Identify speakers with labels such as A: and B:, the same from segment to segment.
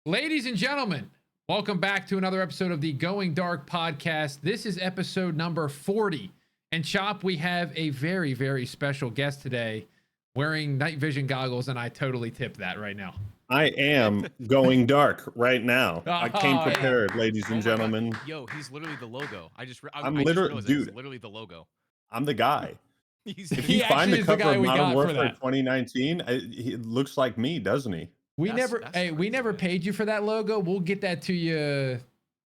A: Ladies and gentlemen, welcome back to another episode of the Going Dark podcast. This is episode number 40. And Chop, we have a very, very special guest today wearing night vision goggles, and I totally tip that right now.
B: I am going dark right now. I came
A: Oh,
B: prepared, ladies and gentlemen.
C: Yo, he's literally the logo. I just
B: literally,
C: realized
B: dude.
C: it's literally the logo.
B: I'm the guy.
C: If
B: you find the cover of Modern Warfare
A: that.
B: 2019, he looks like me, doesn't he?
A: We never paid you for that logo. We'll get that to you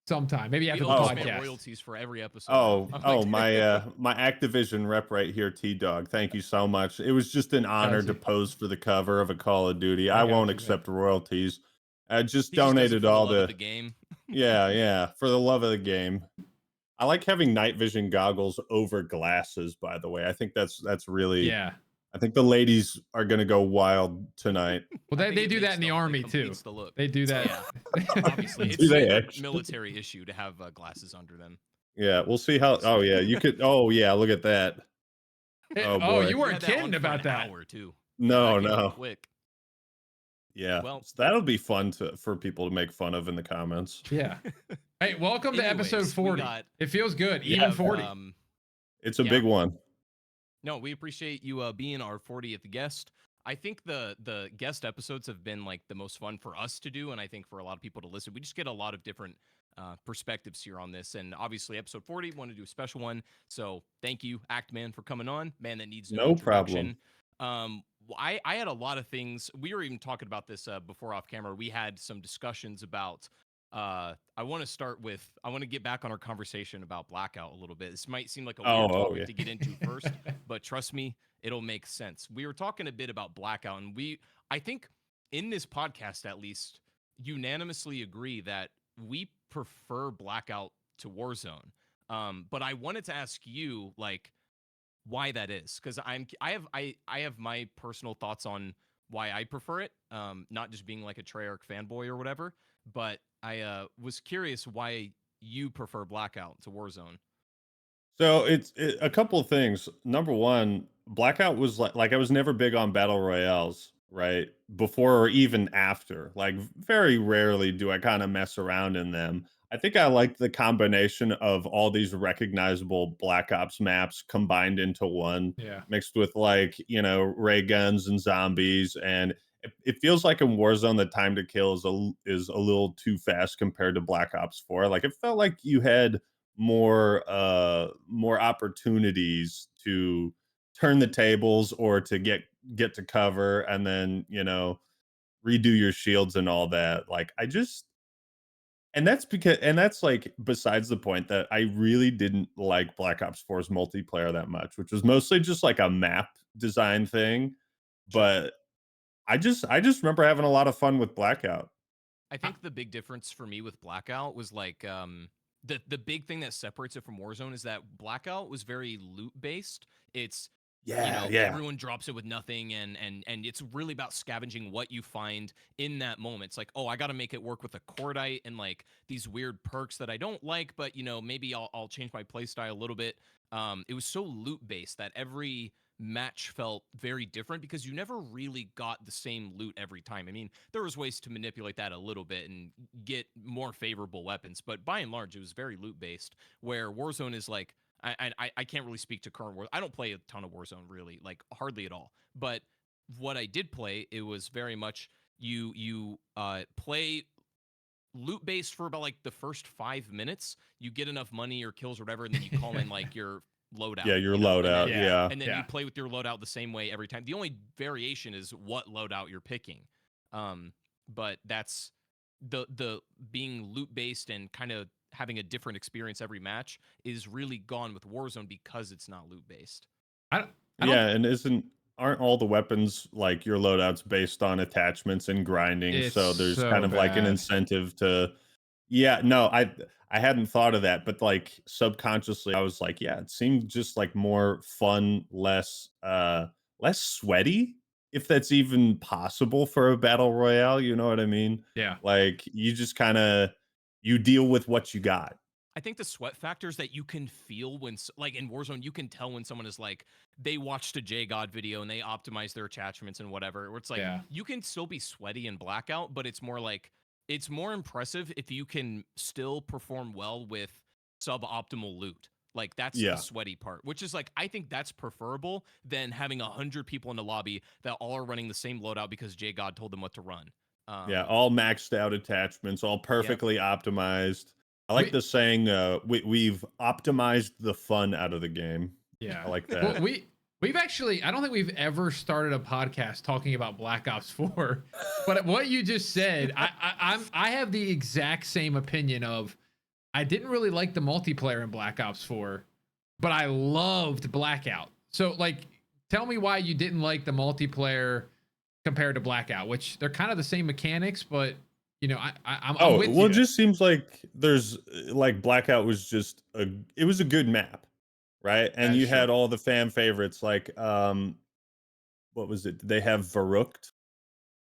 A: sometime, maybe after the podcast.
C: Royalties for every episode.
B: My Activision rep right here, T-Dog. Thank you so much. It was just an honor to pose for the cover of a Call of Duty. I won't accept royalties. I just donated all the
C: game.
B: Yeah, for the love of the game. I like having night vision goggles over glasses, by the way. I think that's really I think the ladies are going to go wild tonight.
A: Well, they do that in the army too. They do that.
C: Yeah. Obviously, it's a military issue to have glasses under them.
B: Yeah, we'll see how. Oh yeah, you could. Oh yeah, look at that.
A: Oh boy, you weren't kidding about that.
C: Hour too.
B: No.
C: Quick.
B: Yeah, well, so that'll be fun for people to make fun of in the comments.
A: Yeah. Hey, welcome to episode 40. It feels good, even 40.
B: It's a big one.
C: No, we appreciate you being our 40th guest. I think the guest episodes have been like the most fun for us to do, and I think for a lot of people to listen. We just get a lot of different perspectives here on this, and obviously episode 40, we want to do a special one. So thank you, Actman, for coming on. Man, that needs no
B: problem.
C: I had a lot of things. We were even talking about this before off camera. We had some discussions about. I want to get back on our conversation about Blackout a little bit. This might seem like a weird topic to get into first, but trust me, it'll make sense. We were talking a bit about Blackout, and I think in this podcast at least, unanimously agree that we prefer Blackout to Warzone. But I wanted to ask you, like, why that is, because I have my personal thoughts on why I prefer it. Not just being like a Treyarch fanboy or whatever, but I was curious why you prefer Blackout to Warzone.
B: So it's a couple of things. Number one, Blackout was like I was never big on battle royales, right? Before or even after. Like very rarely do I kind of mess around in them. I think I like the combination of all these recognizable Black Ops maps combined into one, mixed with like, ray guns and zombies. And it feels like in Warzone, the time to kill is a little too fast compared to Black Ops 4. Like it felt like you had more opportunities to turn the tables or to get to cover and then, redo your shields and all that. Like and that's like besides the point that I really didn't like Black Ops 4's multiplayer that much, which was mostly just like a map design thing. But I just remember having a lot of fun with Blackout.
C: I think the big difference for me with Blackout was like the big thing that separates it from Warzone is that Blackout was very loot based. It's everyone drops it with nothing, and it's really about scavenging what you find in that moment. It's like, oh, I got to make it work with a cordite and like these weird perks that I don't like, but maybe I'll change my playstyle a little bit. It was so loot based that every match felt very different because you never really got the same loot every time. I mean, there was ways to manipulate that a little bit and get more favorable weapons, but by and large, it was very loot based. Where Warzone is like, I can't really speak to current Warzone. I don't play a ton of Warzone really, like hardly at all. But what I did play, it was very much you play loot based for about like the first 5 minutes. You get enough money or kills or whatever, and then you call in like your loadout.
B: Yeah, your loadout.
C: And then you play with your loadout the same way every time. The only variation is what loadout you're picking. But that's the being loot based and kind of having a different experience every match is really gone with Warzone because it's not loot based.
B: And aren't all the weapons like your loadouts based on attachments and grinding? So there's kind of like an incentive to. Yeah, no, I hadn't thought of that, but like subconsciously I was like, yeah, it seemed just like more fun, less sweaty, if that's even possible for a battle royale, you know what I mean?
A: Yeah.
B: Like you just you deal with what you got.
C: I think the sweat factors that you can feel when, like in Warzone, you can tell when someone is like, they watched a JGod video and they optimized their attachments and whatever, where it's like, you can still be sweaty in Blackout, but it's more like, it's more impressive if you can still perform well with suboptimal loot. Like that's the
B: Yeah.
C: sweaty part, which is like I think that's preferable than having 100 people in the lobby that all are running the same loadout because J God told them what to run.
B: Yeah, all maxed out attachments, all
C: Yep.
B: perfectly optimized. I like
A: We,
B: the saying, we've optimized the fun out of the game.
A: yeah.
B: I like
A: Well,
B: that.
A: we've actually, I don't think we've ever started a podcast talking about Black Ops 4. But what you just said, I have the exact same opinion of I didn't really like the multiplayer in Black Ops 4, but I loved Blackout. So like tell me why you didn't like the multiplayer compared to Blackout, which they're kind of the same mechanics, but you know, I'm
B: Oh,
A: with
B: well, it
A: you.
B: just seems like there's like Blackout was just it was a good map, right?
A: That
B: And
A: is
B: you had
A: true.
B: all the fan favorites like what was it? Did they have Verrückt?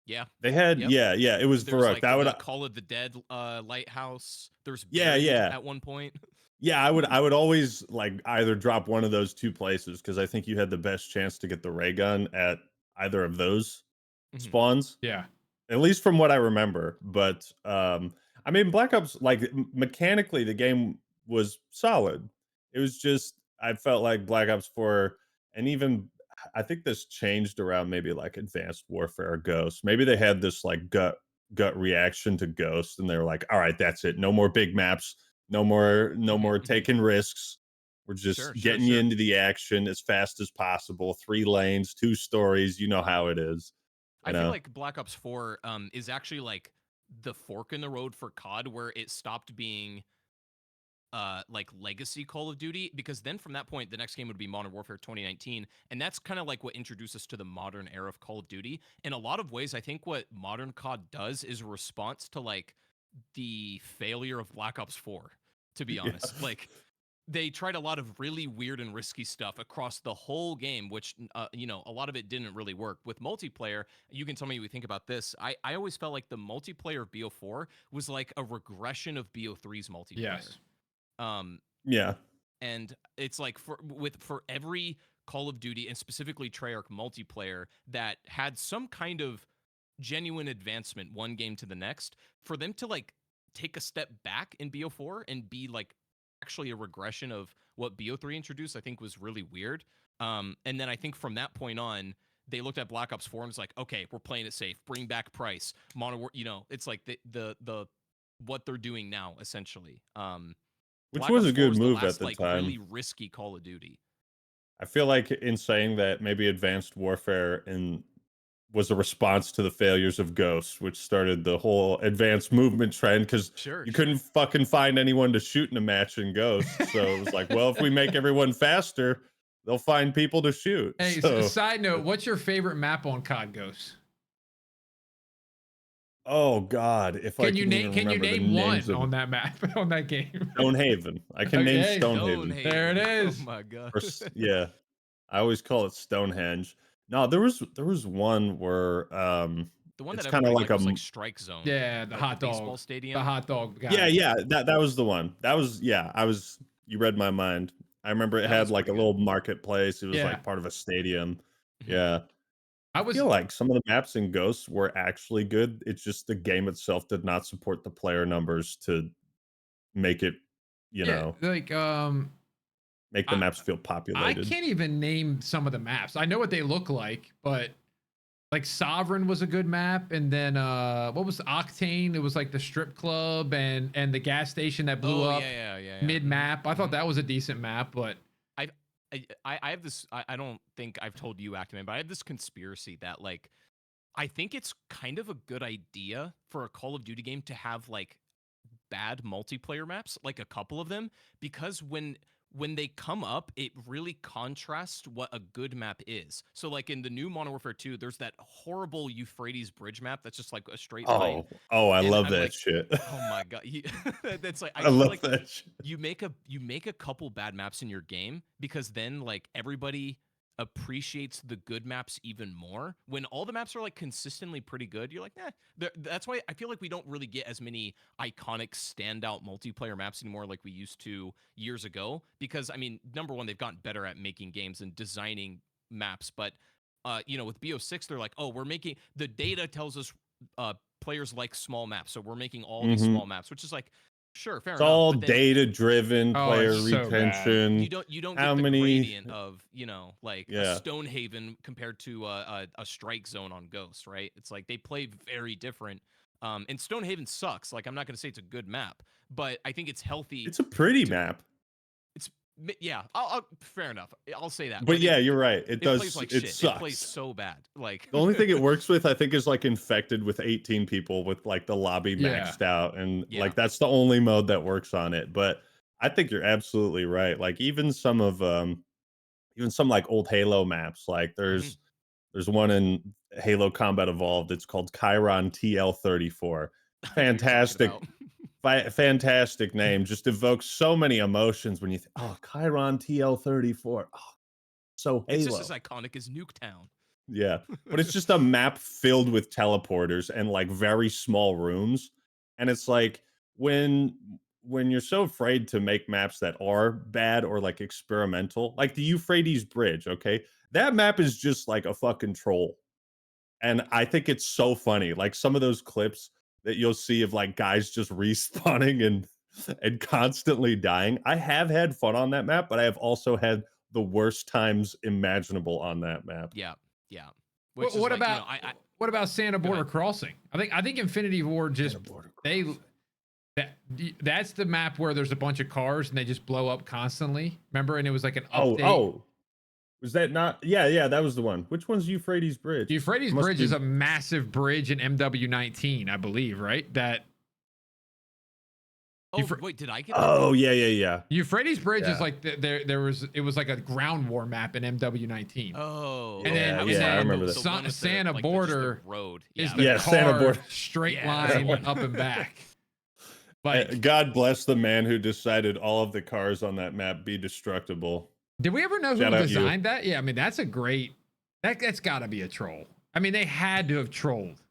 C: Yeah.
B: They had
C: Yep.
B: yeah, it was
C: There's
B: Verrückt.
C: like
B: I would
C: the Call of the Dead lighthouse. There's
B: yeah,
C: buried
B: yeah.
C: at one point.
B: Yeah, I would always like either drop one of those two places because I think you had the best chance to get the ray gun at either of those
C: Mhm.
B: spawns,
A: Yeah.
B: at least from what I remember. But I mean, Black Ops like mechanically the game was solid. It was just I felt like Black Ops 4 and even I think this changed around maybe like Advanced Warfare or Ghost. Maybe they had this like gut reaction to Ghost and they were like, all right, that's it. No more big maps, no more
C: Mhm.
B: taking risks. We're just
C: Sure, sure,
B: getting you
C: sure.
B: into the action as fast as possible. 3 lanes, 2 stories, you know how it is, you
C: I feel
B: know.
C: like Black Ops 4 is actually like the fork in the road for COD where it stopped being like legacy Call of Duty, because then from that point the next game would be Modern Warfare 2019, and that's kind of like what introduced us to the modern era of Call of Duty. In a lot of ways I think what modern COD does is a response to like the failure of Black Ops 4, to be
B: Yeah.
C: honest. Like they tried a lot of really weird and risky stuff across the whole game, which you know, a lot of it didn't really work. With multiplayer, you can tell me what you think about this. I always felt like the multiplayer of BO4 was like a regression of BO3's multiplayer.
A: Yes.
C: Um,
B: Yeah.
C: and it's like for every Call of Duty and specifically Treyarch multiplayer that had some kind of genuine advancement one game to the next, for them to like take a step back in BO4 and be like actually a regression of what BO3 introduced, I think was really weird. And then I think from that point on, they looked at Black Ops 4 and was like, okay, we're playing it safe. Bring back price. You know, it's like the what they're doing now essentially.
B: Which
C: Black
B: was
C: Ops
B: a
C: 4
B: good
C: was the
B: move at
C: last
B: the
C: like
B: time.
C: really risky Call of Duty.
B: I feel like in saying that maybe Advanced Warfare was a response to the failures of Ghost, which started the whole advanced movement trend because
C: Sure,
B: you
C: sure.
B: couldn't fucking find anyone to shoot in a match in Ghost. So it was like, well, if we make everyone faster, they'll find people to shoot.
A: Hey,
B: So,
A: side note, what's your favorite map on COD Ghost?
B: oh God, if I can even
A: Can you
B: remember the
A: name
B: names
A: one
B: of
A: on that map on that game?
B: Stonehaven. I can name
A: Okay,
B: Stonehaven.
A: there it
C: Stonehaven. Oh
A: is.
C: my god.
B: Yeah, I always call it Stonehenge. No, there was one where
C: The one that
B: it's kind of
C: everybody
B: like
C: liked
B: a
C: was like Strike Zone
A: Yeah, the
C: at the
A: hot dog.
C: baseball
A: The
C: stadium.
A: hot dog
B: yeah,
A: guy.
B: yeah, that was the one. That was yeah, I was you read my mind. I remember it
C: That
B: had
C: was
B: like
C: pretty
B: a
C: good.
B: little marketplace. It was
A: Yeah.
B: like part of a stadium.
C: Mhm.
B: Yeah.
A: I
B: I
A: was
B: feel like some of the maps in Ghosts were actually good. It's just the game itself did not support the player numbers to make it, you
A: yeah,
B: know,
A: like
B: make the
A: I
B: maps feel
A: I
B: populated.
A: can't even name some of the maps. I know what they look like, but like Sovereign was a good map, and then what was Octane? It was like the strip club and the gas station that blew
C: Oh
A: up
C: yeah, yeah, yeah, yeah.
A: mid map. I thought
C: Mhm.
A: that was a decent map, but
C: I I have this. I don't think I've told you, Actaman, but I have this conspiracy that like I think it's kind of a good idea for a Call of Duty game to have like bad multiplayer maps, like a couple of them, because when they come up, it really contrasts what a good map is. So like in the new Modern Warfare 2, there's that horrible Euphrates Bridge map that's just like a straight line.
B: Oh, I
C: And
B: love
C: I'm
B: that
C: like,
B: shit.
C: oh my god. That's like I
B: I
C: feel
B: love
C: like
B: that shit.
C: you make a couple bad maps in your game because then like everybody appreciates the good maps even more. When all the maps are like consistently pretty good, you're like, that's why I feel like we don't really get as many iconic standout multiplayer maps anymore like we used to years ago. Because I mean, number one, they've gotten better at making games and designing maps, but you know, with BO6, they're like, oh, we're making the data tells us players like small maps, so we're making all these
B: Mm-hmm.
C: small maps, which is like, sure, fair
B: It's
C: enough.
B: all
C: But then
B: data driven,
A: Oh, it's
B: player
A: so bad.
B: retention.
C: you don't
B: How
C: get the
B: many?
C: gradient of, you know, like a
B: Yeah.
C: Stonehaven compared to a strike zone on Ghost, right? It's like they play very different. And Stonehaven sucks. Like, I'm not gonna say it's a good map, but I think it's healthy.
B: It's a pretty
C: to
B: map.
C: it's yeah. I'll fair enough. I'll say that.
B: But yeah, you're right.
C: It plays like
B: It
C: shit. It plays
B: sucks.
C: so bad. Like
B: The only thing it works with, I think, is like infected with 18 people with like the lobby
A: Yeah.
B: maxed out. And
C: Yeah.
B: like that's the only mode that works on it. But I think you're absolutely right. Like even some like old Halo maps, like there's one in Halo Combat Evolved. It's called Chiron TL34.
C: I know what you're talking
B: Fantastic. Fantastic name. Just evokes so many emotions when you think, oh, Chiron TL34. Oh, so Halo.
C: It's just as iconic as Nuketown.
B: Yeah, but it's just a map filled with teleporters and like very small rooms, and it's like when you're so afraid to make maps that are bad or like experimental, like the Euphrates Bridge, okay? That map is just like a fucking troll. And I think it's so funny. Like some of those clips that you'll see of like guys just respawning and constantly dying. I have had fun on that map, but I have also had the worst times imaginable on that map.
C: Yeah, yeah.
A: What, what like, about what about Santa Border Crossing? I think Infinity Ward just that's the map where there's a bunch of cars and they just blow up constantly. Remember? And it was like an update.
B: Oh. Was that not? Yeah, that was the one. Which one's Euphrates Bridge?
A: Euphrates Bridge is a massive bridge in MW19, I believe, right? That.
C: Oh wait, did I get that?
B: Oh yeah.
A: Euphrates Bridge is like it was like a ground war map in MW19.
C: Oh,
A: and then
B: I remember that.
A: Santa Border
C: road
A: is the car
B: Santa Border
A: straight line up and back.
B: Like, God bless the man who decided all of the cars on that map be destructible.
A: Did we ever know who designed that? Yeah, I mean that's a great. That's got to be a troll. I mean they had to have trolled.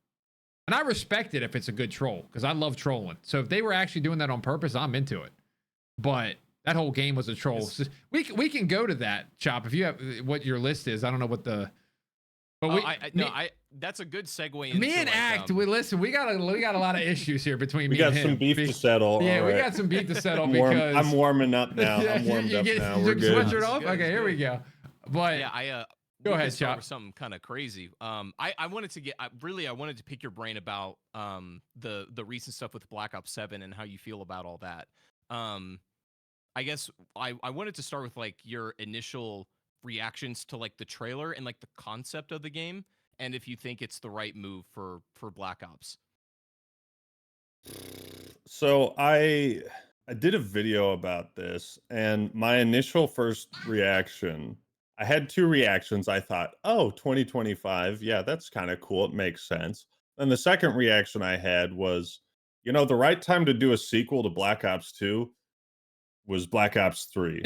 A: And I respect it if it's a good troll, because I love trolling. So if they were actually doing that on purpose, I'm into it. But that whole game was a troll. So we can go to that, Chop, if you have what your list is. I don't know what the. But
C: that's a good segue. Into
A: me and
C: like,
A: Act. We got a lot of issues here between
B: me and him. We got some beef to settle.
A: Yeah, we got some beef to settle because
B: I'm warming up now. I'm warmed up now. We're good.
A: Sweatshirt off. Okay, here we go. But
C: yeah,
A: go ahead, Chop.
C: Something kind of crazy. I wanted to pick your brain about the recent stuff with Black Ops 7 and how you feel about all that. I guess I wanted to start with like your initial reactions to like the trailer and like the concept of the game, and if you think it's the right move for Black Ops.
B: So I did a video about this, and my initial first reaction. I had two reactions. I thought, oh, 2025. Yeah, that's kind of cool. It makes sense. And the second reaction I had was, the right time to do a sequel to Black Ops 2 was Black Ops 3.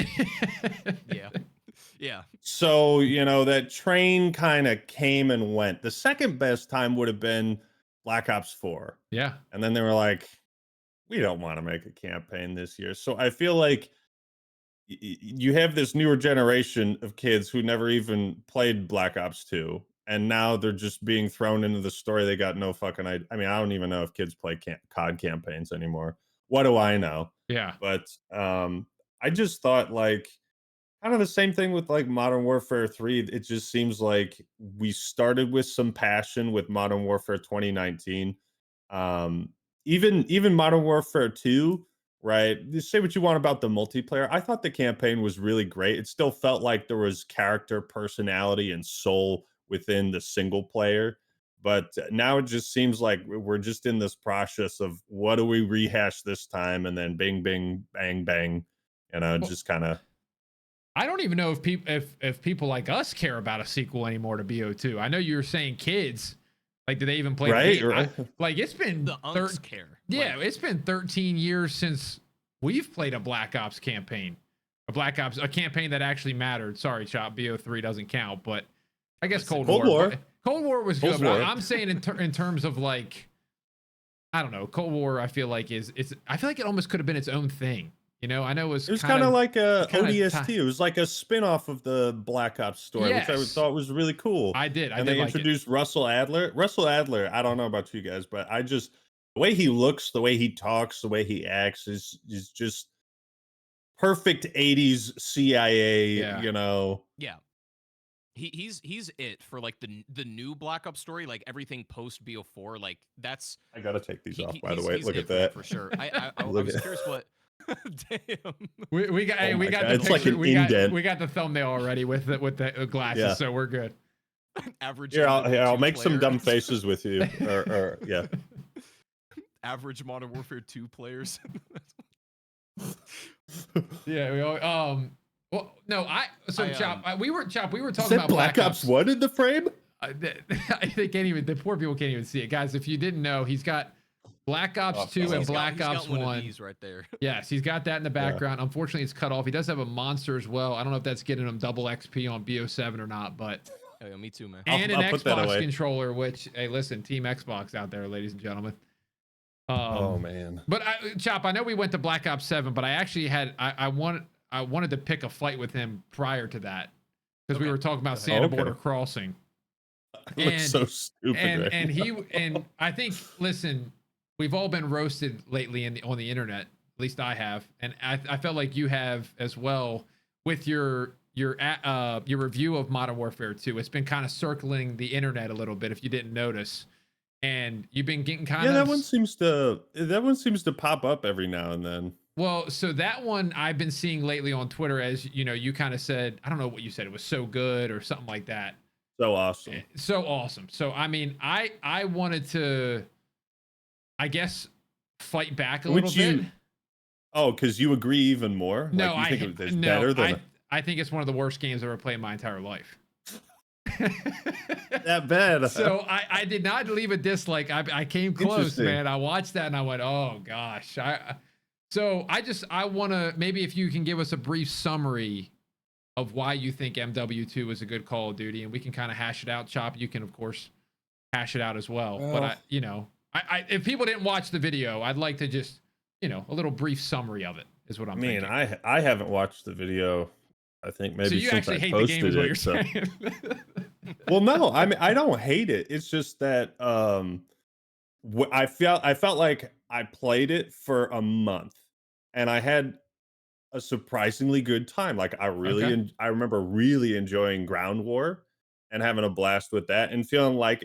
C: Yeah.
B: So, that train kind of came and went. The second best time would have been Black Ops 4.
A: Yeah.
B: And then they were like, we don't want to make a campaign this year. So I feel like you have this newer generation of kids who never even played Black Ops 2, and now they're just being thrown into the story. They got no fucking idea. I mean, I don't even know if kids play COD campaigns anymore. What do I know?
A: Yeah.
B: But I just thought like kind of the same thing with like Modern Warfare 3. It just seems like we started with some passion with Modern Warfare 2019. Even Modern Warfare 2, right? You say what you want about the multiplayer. I thought the campaign was really great. It still felt like there was character, personality, and soul within the single player. But now it just seems like we're just in this process of what do we rehash this time, and then bing, bing, bang, bang, just kind of.
A: I don't even know if people like us care about a sequel anymore to BO2. I know you were saying kids. Like, do they even play the game?
B: Right.
A: Like, it's been
C: the unks care.
A: Yeah, it's been 13 years since we've played a Black Ops campaign. A campaign that actually mattered. Sorry, Chop, BO3 doesn't count, but I guess Cold War. Cold War was good, but I'm saying in terms of like, I don't know, Cold War. I feel like it almost could have been its own thing. You know, I know
B: It was kind of like a
A: kind of
B: ODST. It was like a spin-off of the Black Ops story, which I
A: yes,
B: thought was really cool.
A: I
B: And
A: did
B: they
A: like it.
B: introduced Russell Adler. Russell Adler, I don't know about you guys, but I just the way he looks, the way he talks, the way he acts is just perfect 80s CIA,
A: Yeah.
B: you know.
C: Yeah. He's it for like the new Black Ops story, like everything post BO4, like that's
B: I gotta take these off, by the way.
C: he's
B: Look
C: it
B: at
C: for that
B: that.
C: for sure. I
B: Look
C: was
B: at
C: curious what damn.
A: We got
B: Oh
A: we
B: my
A: got
B: god,
A: the
B: it's like
A: picture.
B: an indent.
A: We got the thumbnail already with the glasses,
B: Yeah.
A: so we're good.
C: Average
B: I'll
C: MW2
B: make some
C: player.
B: dumb faces with you. Or yeah.
C: Average Modern Warfare 2 players.
A: Yeah, we all, well, no, Chop, we were
B: Is
A: talking
B: that
A: about
B: Black Ops 1 in the frame?
A: they can't even, the poor people can't even see it, guys. If you didn't know, he's got Black Ops 2 and Black
C: he's
A: Ops
C: got one
A: 1.
C: of these right there.
A: Yes, he's got that in the
B: Yeah.
A: background. Unfortunately, it's cut off. He does have a monster as well. I don't know if that's getting him double XP on BO7 or not, but
C: Oh, yeah, me too, man.
A: and
B: I'll
A: an
B: put that
A: Xbox
B: away.
A: controller, which, hey, listen, Team Xbox out there, ladies and gentlemen.
B: Oh man.
A: But Chop, I know we went to Black Ops 7, but I actually had I wanted to pick a fight with him prior to that because we were talking about Santa Border Crossing.
B: It looks so stupid, right?
A: And I think, listen, we've all been roasted lately on the internet. At least I have, and I felt like you have as well with your review of Modern Warfare 2. It's been kind of circling the internet a little bit, if you didn't notice. And you've been getting kind of
B: that one seems to pop up every now and then.
A: well, so that one I've been seeing lately on Twitter, as you know, you kind of said, I don't know what you said, it was so good or something like that.
B: So awesome.
A: So awesome. So I mean, I wanted to, I guess, fight back a little bit.
B: Oh, because you agree even more?
A: No,
B: like, you think it's
A: no,
B: better than
A: I think it's one of the worst games I've ever played in my entire life.
B: that bad.
A: So I did not leave a dislike. I came close, man. I watched that and I went, oh gosh. So I want to, maybe if you can give us a brief summary of why you think MW2 is a good Call of Duty, and we can kind of hash it out. Chop, you can of course hash it out as well. But if people didn't watch the video, I'd like to just, a little brief summry of it is what I'm thinking.
B: I haven't watched the video. I think maybe
A: so you
B: since
A: actually
B: I
A: hate
B: posted
A: the game is what you're
B: so.
A: saying.
B: Well, no, I mean, I don't hate it. It's just that I felt like I played it for a month and I had a surprisingly good time. Like I I remember really enjoying Ground War and having a blast with that and feeling like,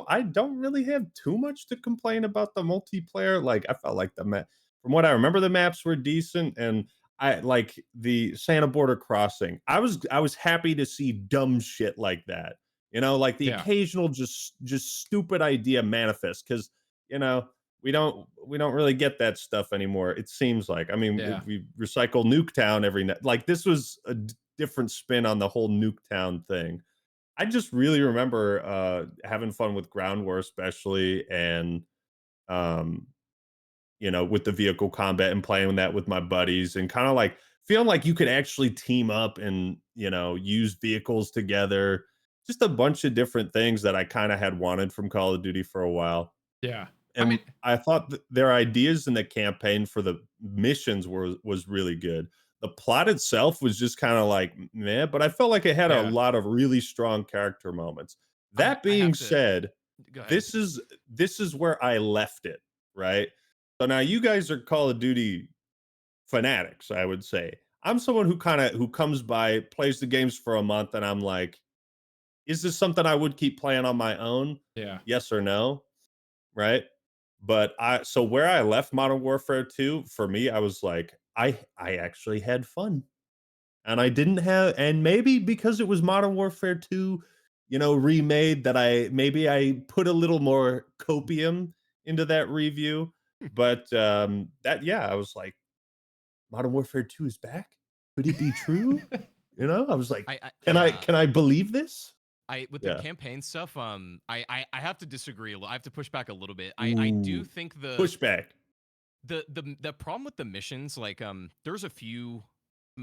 B: I don't really have too much to complain about the multiplayer. Like I felt like from what I remember, the maps were decent, and I like the Santa Border Crossing. I was happy to see dumb shit like that. Like the occasional just stupid idea manifest, because we don't really get that stuff anymore. It seems like, I mean, we recycle Nuketown every night. Like this was a different spin on the whole Nuketown thing. I just really remember having fun with Ground War, especially, and with the vehicle combat and playing that with my buddies and kind of like feeling like you could actually team up and, use vehicles together. Just a bunch of different things that I kind of had wanted from Call of Duty for a while.
A: Yeah.
B: And I thought their ideas in the campaign for the missions was really good. The plot itself was just kind of like meh, but I felt like it had a lot of really strong character moments. That being said, this is where I left it, right? So now you guys are Call of Duty fanatics, I would say. I'm someone who comes by, plays the games for a month, and I'm like, is this something I would keep playing on my own?
A: Yeah.
B: Yes or no? Right? But so where I left Modern Warfare 2, for me, I was like, I actually had fun. And I didn't have, and maybe because it was Modern Warfare 2, remade, that I put a little more copium into that review. But I was like, Modern Warfare 2 is back. Could it be true? I was like, can I believe this?
C: With the campaign stuff, I have to disagree a little. I have to push back a little bit. I do think
B: pushback.
C: The problem with the missions, like there's a few.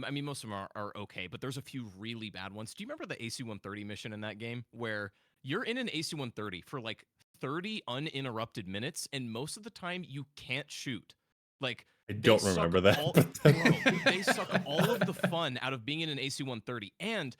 C: I mean, most of them are okay, but there's a few really bad ones. Do you remember the AC-130 mission in that game where you're in an AC-130 for like 30 uninterrupted minutes, and most of the time you can't shoot? Like
B: I don't remember that.
C: They suck all of the fun out of being in an AC-130. And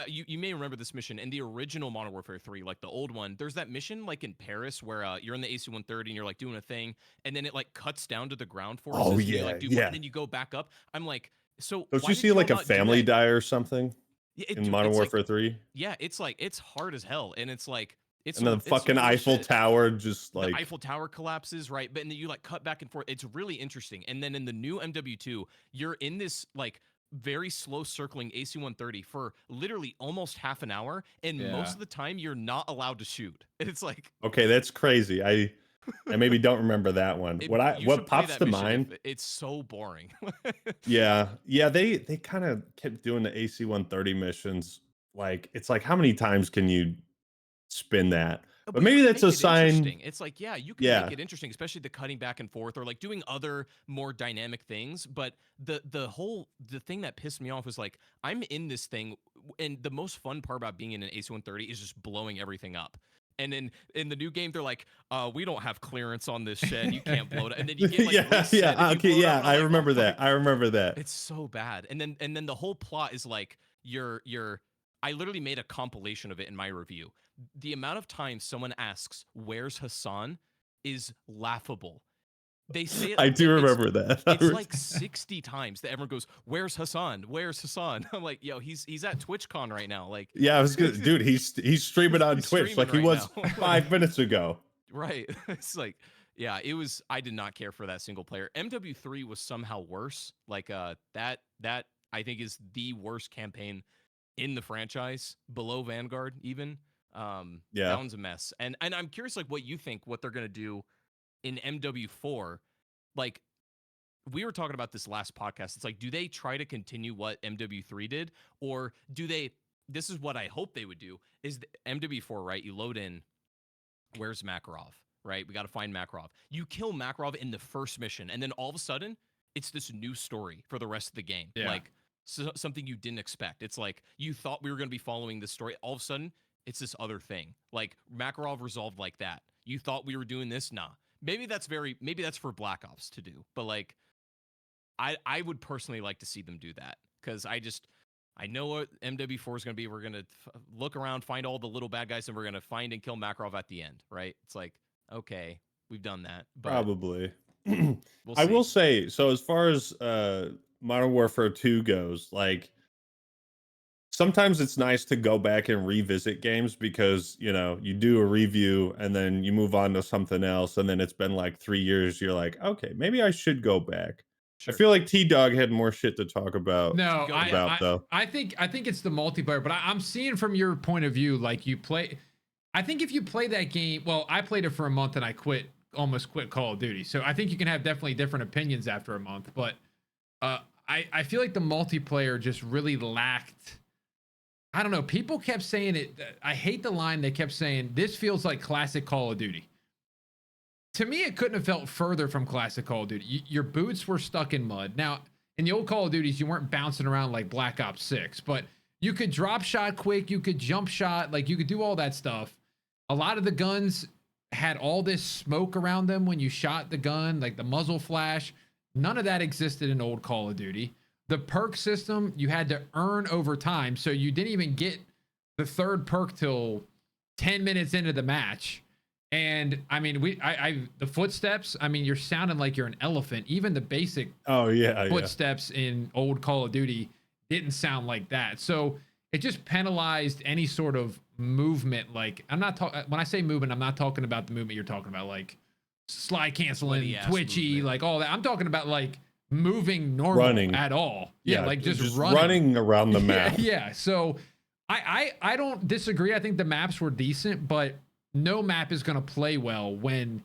C: you may remember this mission in the original Modern Warfare 3, like the old one. There's that mission like in Paris where you're in the AC-130 and you're like doing a thing, and then it like cuts down to the ground forces.
B: Oh
C: and you,
B: yeah,
C: like,
B: yeah.
C: and then you go back up. I'm like, so
B: don't
C: why
B: you
C: did
B: see
C: y'all
B: like a
C: not do
B: family
C: that?
B: die or something
C: Yeah,
B: in
C: dude,
B: Modern
C: it's
B: Warfare
C: like,
B: 3?
C: yeah, it's hard as hell, and it's like it's
B: And then the
C: it's
B: fucking
C: real
B: Eiffel
C: shit.
B: Tower just like
C: The Eiffel Tower collapses, right? But and then you like cut back and forth. It's really interesting. And then in the new MW2, you're in this like very slow circling AC-130 for literally almost half an hour, and most of the time you're not allowed to shoot. It's like,
B: okay, that's crazy. I maybe don't remember that one.
C: you
B: What
C: should play
B: pops
C: that
B: to
C: mission.
B: mind?
C: It's so boring.
B: Yeah, they kind of kept doing the AC-130 missions. Like it's like how many times can you spin that? But
C: But you
B: maybe
C: can
B: that's
C: make
B: a
C: it
B: sign.
C: interesting. It's like, yeah, you can make
B: Yeah,
C: it interesting, especially the cutting back and forth or like doing other more dynamic things. But the thing that pissed me off was like, I'm in this thing, and the most fun part about being in an AC-130 is just blowing everything up. And then in the new game, they're like, we don't have clearance on this shed. You can't blow it. And then you get like reset and you
B: okay,
C: blow it
B: yeah.
C: up, and
B: I
C: I'm like,
B: remember
C: oh my,
B: that. I remember that.
C: it's so bad. And then the whole plot is like you're I literally made a compilation of it in my review. The amount of times someone asks, "Where's Hassan?" is laughable. They say it,
B: I do remember that.
C: it's like 60 times that everyone goes, "Where's Hassan? Where's Hassan?" I'm like, "Yo, he's at TwitchCon right now." Like,
B: yeah, I was good, dude. He's streaming on
C: he's
B: Twitch
C: streaming
B: like he
C: right
B: was
C: now.
B: 5 minutes ago.
C: Right. It's like, yeah, it was. I did not care for that single player. MW3 was somehow worse. Like, that I think is the worst campaign in the franchise, below Vanguard even.
B: Yeah,
C: That one's a mess. And I'm curious, like, what you think, what they're gonna do in MW4. Like, we were talking about this last podcast. It's like, do they try to continue what MW3 did, or do they? This is what I hope they would do. Is the MW4, right? You load in. Where's Makarov? Right? We got to find Makarov. You kill Makarov in the first mission, and then all of a sudden, it's this new story for the rest of the game.
A: Yeah.
C: Like, something you didn't expect. It's like you thought we were going to be following this story. All of a sudden, it's this other thing. Like Makarov resolved like that. You thought we were doing this? Nah. Maybe that's for Black Ops to do. But like, I would personally like to see them do that, because I know what MW4 is going to be. We're going to look around, find all the little bad guys, and we're going to find and kill Makarov at the end, right? It's like, okay, we've done that. But
B: probably.
C: we'll
B: I
C: see.
B: will say, so as far as Modern Warfare 2 goes, like sometimes it's nice to go back and revisit games because, you do a review and then you move on to something else, and then it's been like 3 years, you're like, okay, maybe I should go back.
C: Sure.
B: I feel like T-Dog had more shit to talk about.
A: No,
B: though.
A: I think it's the multiplayer, but I'm seeing from your point of view, like I think if you play that game, well, I played it for a month and I almost quit Call of Duty. So I think you can have definitely different opinions after a month, but I feel like the multiplayer just really lacked. I don't know. People kept saying it. I hate the line they kept saying, this feels like classic Call of Duty. To me, it couldn't have felt further from classic Call of Duty. Your boots were stuck in mud. Now, in the old Call of Duties, you weren't bouncing around like Black Ops 6, but you could drop shot quick. You could jump shot. Like, you could do all that stuff. A lot of the guns had all this smoke around them when you shot the gun, like the muzzle flash. None of that existed in old Call of Duty. The perk system, you had to earn over time, so you didn't even get the third perk till 10 minutes into the match. And I mean, the footsteps, I mean, you're sounding like you're an elephant. Even the basic footsteps in old Call of Duty didn't sound like that. So it just penalized any sort of movement. Like, I'm not talking, when I say movement, I'm not talking about the movement you're talking about, like slide canceling, twitchy, movement, like all that. I'm talking about like moving normal at all. Yeah, like just running
B: around the map.
A: Yeah. So I don't disagree. I think the maps were decent, but no map is going to play well when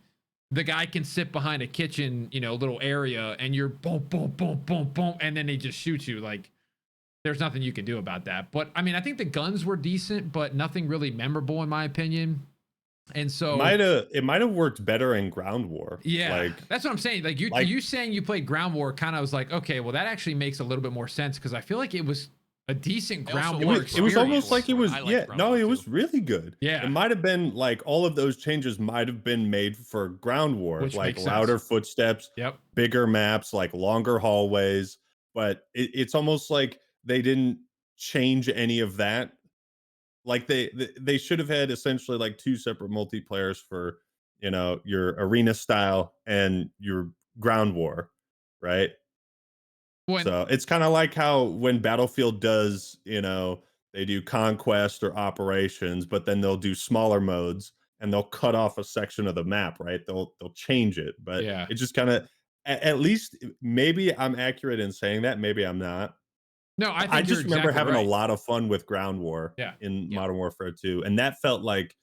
A: the guy can sit behind a kitchen, little area, and you're boom, boom, boom, boom, boom, and then they just shoot you. Like, there's nothing you can do about that. But I mean, I think the guns were decent, but nothing really memorable in my opinion. And so
B: it might have worked better in Ground War.
A: Yeah, that's what I'm saying. Like you saying you played Ground War, kind of was like, okay, well that actually makes a little bit more sense, because I feel like it was a decent
C: I also
A: ground
B: It
A: war
B: was
C: liked
B: it was
C: Ground War
A: experience.
B: almost
C: for
B: like
C: what
B: it
C: it's worth.
B: was
C: I liked
B: yeah,
C: Ground
B: no,
C: War
B: it
C: too.
B: was really good. It
A: Yeah,
B: might have been like all of those changes might have been made for Ground War,
A: which
B: like
A: makes sense.
B: louder footsteps,
A: Yep.
B: bigger maps, like longer hallways, but it's almost like they didn't change any of that. Like they should have had essentially like two separate multiplayers for, your arena style and your ground war, right?
A: When
B: So it's kind of like how when Battlefield does, they do conquest or operations, but then they'll do smaller modes and they'll cut off a section of the map, right? They'll change it, but
A: yeah.
B: it just kind of at least maybe I'm accurate in saying that, maybe I'm not.
A: No, I
B: I
A: think you're
B: just remember
A: exactly
B: having a
A: right.
B: lot of fun with Ground War
A: Yeah.
B: in
C: Yeah.
B: Modern Warfare 2, and that felt like,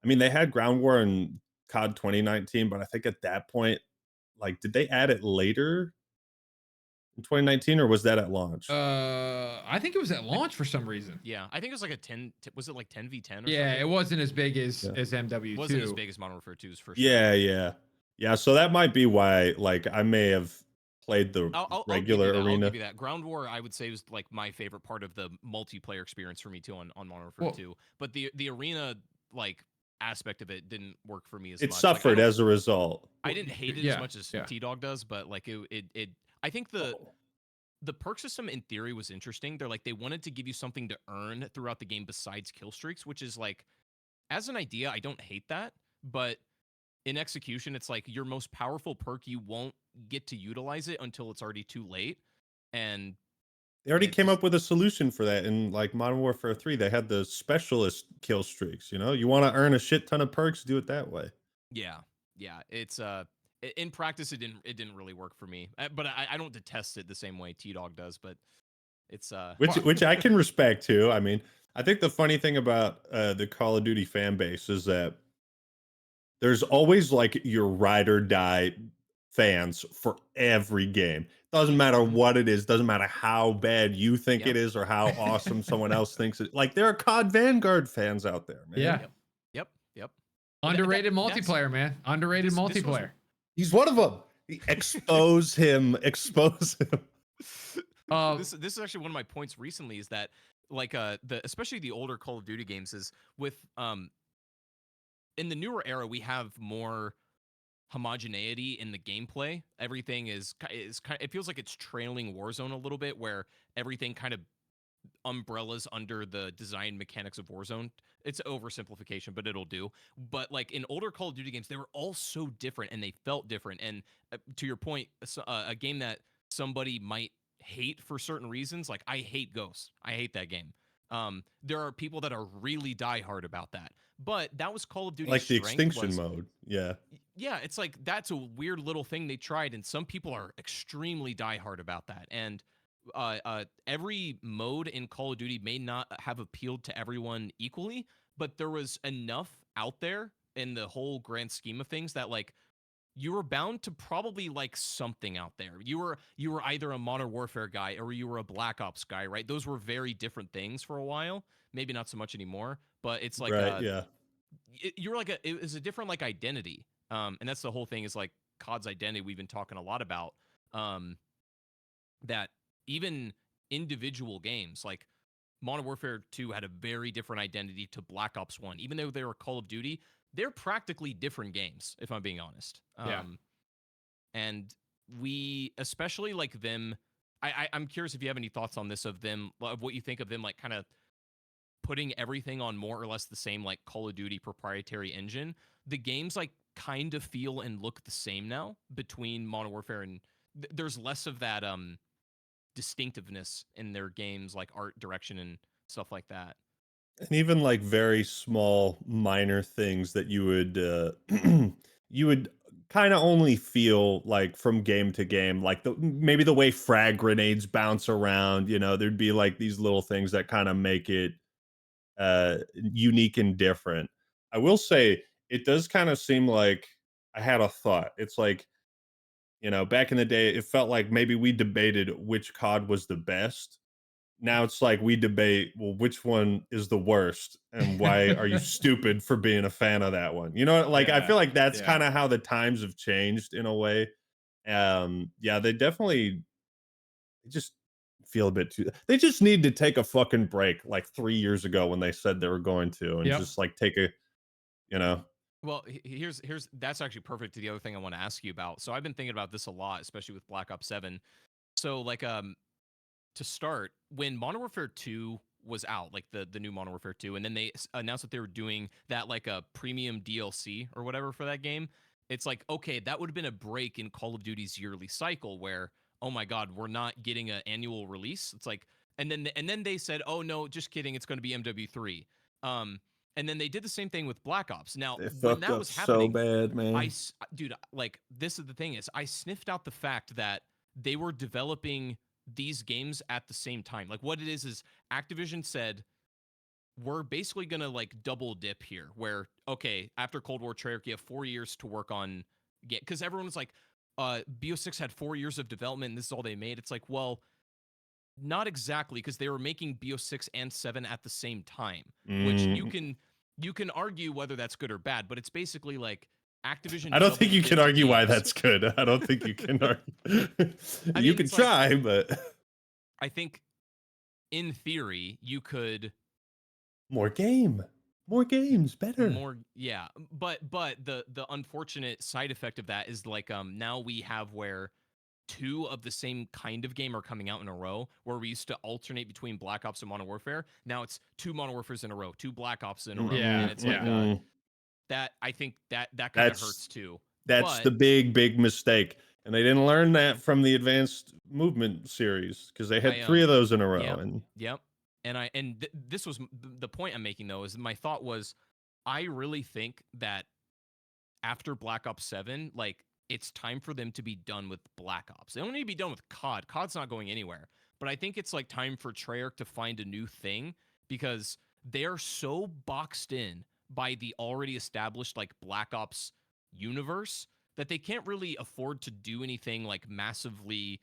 B: I mean, they had Ground War in COD 2019, but I think at that point, like, did they add it later in 2019 or was that at launch?
A: I think it was at
C: I,
A: launch for some reason.
C: yeah, I think it was like a 10. Was it like 10v10 or
A: Yeah, it
C: something?
A: wasn't as big as
B: Yeah.
C: Wasn't as
A: MW2.
C: big as Modern Warfare 2's for sure.
B: Yeah, yeah. Yeah, so that might be why, like, I may have played the
C: I'll give you
B: regular
C: that. I'll give
B: arena.
C: you that. Ground War, I would say, was like my favorite part of the multiplayer experience for me too on Modern Warfare
A: Well,
C: 2. But the arena like aspect of it didn't work for me as
B: It
C: much. Like I
B: suffered
C: don't
B: as a result.
C: I didn't hate it as
A: yeah,
C: much as
A: yeah.
C: T Dog does, but like it I think the perk system in theory was interesting. They're like they wanted to give you something to earn throughout the game besides kill streaks, which is like as an idea, I don't hate that, but in execution, it's like your most powerful perk, you won't get to utilize it until it's already too late. And
B: They already
C: it
B: came
C: just
B: up with a solution for that in, like, Modern Warfare 3. They had the specialist kill streaks, You wanna earn a shit ton of perks, do it that way.
C: yeah, yeah. It's in practice it didn't really work for me. But I don't detest it the same way T Dog does, but it's
B: Which I can respect too. I mean, I think the funny thing about, the Call of Duty fan base is that there's always like your ride or die fans for every game. Doesn't matter
C: Mhm.
B: what it is, doesn't matter how bad you think it
C: Yep.
B: is or how awesome someone else thinks it. Like there are COD Vanguard fans out there, man.
A: Yeah.
C: Yep. Yep. Yep.
A: Underrated
C: That's
A: multiplayer, man. Underrated
C: this was
A: multiplayer.
B: He's one of them. Expose him, expose him.
A: Uh,
C: this is actually one of my points recently is that like the especially the older Call of Duty games is with in the newer era we have more homogeneity in the gameplay. Everything is kind it feels like it's trailing Warzone a little bit where everything kind of umbrellas under the design mechanics of Warzone. It's oversimplification, but it'll do. But like in older Call of Duty games, they were all so different and they felt different. And to your point, a game that somebody might hate for certain reasons, like I hate Ghost. I hate that game. There are people that are really diehard about that. But that was Call of Duty's
B: Like the
C: strength
B: extinction
C: was
B: mode. Yeah.
C: yeah, it's like that's a weird little thing they tried, and some people are extremely diehard about that. And every mode in Call of Duty may not have appealed to everyone equally, but there was enough out there in the whole grand scheme of things that like you were bound to probably like something out there. You were either a Modern Warfare guy or you were a Black Ops guy, right? Those were very different things for a while. Maybe not so much anymore, but it's like
B: Right. Yeah.
C: you're like it was a different like identity. And that's the whole thing is like COD's identity we've been talking a lot about. Um, that even individual games like Modern Warfare 2 had a very different identity to Black Ops 1. Even though they were Call of Duty, they're practically different games, if I'm being honest.
A: yeah.
C: And we, especially like them, I'm curious if you have any thoughts on this of them, of what you think of them, like kind of putting everything on more or less the same like Call of Duty proprietary engine. The games like kind of feel and look the same now between Modern Warfare and there's less of that distinctiveness in their games like art direction and stuff like that.
B: And even like very small minor things that you would you would kind of only feel like from game to game, like maybe the way frag grenades bounce around, there'd be like these little things that kind of make it unique and different. I will say it does kind of seem like I had a thought. It's like, back in the day it felt like maybe we debated which COD was the best. Now it's like we debate, well, which one is the worst and why are you stupid for being a fan of that one? Like I
A: Yeah.
B: feel like that's
A: Yeah.
B: kind of how the times have changed in a way. Yeah, they definitely just feel a bit too. They just need to take a fucking break, like 3 years ago when they said they were going to, and
A: Yep.
B: just like take a, you know.
C: Well, here's that's actually perfect to the other thing I want to ask you about. So I've been thinking about this a lot, especially with Black Ops 7. So like to start, when Modern Warfare 2 was out, like the new Modern Warfare 2, and then they announced that they were doing that like a premium DLC or whatever for that game, it's like, okay, that would have been a break in Call of Duty's yearly cycle where, oh my God, we're not getting an annual release. It's like, and then they said, oh no, just kidding, it's going to be MW3. Um, and then they did the same thing with Black Ops. Now,
B: They
C: when
B: fucked
C: that
B: up
C: was
B: so
C: happening,
B: bad, man.
C: dude, like this is the thing is I sniffed out the fact that they were developing these games at the same time. Like what it is Activision said, we're basically gonna like double dip here, where okay, after Cold War Treyarch, you have 4 years to work on game because everyone was like, BO6 had 4 years of development and this is all they made. It's like, well, not exactly, because they were making BO6 and 7 at the same time, which
B: Mm.
C: you can argue whether that's good or bad, but it's basically like
B: I
C: Activision
B: don't think
C: double
B: you can
C: dipped
B: argue why
C: games.
B: that's good. I don't think you can argue.
C: I
B: You
C: mean,
B: can
C: it's like
B: try, but
C: I think in theory you could
B: more game, more games, better.
C: more, yeah, but the unfortunate side effect of that is like now we have where two of the same kind of game are coming out in a row, where we used to alternate between Black Ops and Modern Warfare. Now it's two Modern Warfares in a row, two Black Ops in a row, and
A: Yeah.
C: it's like
A: Yeah.
C: that. I think that kind of
B: That's
C: hurts too.
B: that's
C: But
B: the big mistake, and they didn't learn that from the Advanced Movement series because they
C: I
B: had three of those in a row,
C: yep,
B: and
C: yep, this was the point I'm making though, is my thought was I really think that after Black Ops 7, like it's time for them to be done with Black Ops. They don't need to be done with COD. COD's not going anywhere. But I think it's like time for Treyarch to find a new thing, because they are so boxed in by the already established like Black Ops universe that they can't really afford to do anything like massively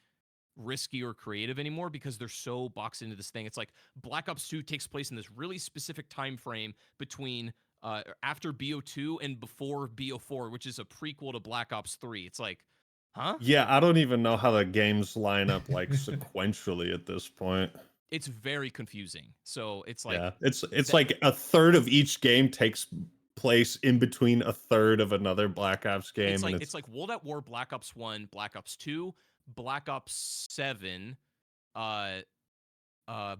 C: risky or creative anymore, because they're so boxed into this thing. It's like Black Ops 2 takes place in this really specific time frame between after BO2 and before BO4, which is a prequel to Black Ops 3. It's like, huh?
B: yeah, I don't even know how the games line up like sequentially at this point.
C: It's very confusing. So it's like
B: Yeah, it's
C: that.
B: like a third of each game takes place in between a third of another Black Ops game, and
C: It's like World at War, Black Ops 1, Black Ops 2, Black Ops 7, uh,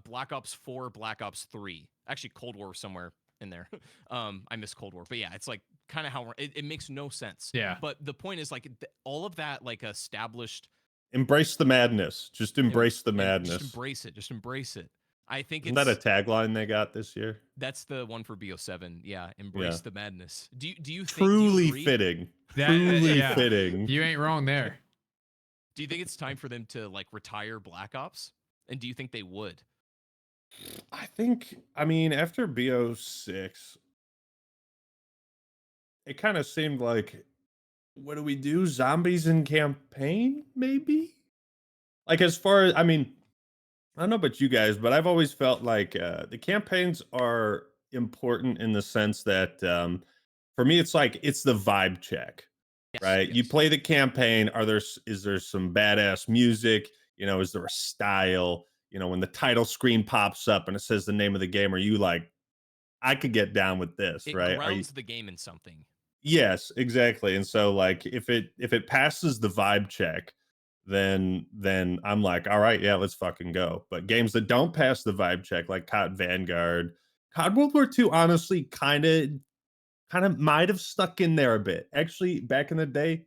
C: Black Ops 4, Black Ops 3. Actually, Cold War somewhere in there. I miss Cold War, but yeah, it's like kind of how it makes no sense.
A: Yeah.
C: But the point is like all of that like established.
B: embrace the madness. Just
C: em-
B: embrace the
C: just
B: madness.
C: embrace it. Just embrace it. I think
B: Isn't that a
C: it's
B: tagline they got this year?
C: that's the one for BO7. Yeah,
B: Yeah.
C: embrace the madness. Do you think do you
B: Truly
C: agree?
B: fitting.
A: That
B: Truly
A: yeah.
B: fitting.
A: You ain't wrong there.
C: Do you think it's time for them to like retire Black Ops? And do you think they would?
B: I mean, after BO6, it kind of seemed like, what do we do? Zombies in campaign, maybe? Like, as far as, I mean, I don't know about you guys, but I've always felt like the campaigns are important in the sense that for me, it's like it's the vibe check,
C: Yes,
B: right? You
C: yes.
B: play the campaign. Is there some badass music? Is there a style? When the title screen pops up and it says the name of the game, are you like, I could get down with this,
C: It
B: right? Are you?
C: grounds the game in something.
B: Yes, exactly. And so like if it passes the vibe check, then I'm like, all right, yeah, let's fucking go. But games that don't pass the vibe check, like COD Vanguard, COD World War II, honestly, kind of might have stuck in there a bit. Actually, back in the day,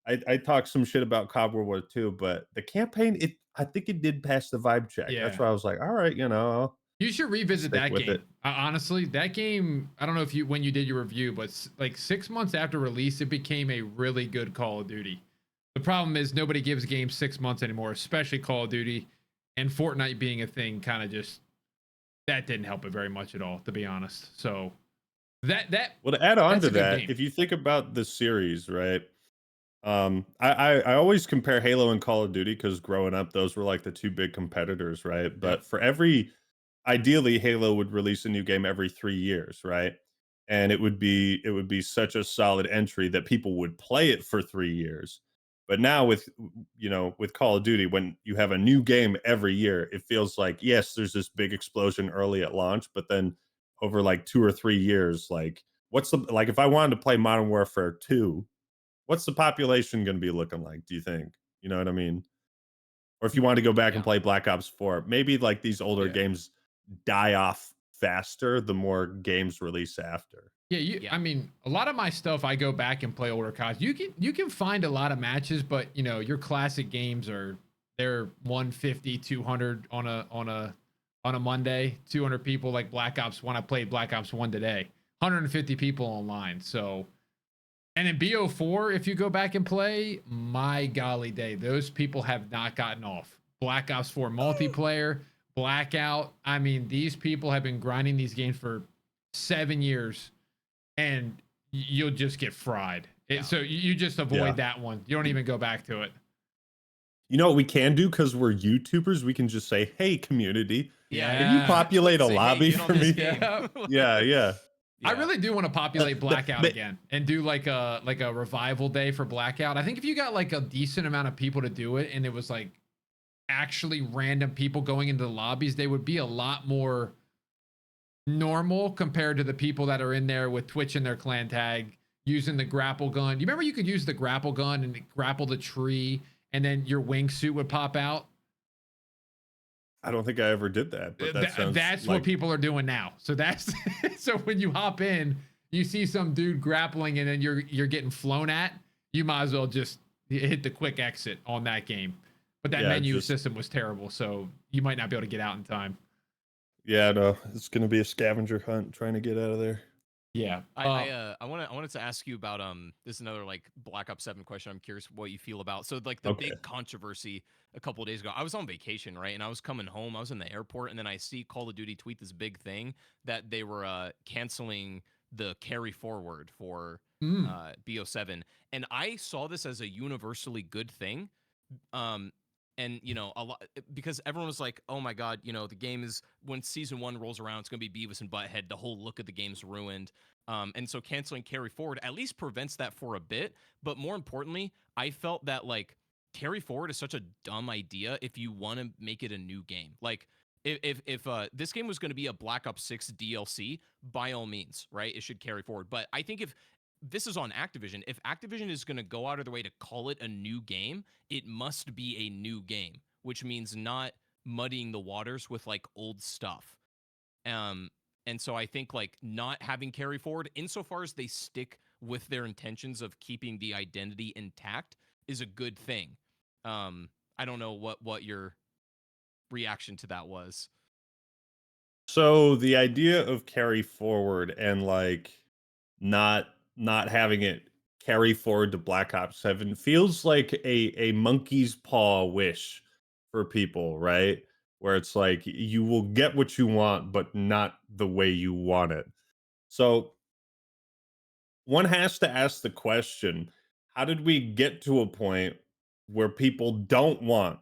B: I talked some shit about COD World War II, but the campaign, I think it did pass the vibe check. That's
A: Yeah.
B: why I was like, all right, I'll
A: You should revisit
B: stick
A: that
B: with it.
A: game. Honestly, that game, I don't know if you when you did your review, but like 6 months after release, it became a really good Call of Duty. The problem is nobody gives games 6 months anymore, especially Call of Duty, and Fortnite being a thing kind of just that didn't help it very much at all, to be honest. So
B: Well, to add on
A: that's
B: to
A: a good
B: that,
A: game.
B: if you think about the series, right? I always compare Halo and Call of Duty because growing up, those were like the two big competitors, right?
A: Yep.
B: But ideally, Halo would release a new game every 3 years, right? And it would be such a solid entry that people would play it for 3 years. But now with with Call of Duty, when you have a new game every year, it feels like yes, there's this big explosion early at launch, but then over like 2 or 3 years, like what's the like if I wanted to play Modern Warfare 2, what's the population going to be looking like? Do you think? You know what I mean? Or if you want to go back and
C: Yeah.
B: play Black Ops 4, maybe like these older
A: Yeah.
B: games die off faster the more games release after.
A: Yeah,
C: Yeah.
A: I mean, a lot of my stuff I go back and play older CODs. You can find a lot of matches, but your classic games they're 150, 200 on a Monday, 200 people like Black Ops 1. I played Black Ops 1 today. 150 people online. So, and in BO4, if you go back and play, my golly day, those people have not gotten off. Black Ops 4 multiplayer, Blackout. I mean, these people have been grinding these games for 7 years, and you'll just get fried.
C: Yeah.
A: So you just avoid
B: Yeah.
A: that one. You don't even go back to it.
B: You know what we can do because we're YouTubers? We can just say, "Hey, community,
C: Yeah.
B: can you
A: Yeah.
B: populate a
C: Say, hey,
B: lobby
C: get on
B: for
C: this
B: me?"
C: game.
A: Yeah.
B: Yeah, yeah.
A: I
C: Yeah.
A: really do want to populate Blackout
B: the-
A: again and do like a revival day for Blackout. I think if you got like a decent amount of people to do it, and it was like actually random people going into the lobbies, they would be a lot more normal compared to the people that are in there with Twitch in their clan tag using the grapple gun. You remember you could use the grapple gun and grapple the tree, and then your wingsuit would pop out?
B: I don't think I ever did that, but that sounds
A: That's what
B: like
A: people are doing now. So that's so when you hop in, you see some dude grappling, and then you're getting flown at. You might as well just hit the quick exit on that game. But that
B: yeah,
A: menu
B: just
A: system was terrible, so you might not be able to get out in time.
B: yeah, no, it's gonna be a scavenger hunt trying to get out of there.
A: Yeah.
C: I wanted to ask you about this is another like Black Ops 7 question. I'm curious what you feel about. So like the
B: Okay.
C: big controversy a couple of days ago. I was on vacation, right? And I was coming home. I was in the airport, and then I see Call of Duty tweet this big thing that they were canceling the carry forward for
A: Mm.
C: BO7. And I saw this as a universally good thing. Um and a lot because everyone was like, oh my god, the game is, when season 1 rolls around, it's going to be Beavis and Butthead. The whole look of the game's ruined. And so canceling carry forward at least prevents that for a bit. But more importantly, I felt that like carry forward is such a dumb idea if you want to make it a new game. Like if this game was going to be a Black Ops 6 DLC, by all means, right, it should carry forward. But I think if this is on Activision, if Activision is going to go out of their way to call it a new game, it must be a new game, which means not muddying the waters with like old stuff. Um, and so I think like not having carry forward, insofar as they stick with their intentions of keeping the identity intact, is a good thing. I don't know what your reaction to that was.
B: So the idea of carry forward and like not having it carry forward to Black Ops 7 feels like a monkey's paw wish for people, right? Where it's like you will get what you want, but not the way you want it. So one has to ask the question, how did we get to a point where people don't want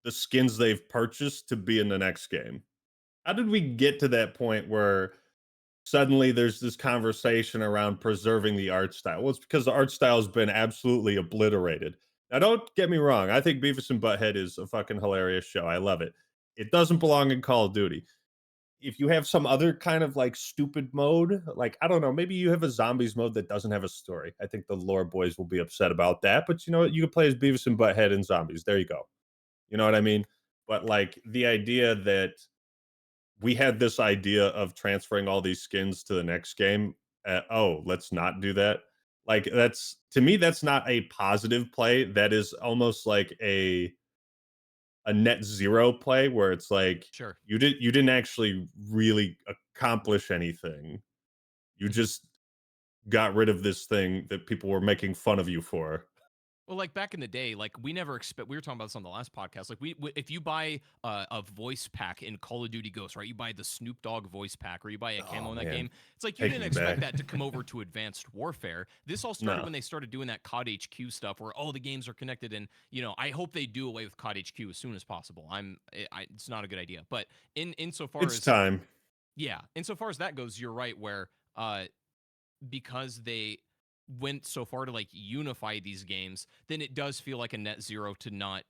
B: the skins they've purchased to be in the next game? How did we get to that point where suddenly there's this conversation around preserving the art style? Well, it's because the art style has been absolutely obliterated. Now, don't get me wrong. I think Beavis and Butthead is a fucking hilarious show. I love it. It doesn't belong in Call of Duty. If you have some other kind of like stupid mode, like I don't know, maybe you have a zombies mode that doesn't have a story. I think the lore boys will be upset about that. But you know what? You can play as Beavis and Butthead and zombies. There you go. You know what I mean? But like the idea that we had this idea of transferring all these skins to the next game. Oh, let's not do that. Like that's to me, that's not a positive play. That is almost like a net zero play where it's like
C: Sure.
B: you didn't actually really accomplish anything. You just got rid of this thing that people were making fun of you for.
C: Well, like back in the day, like we never expect. We were talking about this on the last podcast. Like if you buy a voice pack in Call of Duty Ghosts, right? You buy the Snoop Dogg voice pack, or you buy a camo
B: Oh
C: in that
B: man,
C: game. It's like you
B: take
C: didn't
B: me
C: expect
B: back.
C: that to come over to Advanced Warfare. This all started
B: No,
C: when they started doing that COD HQ stuff, where all the games are connected. And I hope they do away with COD HQ as soon as possible. It's not a good idea. But insofar
B: it's
C: as
B: time.
C: insofar as that goes, you're right. Where because went so far to like unify these games, then it does feel like a net zero to not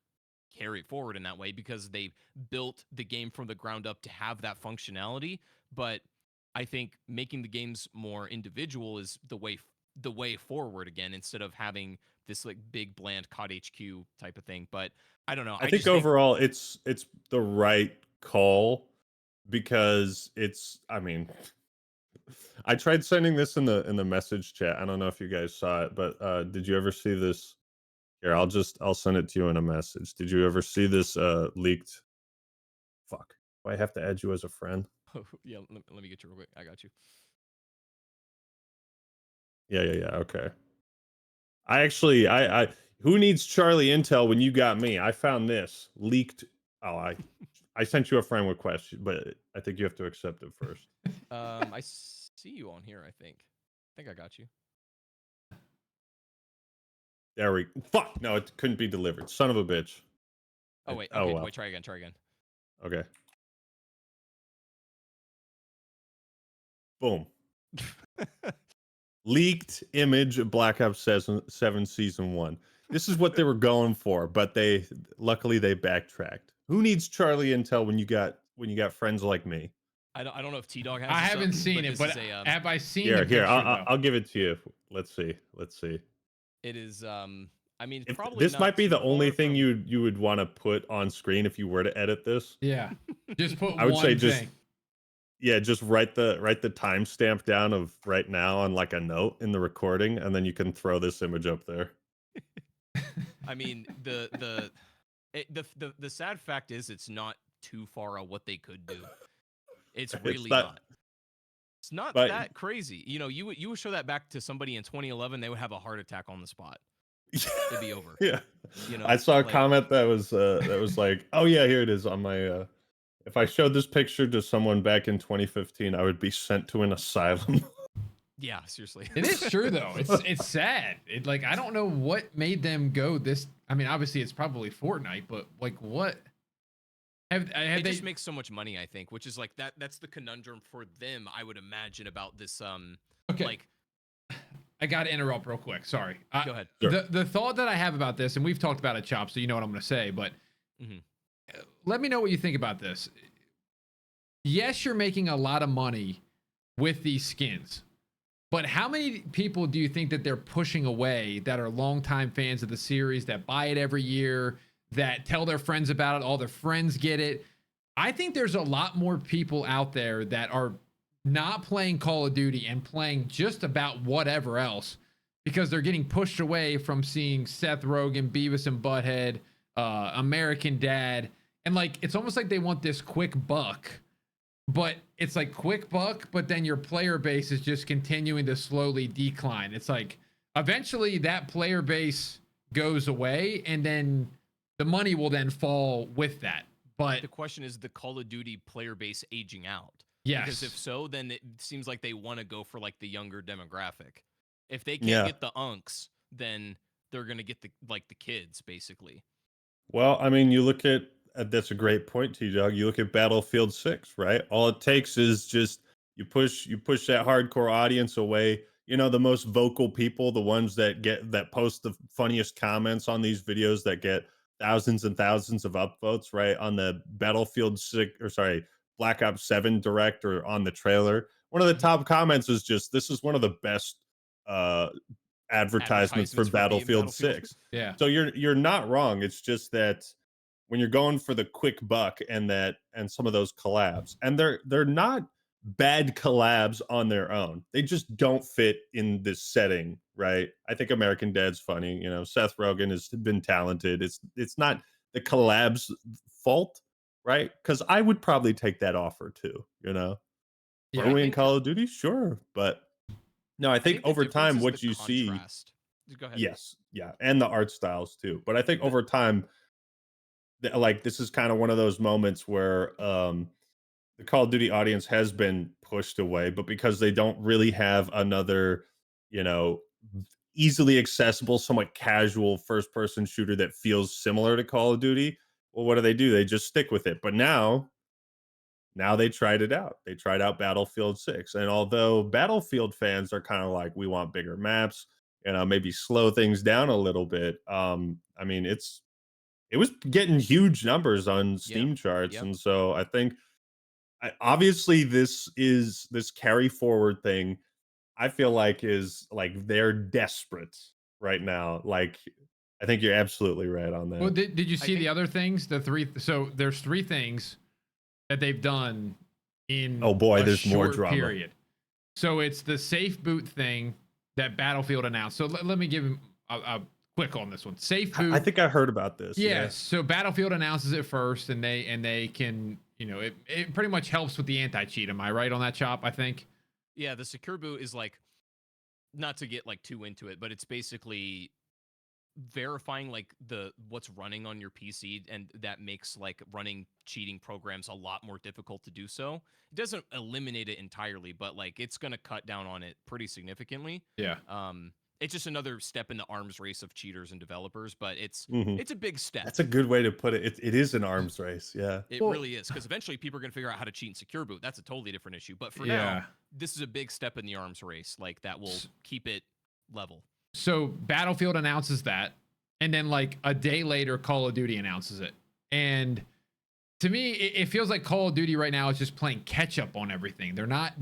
C: carry it forward in that way because they built the game from the ground up to have that functionality. But I think making the games more individual is the way forward again, instead of having this like big bland COD HQ type of thing. But I don't know.
B: I
C: I
B: think
C: just think
B: overall it's the right call because I mean, I tried sending this in the message chat. I don't know if you guys saw it, but did you ever see this? Here, I'll send it to you in a message. Did you ever see this leaked? Fuck. Do I have to add you as a friend?
C: yeah, let me get you real quick. I got you.
B: Yeah. Okay. I who needs Charlie Intel when you got me? I found this leaked. Oh, I sent you a friend request, but I think you have to accept it first.
C: I see you on here. I think I got you.
B: There we. Fuck. No, it couldn't be delivered. Son of a bitch.
C: Oh wait.
B: Oh
C: Okay.
B: well.
C: Wait. Try again. Try again.
B: Okay. Boom. Leaked image of Black Ops 7 Season 1. This is what they were going for, but they luckily they backtracked. Who needs Charlie Intel when you got friends like me?
C: I don't know if T Dog has.
A: I
C: this
A: haven't
C: up,
A: seen it,
C: this
A: but
C: is a
A: have I seen the
B: Here,
A: picture though?
B: I'll give it to you. Let's see.
C: it is I mean, it's
B: If
C: probably
B: this
C: not
B: might be
C: too
B: the only
C: far
B: thing
C: from.
B: you would want to put on screen if you were to edit this,
A: Yeah, just put
B: I would say
A: one
B: just
A: thing.
B: just write the timestamp down of right now on like a note in the recording, and then you can throw this image up there.
C: I mean, the sad fact is it's not too far on what they could do. It's
B: It's
C: really
B: not,
C: not. It's not
B: but
C: that crazy. You know, you would show that back to somebody in 2011, they would have a heart attack on the spot. It'd be over.
B: yeah,
C: You
B: I
C: know,
B: saw a
C: like
B: comment that was like, oh yeah, here it is on my. If I showed this picture to someone back in 2015, I would be sent to an asylum.
C: yeah, seriously.
A: It is true though. It's sad. It like I don't know what made them go this. I mean, obviously it's probably Fortnite, but like what have
C: It
A: they?
C: just makes so much money, I think, which is like that's the conundrum for them, I would imagine, about this
A: Okay,
C: like
A: I got to interrupt real quick. Sorry.
C: go ahead.
B: Sure.
A: The thought that I have about this, and we've talked about it, Chop, so you know what I'm going to say, but
C: Mhm.
A: let me know what you think about this. Yes, you're making a lot of money with these skins, but how many people do you think that they're pushing away that are longtime fans of the series, that buy it every year, that tell their friends about it, all their friends get it? I think there's a lot more people out there that are not playing Call of Duty and playing just about whatever else because they're getting pushed away from seeing Seth Rogen, Beavis and Butthead, American Dad, and like it's almost like they want this quick buck, but it's like quick buck, but then your player base is just continuing to slowly decline. It's like eventually that player base goes away, and then the money will then fall with that. But
C: The question is the Call of Duty player base aging out. Because if
A: yes,
C: so, then it seems like they want to go for like the younger demographic. If they can't
B: Yeah.
C: get the unks, then they're gonna get the kids basically.
B: Well, I mean, you look at that's a great point, T Dog. You look at Battlefield 6, right? All it takes is just you push that hardcore audience away. You know, the most vocal people, the ones that post the funniest comments on these videos that get thousands and thousands of upvotes, right? On the Battlefield 6 or sorry, Black Ops 7 direct or on the trailer. One of the
C: Mhm.
B: top comments is just this is one of the best uh advertisements for
C: Advertisements for being
B: Battlefield
C: Battlefield.
B: 6.
A: yeah,
B: So you're not wrong. It's just that when you're going for the quick buck and some of those collabs, and they're not bad collabs on their own. They just don't fit in this setting, right? I think American Dad's funny. You know, Seth Rogen has been talented. It's not the collabs fault, right? Because I would probably take that offer too. You know, are
A: yeah.
B: we in
C: think
B: Call of Duty? Sure, but no, I
C: I
B: think
C: think the
B: over
C: difference
B: time,
C: is the
B: what you see,
C: contrast. Go ahead.
B: yes, yeah, and the art styles too. But I think
C: The
B: over time, like this is kind of one of those moments where the Call of Duty audience has been pushed away, but because they don't really have another, you know, easily accessible, somewhat casual first person shooter that feels similar to Call of Duty, well, what do? They just stick with it. But now they tried it out. They tried out Battlefield 6. And although Battlefield fans are kind of like, we want bigger maps, maybe slow things down a little bit. I mean, it was getting huge numbers on
C: Yep.
B: Steam charts,
C: Yep.
B: and so I think obviously this carry forward thing. I feel like is like they're desperate right now. Like I think you're absolutely right on
A: Well,
B: that.
A: did you
C: I
A: see the
C: think
A: other things? The three. So there's three things that they've done in
B: Oh boy,
A: a
B: there's more
A: short
B: drama.
A: period. So it's the safe boot thing that Battlefield announced. So let me give him a quick on this one. Safe
B: I
A: boot.
B: think I heard about this. Yeah.
A: Yes. So Battlefield announces it first, and they can, it pretty much helps with the anti cheat. Am I right on that, Chop? I think.
C: yeah, the secure boot is like, not to get like too into it, but it's basically verifying like the what's running on your PC, and that makes like running cheating programs a lot more difficult to do so. It doesn't eliminate it entirely, but like it's going to cut down on it pretty significantly.
A: Yeah.
C: It's just another step in the arms race of cheaters and developers, but
B: Mhm.
C: it's a big step.
B: That's a good way to put it. It is an arms race. Yeah.
C: It really is, because eventually people are going to figure out how to cheat in secure boot. That's a totally different issue. But for
A: Yeah.
C: now, this is a big step in the arms race. Like that will keep it level.
A: So Battlefield announces that, and then like a day later, Call of Duty announces it. And to me, it feels like Call of Duty right now is just playing catch up on everything. They're not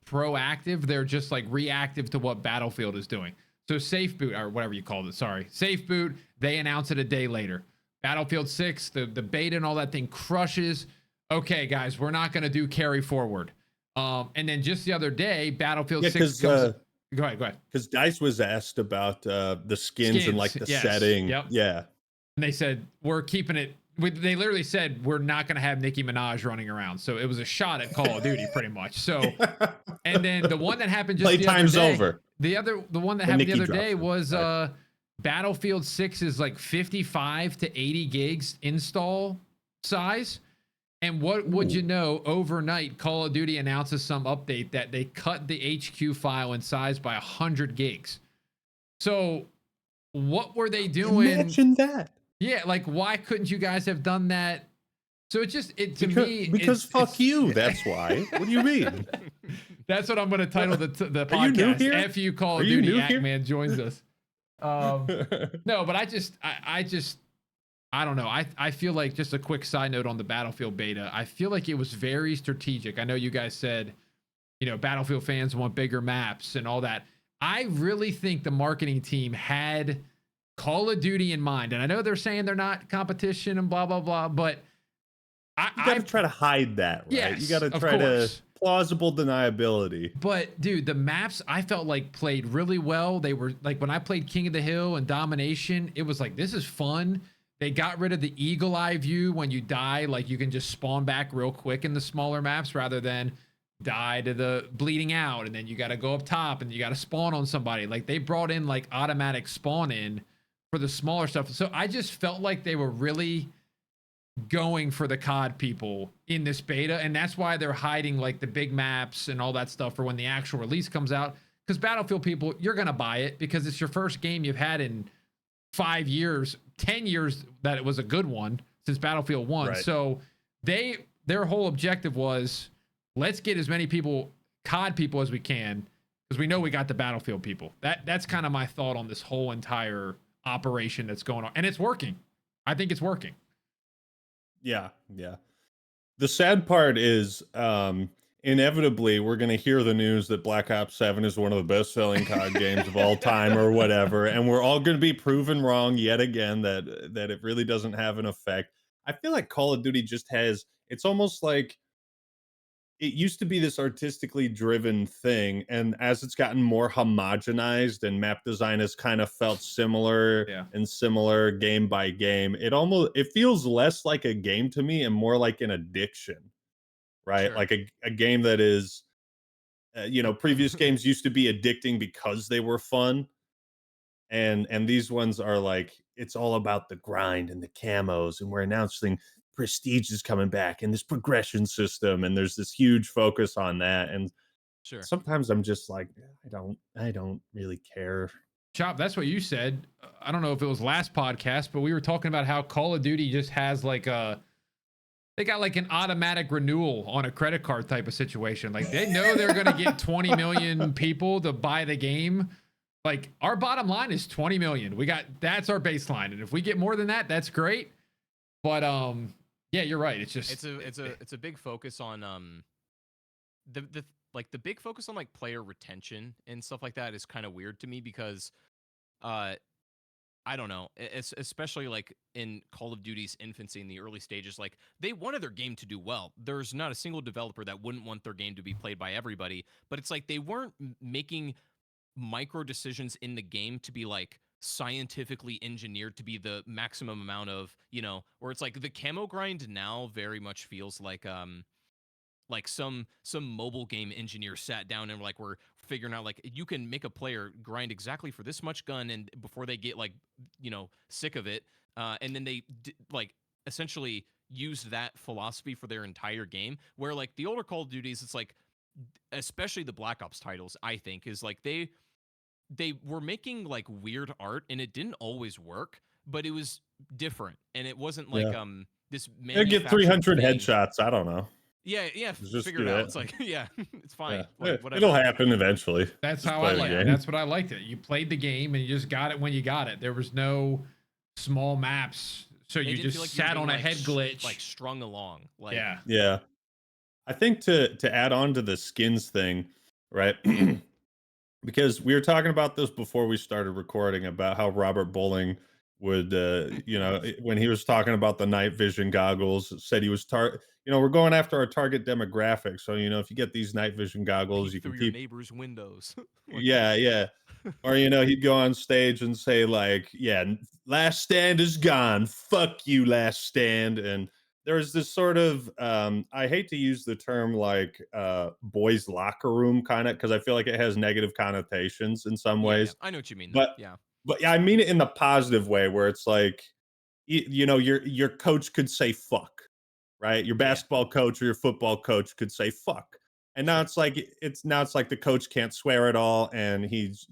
A: proactive. They're just like reactive to what Battlefield is doing. So Safe Boot, or whatever you called it, sorry, Safe Boot, they announce it a day later. Battlefield 6, the beta and all that thing crushes. Okay, guys, we're not going to do carry forward. And then just the other day, Battlefield 6 comes. Go ahead.
B: Because Dice was asked about the skins and like the
A: Yes.
B: setting.
A: Yep.
B: Yeah.
A: And they said, we're keeping it. They literally said, we're not going to have Nicki Minaj running around. So it was a shot at Call of Duty, pretty much. So, and then the one that happened just the other day.
B: Over.
A: The one that happened the other day
B: it.
A: was Battlefield 6 is like 55 to 80 gigs install size. And what would you know, overnight, Call of Duty announces some update that they cut the HQ file in size by 100 gigs. So what were they doing?
B: Imagine that.
A: Yeah, like why couldn't you guys have done that? So it's just
B: because fuck you. That's why. What do you mean?
A: That's what I'm going to title the podcast.
B: Are you new here?
A: F you Call of Duty. Ackman joins us. No, but I don't know. I feel like, just a quick side note on the Battlefield beta, I feel like it was very strategic. I know you guys said, Battlefield fans want bigger maps and all that. I really think the marketing team had Call of Duty in mind. And I know they're saying they're not competition and blah, blah, blah, but
B: you got to try to hide that, right?
A: Yes,
B: you got to try to plausible deniability.
A: But dude, the maps I felt like played really well. They were like, when I played King of the Hill and Domination, it was like, this is fun. They got rid of the eagle eye view when you die. Like you can just spawn back real quick in the smaller maps rather than die to the bleeding out. And then you got to go up top and you got to spawn on somebody. Like they brought in like automatic spawn in for the smaller stuff. So I just felt like they were really going for the COD people in this beta. And that's why they're hiding like the big maps and all that stuff for when the actual release comes out. Because Battlefield people, you're going to buy it because it's your first game you've had in 5 years, 10 years that it was a good one since Battlefield 1.
B: Right.
A: So their whole objective was, let's get as many people, COD people, as we can, because we know we got the Battlefield people. That's kind of my thought on this whole entire operation that's going on. And it's working. I think it's working.
B: Yeah. The sad part is inevitably we're going to hear the news that Black Ops 7 is one of the best-selling COD games of all time or whatever, and we're all going to be proven wrong yet again that it really doesn't have an effect. I feel like Call of Duty just has, it's almost like it used to be this artistically driven thing, and as it's gotten more homogenized and map design has kind of felt similar and similar game by game, it feels less like a game to me and more like an addiction, right?
C: Sure.
B: Like a game that is previous games used to be addicting because they were fun, and these ones are like, it's all about the grind and the camos, and we're announcing Prestige is coming back and this progression system, and there's this huge focus on that. And sometimes I'm just like, I don't really care.
A: Chop, that's what you said. I don't know if it was last podcast, but we were talking about how Call of Duty just has like they got like an automatic renewal on a credit card type of situation. Like they know they're going to get 20 million people to buy the game. Like our bottom line is 20 million. That's our baseline. And if we get more than that, that's great. But yeah, you're right. It's just
C: it's a big focus on the like the big focus on like player retention and stuff like that is kind of weird to me because uh I don't know, especially like in Call of Duty's infancy in the early stages, like they wanted their game to do well. There's not a single developer that wouldn't want their game to be played by everybody, but it's like they weren't making micro decisions in the game to be like scientifically engineered to be the maximum amount of, where it's like the camo grind now very much feels like some mobile game engineer sat down and like we're figuring out like you can make a player grind exactly for this much gun and before they get like sick of it, and then they like essentially use that philosophy for their entire game, where like the older Call of Duties, it's like especially the Black Ops titles, I think is like they were making like weird art and it didn't always work, but it was different and it wasn't like this
B: They get
C: manufactured
B: 300
C: thing.
B: headshots. I don't know.
C: Yeah,
B: Just
C: figure it out. It's like, yeah, it's fine.
B: Yeah.
C: Like, whatever.
B: It'll happen eventually.
A: That's
B: Just
A: how I like it. That's what I liked it. You played the game and you just got it when you got it. There was no small maps. So you just
C: like
A: sat on a
C: like,
A: head glitch.
C: like strung along. Like,
B: yeah. I think to add on to the skins thing, right? Because we were talking about this before we started recording about how Robert Bowling would, when he was talking about the night vision goggles, said he was we're going after our target demographic. So, if you get these night vision goggles, you can
C: through your neighbor's windows.
B: Yeah. Or, he'd go on stage and say like, yeah, last stand is gone. Fuck you, last stand. And there's this sort of I hate to use the term like boys locker room kind of, because I feel like it has negative connotations in some ways.
C: I know what you mean though.
B: But
C: Yeah.
B: but yeah, I mean it in the positive way where it's like your coach could say fuck, right? Your basketball coach or your football coach could say fuck. And now it's like the coach can't swear at all, and he's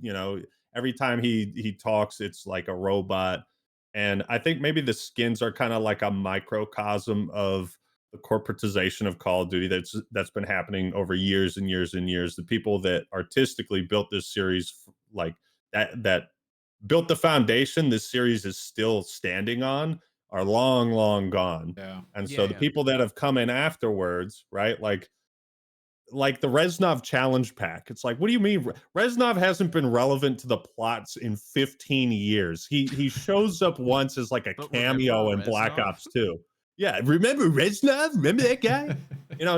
B: every time he talks, it's like a robot. And I think maybe the skins are kind of like a microcosm of the corporatization of Call of Duty that's been happening over years and years and years. The people that artistically built this series, like that built the foundation this series is still standing on, are long, long gone.
A: Yeah.
B: And so the people that have come in afterwards, right? Like the Reznov challenge pack. It's like, what do you mean? Reznov hasn't been relevant to the plots in 15 years. He shows up once as like a cameo in Black Ops 2. Yeah, remember Reznov? Remember that guy?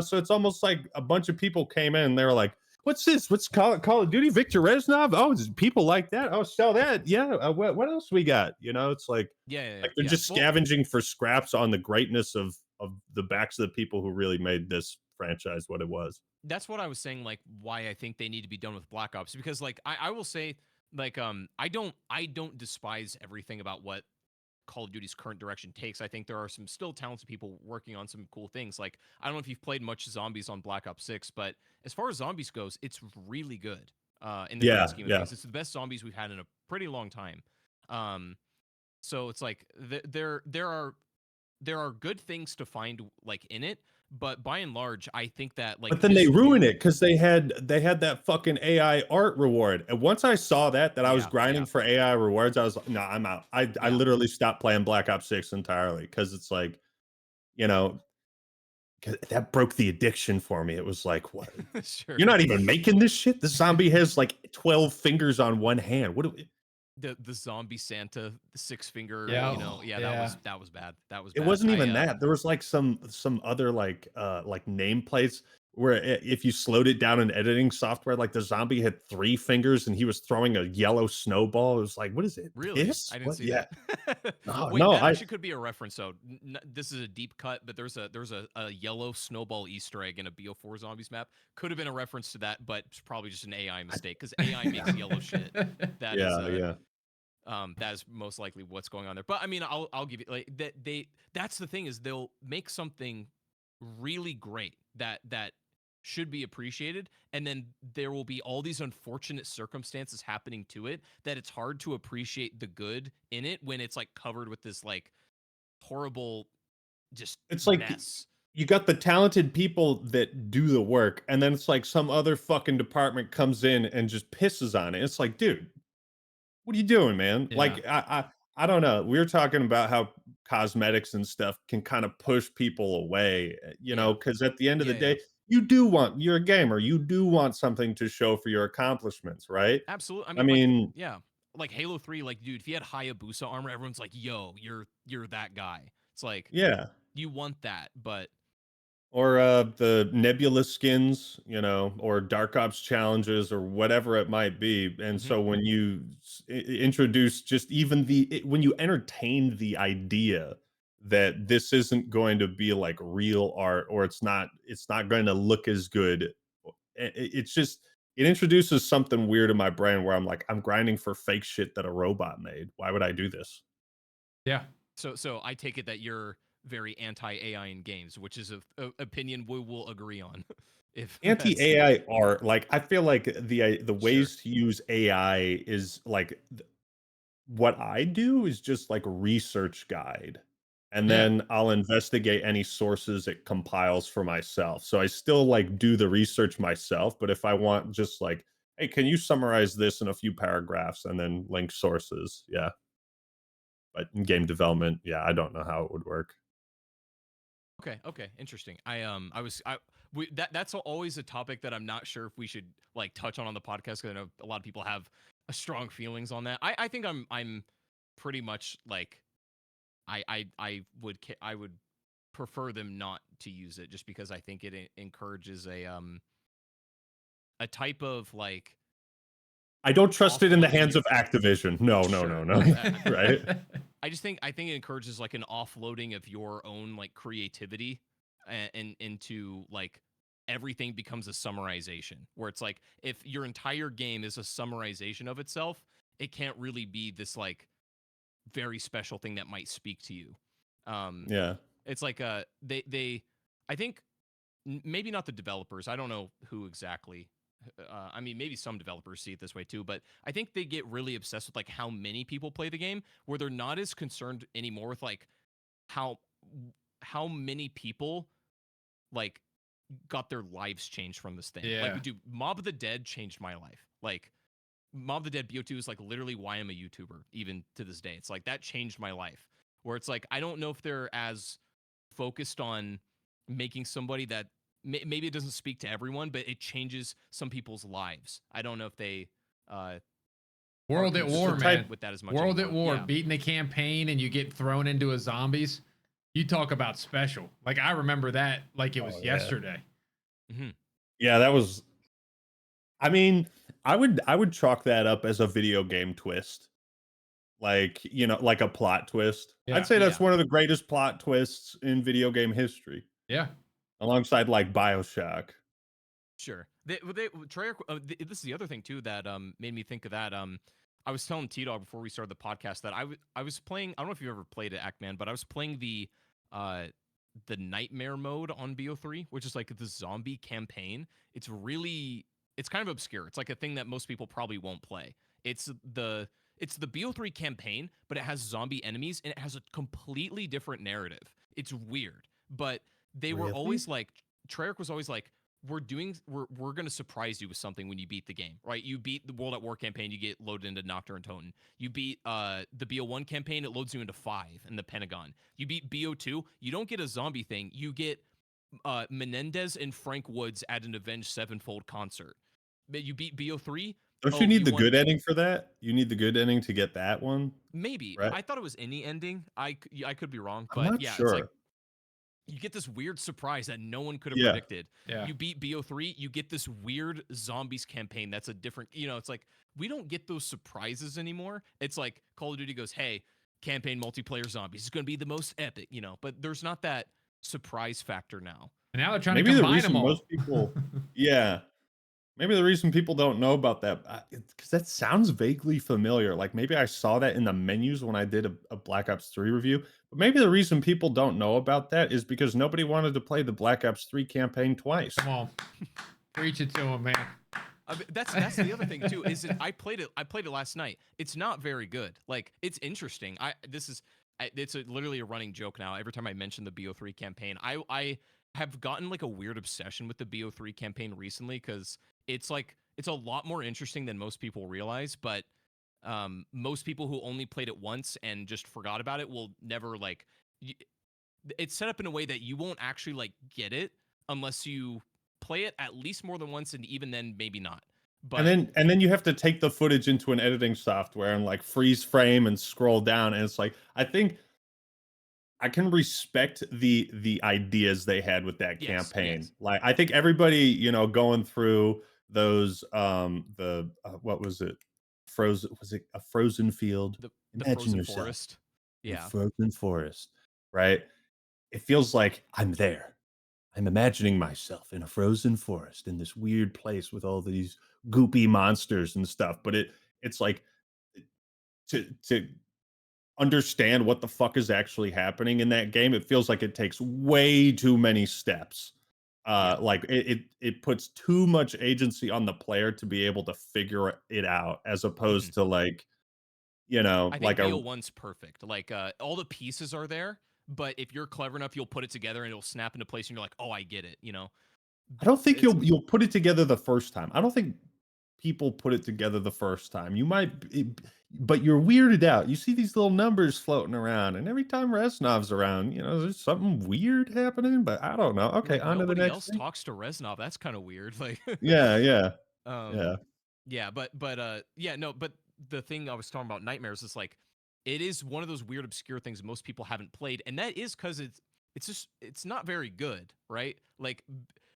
B: So it's almost like a bunch of people came in and they were like, what's this? What's Call of Duty? Victor Reznov? Oh, it's people like that. Oh, sell that. Yeah. What else we got? It's like, like they're just scavenging for scraps on the greatness of the backs of the people who really made this franchise what it was.
C: That's what I was saying, like why I think they need to be done with Black Ops, because like I will say like I don't despise everything about what Call of Duty's current direction takes. I think there are some still talented people working on some cool things. Like, I don't know if you've played much zombies on Black Ops 6, but as far as zombies goes, it's really good. In the grand scheme of things, it's the best zombies we've had in a pretty long time. So it's like there are good things to find like in it, but by and large, I think that like.
B: But then they ruin it because they had that fucking AI art reward, and once I saw that I was grinding for AI rewards, I was like, no, I'm out. I literally stopped playing Black Ops 6 entirely because it's like, that broke the addiction for me. It was like, what?
C: Sure.
B: You're not even making this shit. The zombie has like 12 fingers on one hand. What do we?
C: The zombie Santa, the 6-finger,
A: that
C: was bad. That was
B: It
C: bad.
B: wasn't even that. There was like some other like nameplates where if you slowed it down in editing software, like the zombie had 3 fingers and he was throwing a yellow snowball. It was like, what is it?
C: Really?
B: Piss?
C: I didn't see that.
B: Wait,
C: that actually could be a reference. So this is a deep cut, but there's a yellow snowball Easter egg in a BO4 Zombies map. Could have been a reference to that, but it's probably just an AI mistake because AI makes yellow shit. That is most likely what's going on there. But I mean, I'll give you like that. That's the thing, is they'll make something really great that should be appreciated, and then there will be all these unfortunate circumstances happening to it that it's hard to appreciate the good in it when it's like covered with this like horrible
B: it's like
C: mess.
B: You got the talented people that do the work, and then it's like some other fucking department comes in and just pisses on it. It's like, dude, what are you doing, man?
A: Yeah.
B: Like, I don't know. We were talking about how cosmetics and stuff can kind of push people away,
C: Yeah.
B: because at the end of the
C: Yeah, yeah.
B: day, you're a gamer. You do want something to show for your accomplishments, right?
C: Absolutely. I
B: I
C: mean, like,
B: mean,
C: yeah, like Halo 3, like, dude, if you had Hayabusa armor, everyone's like, "Yo, you're that guy." It's like
B: yeah.
C: you want that, but
B: Or the Nebula skins, or Dark Ops challenges or whatever it might be. And
C: mhm.
B: so when you introduce just even when you entertain the idea that this isn't going to be like real art, or it's not going to look as good, it's just it introduces something weird in my brain where I'm like, I'm grinding for fake shit that a robot made. Why would I do this?
A: Yeah.
C: So I take it that you're very anti AI in games, which is a opinion we will agree on. If
B: Anti
C: that's
B: AI art, like I feel like the
C: sure.
B: ways to use AI is like what I do is just like a research guide, and
A: Yeah.
B: then I'll investigate any sources it compiles for myself. So I still like do the research myself, but if I want just like, hey, can you summarize this in a few paragraphs and then link sources? Yeah. But in game development, yeah, I don't know how it would work.
C: Okay, okay, interesting. That's always a topic that I'm not sure if we should like touch on the podcast because I know a lot of people have strong feelings on that. I think I'm pretty much like I would prefer them not to use it just because I think it encourages a type of like
B: I don't trust it in the
C: offloading
B: hands
C: your
B: of Activision. No, no, no,
C: sure.
B: no. Right?
C: I think it encourages like an offloading of your own like creativity and into like everything becomes a summarization where it's like if your entire game is a summarization of itself, it can't really be this like very special thing that might speak to you. Um
B: Yeah.
C: it's like they I think maybe not the developers. I don't know who exactly. I mean, maybe some developers see it this way too, but I think they get really obsessed with like how many people play the game, where they're not as concerned anymore with like how how many people like got their lives changed from this thing. Like,
A: Yeah.
C: dude, Mob of the Dead changed my life. Like, Mob of the Dead BO2 is like literally why I'm a YouTuber, even to this day. It's like that changed my life. Where it's like I don't know if they're as focused on making somebody that maybe it doesn't speak to everyone, but it changes some people's lives. I don't know if they uh, are
A: World at
B: It's the
A: War,
C: concerned
A: man.
B: type.
C: with that as much
A: World at
C: anymore.
A: War,
C: Yeah,
A: beating the campaign and you get thrown into a zombies. You talk about special. Like I remember that like it
B: Oh
A: was
B: yeah.
A: yesterday.
C: hmm
B: Yeah, that was. I mean, I would chalk that up as a video game twist, like like a plot twist. I'd
A: Yeah.
B: say that's
C: yeah,
B: one of the greatest plot twists in video game history,
A: Yeah.
B: alongside like Bioshock.
C: sure. Treyarch. This is the other thing too that made me think of that. I was telling T Dog before we started the podcast that I was playing. I don't know if you ever played it, Ackman, but I was playing uh the nightmare mode on BO3, which is like the zombie campaign. It's kind of obscure. It's like a thing that most people probably won't play. It's the it's the BO3 campaign, but it has zombie enemies and it has a completely different narrative. It's weird, but they were
B: Really?
C: always like Treyarch was always like we're gonna surprise you with something when you beat the game, right? You beat the World at War campaign, you get loaded into Nocturne Toten. You beat the BO1 campaign, it loads you into 5 in the Pentagon. You beat BO2, you don't get a zombie thing, you get Menendez and Frank Woods at an Avenged Sevenfold concert. But you beat BO3,
B: Don't you
C: oh,
B: need
C: you
B: the
C: won.
B: good ending for that? You need the good ending to get that one,
C: Maybe
B: right?
C: I thought it was any ending. I could be wrong,
B: I'm
C: but
B: not
C: yeah, it's like
B: sure.
C: you get this weird surprise that no one could have
B: Yeah.
C: predicted.
A: Yeah.
C: You beat BO3, you get this weird zombies campaign that's a different, it's like we don't get those surprises anymore. It's like Call of Duty goes, "Hey, campaign multiplayer zombies is going to be the most epic," but there's not that surprise factor now.
A: And now they're trying to
B: Maybe the
A: combine them
B: reason
A: all.
B: most people, yeah, maybe the reason people don't know about that, because that sounds vaguely familiar. Like maybe I saw that in the menus when I did a Black Ops 3 review. But maybe the reason people don't know about that is because nobody wanted to play the Black Ops 3 campaign twice.
A: Come on. Preach it to them, man.
C: I mean, that's the other thing too. Is I played it last night. It's not very good. Like it's interesting. It's literally a running joke now. Every time I mention the BO3 campaign, I have gotten like a weird obsession with the BO3 campaign recently because it's like it's a lot more interesting than most people realize. But Most people who only played it once and just forgot about it will never like. It's set up in a way that you won't actually like get it unless you play it at least more than once, and even then, maybe not.
B: And
C: But
B: then you have to take the footage into an editing software and like freeze frame and scroll down, and it's like I think I can respect the ideas they had with that
C: yes,
B: campaign.
C: yes,
B: Like I think everybody, going through those the what was it? Frozen was it a frozen field?
C: the
B: Imagine
C: frozen
B: yourself
C: forest.
B: in a
C: Yeah.
B: frozen forest, right? It feels like I'm there. I'm imagining myself in a frozen forest in this weird place with all these goopy monsters and stuff, but it's like to understand what the fuck is actually happening in that game, it feels like it takes way too many steps.
C: Yeah.
B: Like it puts too much agency on the player to be able to figure it out, as
C: hmm
B: opposed to like,
C: I think
B: like a
C: BO1's perfect. Like all the pieces are there, but if you're clever enough, you'll put it together and it'll snap into place, and you're like, oh, I get it.
B: I don't think
C: It's
B: you'll put it together the first time. I don't think people put it together the first time. You might, but you're weirded out. You see these little numbers floating around, and every time Resnov's around, there's something weird happening. But I don't know.
C: you're
B: Okay,
C: like,
B: on to the
C: nobody
B: next
C: else
B: thing.
C: talks to Reznov. That's kind of weird. Like,
B: Yeah, yeah,
C: um,
B: yeah.
C: yeah, but yeah, no, but the thing I was talking about nightmares is like, it is one of those weird obscure things most people haven't played, and that is because it's not very good, right? Like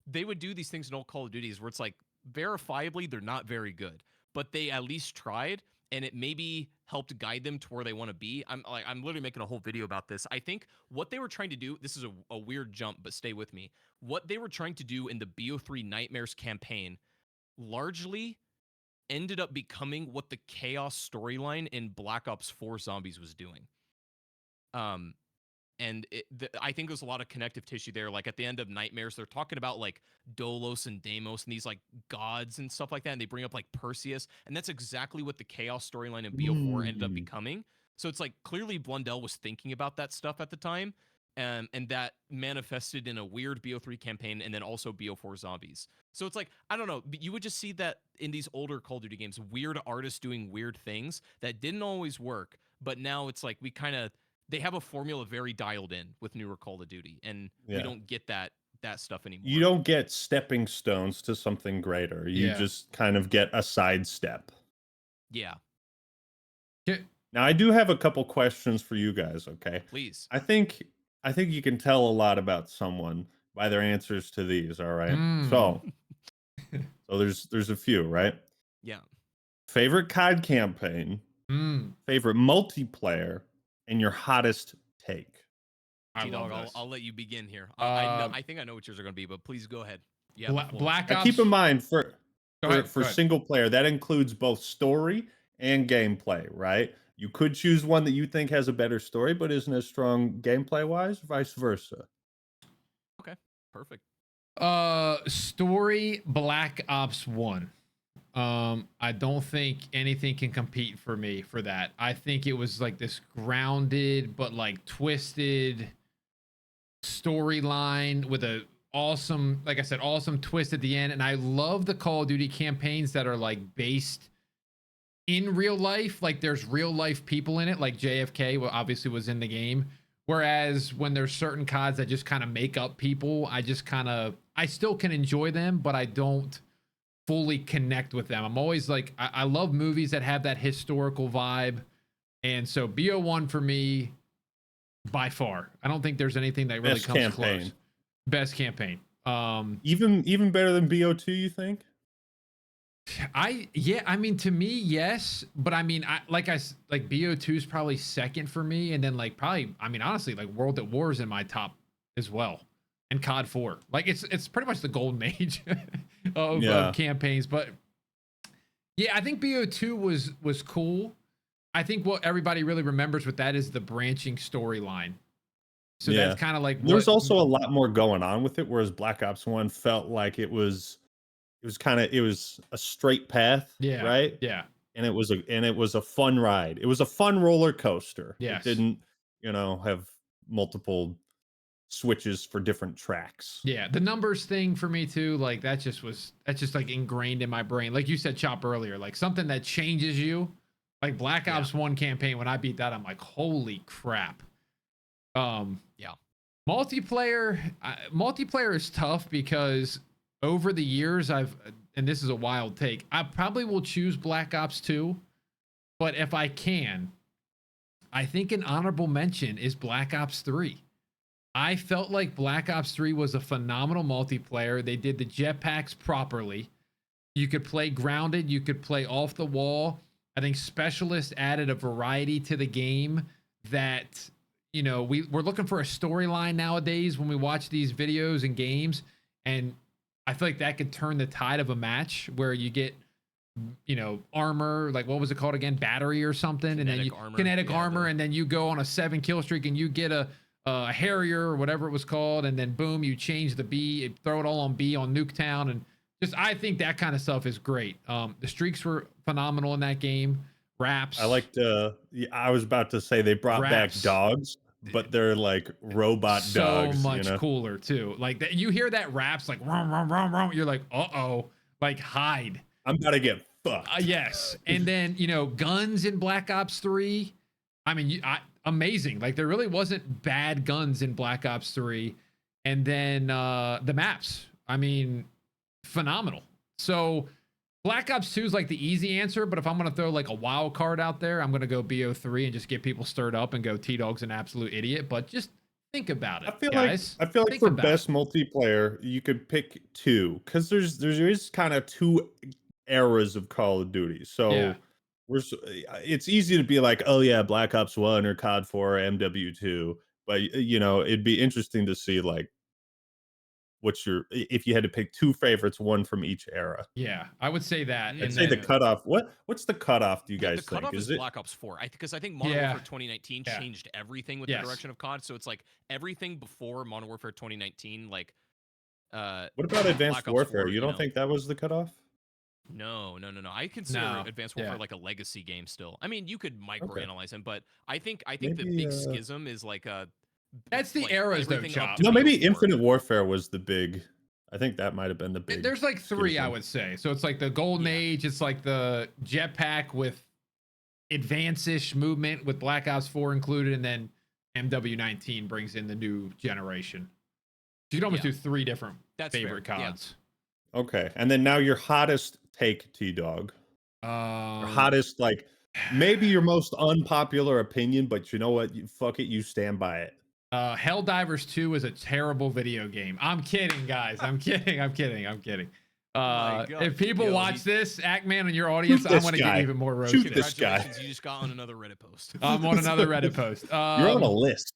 C: they would do these things in old Call of Duties where it's like verifiably they're not very good, but they at least tried, and it maybe helped guide them to where they want to be. I'm literally making a whole video about this. I think what they were trying to do, this is a weird jump, but stay with me. What they were trying to do in the BO3 Nightmares campaign largely ended up becoming what the chaos storyline in Black Ops 4 Zombies was doing. Um, and I think there's a lot of connective tissue there. Like at the end of Nightmares, they're talking about like Dolos and Deimos and these like gods and stuff like that, and they bring up like Perseus, and that's exactly what the chaos storyline in BO4 ended up
B: Mm,
C: becoming. So it's like clearly Blundell was thinking about that stuff at the time, and that manifested in a weird BO3 campaign and then also BO4 Zombies. So it's like I don't know, you would just see that in these older Call of Duty games, weird artists doing weird things that didn't always work, but now it's like we kind of they have a formula very dialed in with newer Call of Duty, and we
B: yeah.
C: don't get that stuff
B: You
C: anymore.
B: don't get stepping stones to something greater. You
A: Yeah.
B: just kind of get a sidestep.
C: Yeah,
A: Okay.
B: Now, I do have a couple questions for you guys, okay?
C: please.
B: I think I think you can tell a lot about someone by their answers to these, all right?
A: Mm.
B: So there's a few, right?
C: Yeah.
B: Favorite COD campaign,
A: Mm.
B: favorite multiplayer, and your hottest take.
A: I
C: T
A: love
C: Dog,
A: this.
C: I'll let you begin here. I know
A: Uh,
C: I think I know what yours are going to be, but please go ahead. You have the floor.
A: Black
B: Now keep in
A: Ops.
B: mind
A: Go ahead.
B: for
A: Go ahead.
B: single player, that includes both story and gameplay, right? You could choose one that you think has a better story but isn't as strong gameplay wise, vice versa.
C: Okay, perfect.
A: Story Black Ops 1. I don't think anything can compete for me for that. I think it was like this grounded but like twisted storyline with a awesome, like I said, awesome twist at the end. And I love the Call of Duty campaigns that are like based in real life. Like there's real life people in it, like JFK, well, obviously was in the game. Whereas when there's certain CODs that just kind of make up people, I still can enjoy them, but I don't fully connect with them. I'm always like, I love movies that have that historical vibe. And so BO1 for me, by far, I don't think there's anything that really
B: Best
A: comes close.
B: campaign.
A: Best campaign.
B: Even better than BO2, you think?
A: I mean, to me, yes, but I mean, like BO2 is probably second for me, and then like probably, I mean, honestly, like World at War is in my top as well, and COD 4. Like it's pretty much the golden age of
B: Yeah.
A: campaigns, but yeah, I think BO2 was cool. I think what everybody really remembers with that is the branching storyline. So
B: Yeah.
A: that's kind of like
B: There's
A: what.
B: also a lot more going on with it, whereas Black Ops 1 felt like it was a straight path,
A: Yeah,
B: right?
A: yeah,
B: And it was a fun ride. It was a fun roller coaster. It
A: yes,
B: didn't, have multiple switches for different tracks.
A: yeah. The numbers thing for me too, like that's just like ingrained in my brain. Like you said, Chop earlier, like something that changes you Like Black
C: Yeah.
A: Ops 1 campaign, when I beat that, I'm like, holy crap.
C: Yeah.
A: Multiplayer is tough because over the years and this is a wild take, I probably will choose Black Ops 2, but if I can, I think an honorable mention is Black Ops 3. I felt like Black Ops 3 was a phenomenal multiplayer. They did the jetpacks properly. You could play grounded, you could play off the wall. I think Specialist added a variety to the game that, we're looking for a storyline nowadays when we watch these videos and games. And I feel like that could turn the tide of a match where you get, armor, like what was it called again? Battery or something. Kinetic armor. And then you go on a 7 kill streak and you get a Harrier or whatever it was called. And then boom, you change the B, throw it all on B on Nuketown. And I think that kind of stuff is great. The streaks were phenomenal in that game. Raps.
B: I liked. I was about to say they brought back dogs, but they're like robot dogs.
A: So much cooler too. Like that, you hear that raps like rum rum rum rum. You're like, like hide.
B: I'm about to get fucked.
A: Yes, and then guns in Black Ops 3. I mean, amazing. Like there really wasn't bad guns in Black Ops 3, and then the maps. I mean, phenomenal. So Black Ops 2 is like the easy answer, but if I'm going to throw like a wild card out there, I'm going to go BO3 and just get people stirred up and go T-Dog's an absolute idiot, but just think about it.
B: I feel like for best multiplayer, you could pick 2 cuz there is kind of 2 eras of Call of Duty. So it's easy to be like, "Oh yeah, Black Ops 1 or COD 4 or MW2." But it'd be interesting to see like if you had to pick 2 favorites, one from each era.
A: Yeah, I would say that.
B: I'd say the cutoff. What's the cutoff? Do you guys think?
C: The cutoff is Black Ops 4. Because I think Modern Warfare 2019 changed everything with the direction of COD. So it's like everything before Modern Warfare 2019, like.
B: What about Advanced Warfare? 4, you don't think that was the cutoff?
C: No. I consider Advanced Warfare like a legacy game still. I mean, you could microanalyze him, but I think the big schism is like a.
A: That's the eras though, Chop.
B: No, maybe Infinite Warfare was the big. I think that might have been the big.
A: There's like 3, I would say. So it's like the Golden Age. It's like the jetpack with advanced-ish movement with Black Ops 4 included, and then MW19 brings in the new generation. You could almost do 3 different favorite CODs.
B: Yeah. Okay, and then now your hottest take, T-Dog. Your hottest, like maybe your most unpopular opinion, but you know what? Fuck it, you stand by it.
A: Helldivers 2 is a terrible video game. I'm kidding, guys. I'm kidding. If people watch this, Ackman and your audience, I'm going to get even more roasted.
B: Shoot this guy.
C: You just got on another Reddit post.
A: I'm on another Reddit post.
B: You're on a list.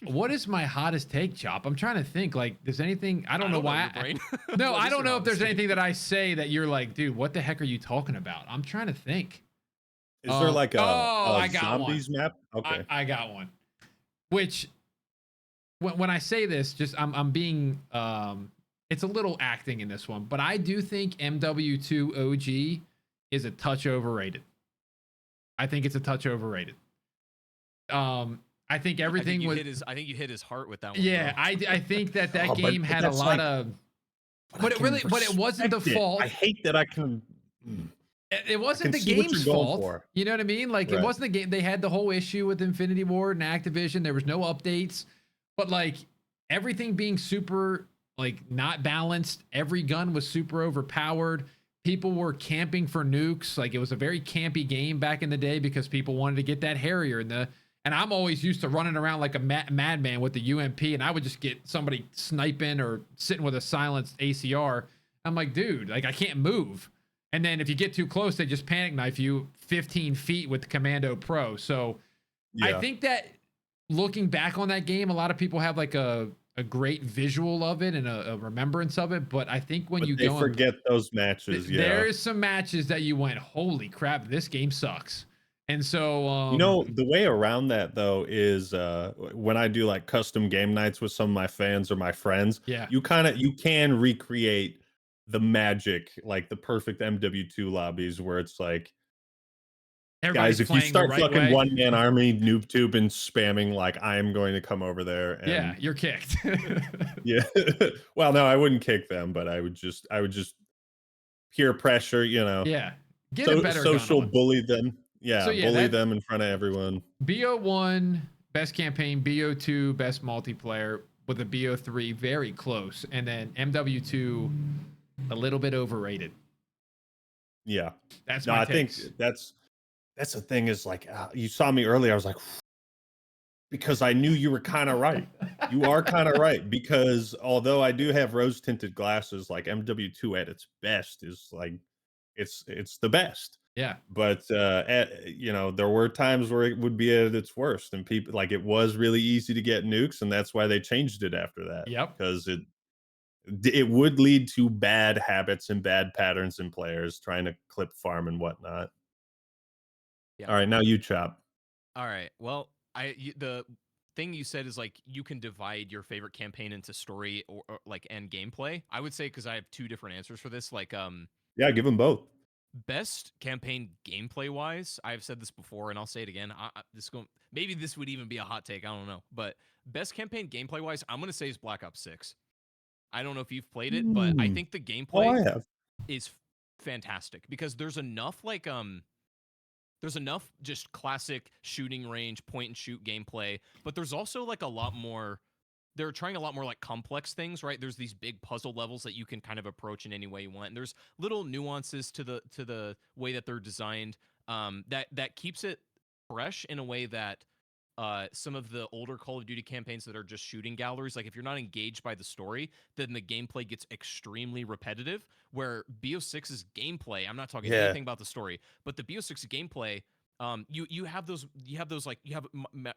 A: What is my hottest take, Chop? I'm trying to think. Like, there's anything? I don't know why. No, I don't know if there's anything that I say that you're like, dude, what the heck are you talking about? I'm trying to think.
B: Is there like a
A: I got
B: zombies
A: one.
B: map? Okay,
A: I got one. Which, when I say this, just I'm being it's a little acting in this one, but I do think MW2 OG is a touch overrated. I think it's a touch overrated. I think everything
C: I think you hit his heart with that one.
A: Yeah, I think that game had a lot of. But it wasn't the fault.
B: I hate that I can.
A: It wasn't the game's fault. You know what I mean? Like it wasn't the game. They had the whole issue with Infinity Ward and Activision. There was no updates, but like everything being super like not balanced. Every gun was super overpowered. People were camping for nukes. Like it was a very campy game back in the day because people wanted to get that Harrier and I'm always used to running around like a madman with the UMP, and I would just get somebody sniping or sitting with a silenced ACR. I'm like, dude, like I can't move. And then if you get too close, they just panic knife you 15 feet with the Commando Pro. So I think that looking back on that game, a lot of people have like a great visual of it and a remembrance of it. But I think when you go
B: forget those matches,
A: there's some matches that you went, holy crap, this game sucks. And so,
B: the way around that though is when I do like custom game nights with some of my fans or my friends, you can recreate the magic, like the perfect MW2 lobbies where it's like, guys, if you start fucking one-man army noob tube and spamming like I am going to come over there and
A: you're kicked.
B: Yeah. Well, no, I wouldn't kick them, but I would just peer pressure,
A: get a better
B: social
A: gun
B: bully them.
A: So
B: Yeah,
A: yeah,
B: bully
A: that
B: them in front of everyone.
A: BO1 best campaign, BO2 best multiplayer, with a BO3 very close, and then MW2 a little bit overrated.
B: Yeah.
A: That's
B: No,
A: my
B: I think
A: takes.
B: that's the thing is like you saw me earlier. I was like, because I knew you were kind of right. You are kind of right because although I do have rose tinted glasses, like MW2 at its best is like it's the best.
A: Yeah.
B: But there were times where it would be at its worst, and people like it was really easy to get nukes, and that's why they changed it after that
A: Yep.
B: because it would lead to bad habits and bad patterns in players trying to clip farm and whatnot.
C: Yeah.
B: All right, now you chop.
C: All right. Well, the thing you said is like you can divide your favorite campaign into story or like and gameplay. I would say because I have two different answers for this. Like
B: Yeah, give them both.
C: best campaign gameplay wise, I've said this before and I'll say it again. Maybe this would even be a hot take. I don't know, but best campaign gameplay wise, I'm gonna say is Black Ops 6. I don't know if you've played it, but I
B: Hmm.
C: think the
B: Oh,
C: gameplay
B: I have.
C: is fantastic because there's enough just classic shooting range point and shoot gameplay, but there's also like a lot more. They're trying a lot more like complex things, right? There's these big puzzle levels that you can kind of approach in any way you want. And there's little nuances to the way that they're designed, that keeps it fresh in a way that some of the older Call of Duty campaigns that are just shooting galleries, like if you're not engaged by the story, then the gameplay gets extremely repetitive. Where BO6's gameplay, I'm not talking
B: Yeah.
C: anything about the story, but the BO6 gameplay, you have those like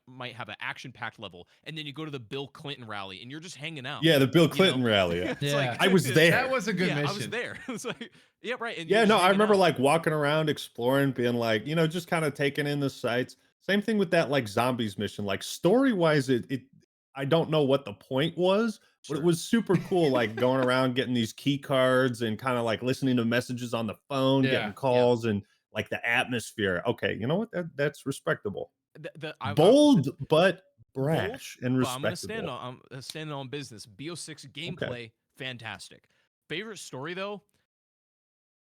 C: might have an action packed level, and then you go to the Bill Clinton rally, and you're just hanging out.
B: Yeah, the Bill
C: You know,
B: Clinton rally. Yeah.
C: it's
A: Yeah.
C: like
B: I was
A: That
B: there.
A: was a good
C: yeah, I was
A: mission.
C: there. It's like yeah, right, and you're
B: Yeah,
C: just
B: no, I
C: hanging
B: remember
C: out.
B: like walking around, exploring, being like, just kind of taking in the sights. Same thing with that like zombies mission. Like story wise, it I don't know what the point was, but it
C: Sure.
B: was super cool. Like going around getting these key cards and kind of like listening to messages on the phone, getting
A: Yeah.
C: Yeah.
B: calls, and like the atmosphere. Okay, you know what? That's respectable.
C: I
B: Bold but
C: bold,
B: brash and
C: but I'm gonna
B: respectable.
C: I'm standing on business. BO6
B: Okay.
C: gameplay, fantastic. Favorite story though,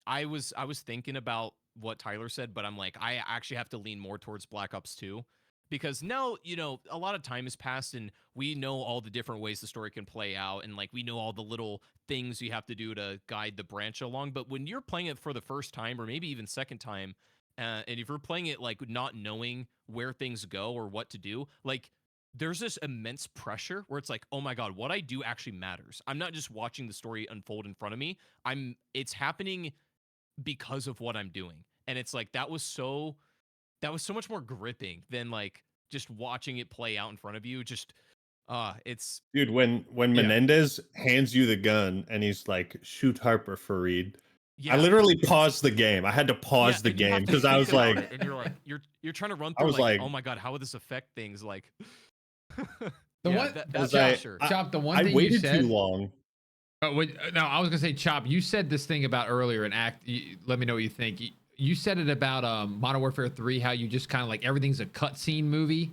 C: I was thinking about what Tyler said, but I'm like, I actually have to lean more towards Black Ops 2. Because now, a lot of time has passed and we know all the different ways the story can play out, and like we know all the little things you have to do to guide the branch along. But when you're playing it for the first time, or maybe even second time, and if you're playing it like not knowing where things go or what to do, like there's this immense pressure where it's like, oh my God, what I do actually matters. I'm not just watching the story unfold in front of me. It's happening because of what I'm doing. And it's like that was so much more gripping than like just watching it play out in front of you. Just it's
B: Dude, when
A: Yeah.
B: Menendez hands you the gun and he's like, "Shoot Harper, Fareed." I
C: yeah.
B: literally paused the game. I had to
C: Yeah,
B: pause the
C: and you have
B: game
C: to
B: because I
C: think
B: was
C: about
B: like,
C: it and you're like you're trying to run
B: I
C: through
B: was
C: like,
B: like,
C: oh my God, how would this affect things? Like
A: The
C: yeah,
A: one
C: that
B: because
C: for
A: Chop,
C: sure.
A: Chop, the one
B: I
A: thing you
B: waited too
A: said.
B: long.
A: No, I was gonna say, Chop. You said this thing about earlier and let me know what you think. You said it about Modern Warfare 3, how you just kind of like everything's a cutscene movie,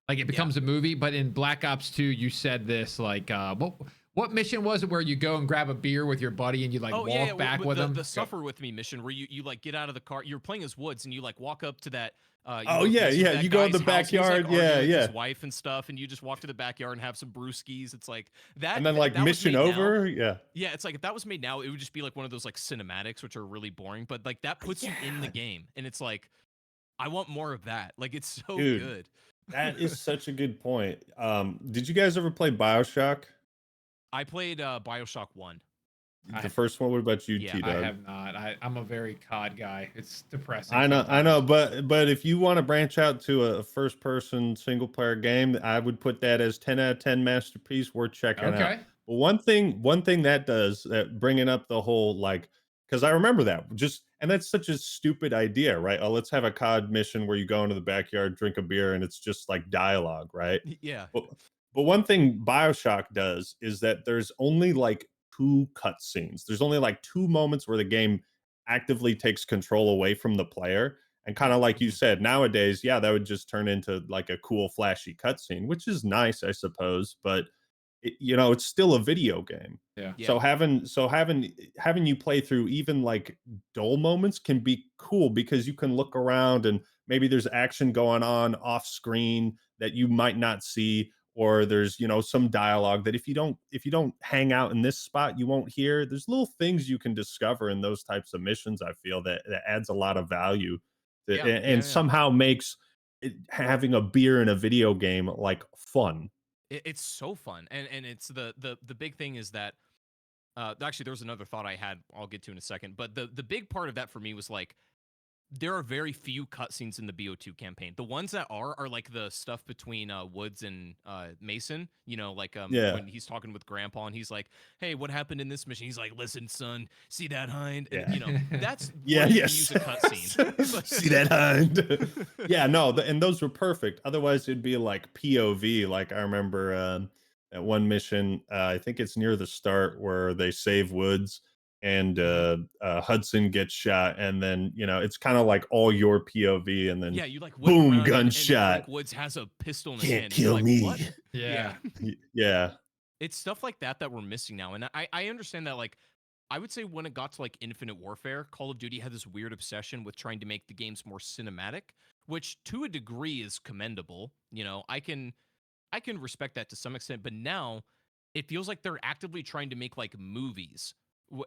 A: like it
C: Yeah.
A: becomes a movie. But in Black Ops 2, you said this like, what mission was it where you go and grab a beer with your buddy and you like
C: Oh yeah, yeah.
A: walk back with
C: The
A: him? Go.
C: suffer with me mission where you like get out of the car. You're playing as Woods and you like walk up to that. You
B: Oh
C: go
B: yeah,
C: visit
B: yeah.
C: that
B: You go in
C: guy's
B: the
C: house. And he's like
B: backyard.
C: arguing
B: Yeah,
C: with his
B: yeah.
C: wife and stuff, and you just walk to the backyard and have some brewskis. It's like
B: And
C: that.
B: then like
C: That was
B: mission
C: made now.
B: over. Yeah.
C: Yeah, it's like if that was made now, it would just be like one of those like cinematics, which are really boring. But like that puts you in the
B: Yeah,
C: game, and it's like I want more of that. Like it's so
B: dude,
C: good.
B: that is such a good point. Did you guys ever play BioShock?
C: I played Bioshock One.
A: I
B: The first one. What about you,
C: Yeah.
B: T
A: I
B: Dog?
A: have not. I'm a very COD guy. It's depressing
B: I
A: sometimes.
B: know, but if you want to branch out to a first person single player game, I would put that as 10 out of 10 masterpiece worth checking out.
A: Okay.
B: But one thing that does that bringing up the whole like because I remember that just and that's such a stupid idea, right? Oh, let's have a COD mission where you go into the backyard, drink a beer, and it's just like dialogue, right?
C: Yeah.
B: But but one thing BioShock does is that there's only like two cutscenes. There's only like two moments where the game actively takes control away from the player. And kind of like you
C: Mhm.
B: said, nowadays, yeah, that would just turn into like a cool, flashy cutscene, which is nice, I suppose. But it's still a video game.
A: Yeah.
C: Yeah.
B: So having you play through even like dull moments can be cool because you can look around and maybe there's action going on off screen that you might not see, or there's some dialogue that if you don't hang out in this spot you won't hear. There's little things you can discover in those types of missions. I feel that adds a lot of value
C: Yeah.
B: and
C: Yeah.
B: somehow makes having a beer in a video game like fun.
C: It's so fun, and it's the big thing is that actually there was another thought I had. I'll get to in a second, but the big part of that for me was like there are very few cutscenes in the BO2 campaign. The ones that are like the stuff between Woods and Mason. Like
B: Yeah,
C: when he's talking with Grandpa and he's like, "Hey, what happened in this mission?" He's like, "Listen, son, see that hind?" And
B: yeah.
C: that's
B: Yeah,
C: where you can
B: yes.
C: use a cutscene.
B: See that hind? Yeah, no, and those were perfect. Otherwise, it'd be like POV. Like I remember at one mission, I think it's near the start where they save Woods and
C: Mhm.
B: Hudson gets shot, and then it's kind of like all your POV, and then
C: Yeah, you like whip
B: boom,
C: around and
B: gunshot.
C: Frank Woods has a pistol in his
B: Can't
C: hand and you're
B: kill
C: like, "What?"
B: me.
C: Yeah.
A: Yeah.
B: Yeah,
C: It's stuff like that we're missing now. And I understand that like I would say when it got to like Infinite Warfare, Call of Duty had this weird obsession with trying to make the games more cinematic, which to a degree is commendable. I can respect that to some extent, but now it feels like they're actively trying to make like movies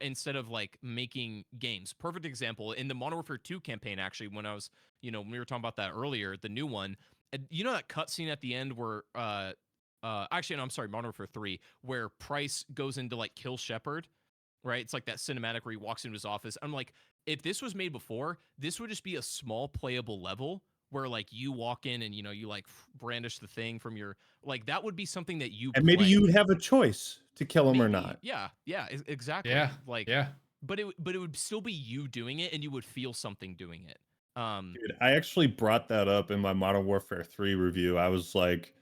C: instead of like making games. Perfect example in the Modern Warfare 2 campaign, actually, when I was, when we were talking about that earlier, the new one, and that cutscene at the end where, actually, no, I'm sorry, Modern Warfare 3, where Price goes in to like kill Shepard, right? It's like that cinematic where he walks into his office. I'm like, if this was made before, this would just be a small playable level where like you walk in and you like brandish the thing from your like that would be something that you
B: and maybe
C: play.
B: you would have a choice to kill him or
C: Maybe,
B: not.
C: yeah, yeah, exactly.
A: Yeah.
C: Like,
A: Yeah.
C: but it would still be you doing it, and you would feel something doing it.
B: Dude, I actually brought that up in my Modern Warfare 3 review. I was like,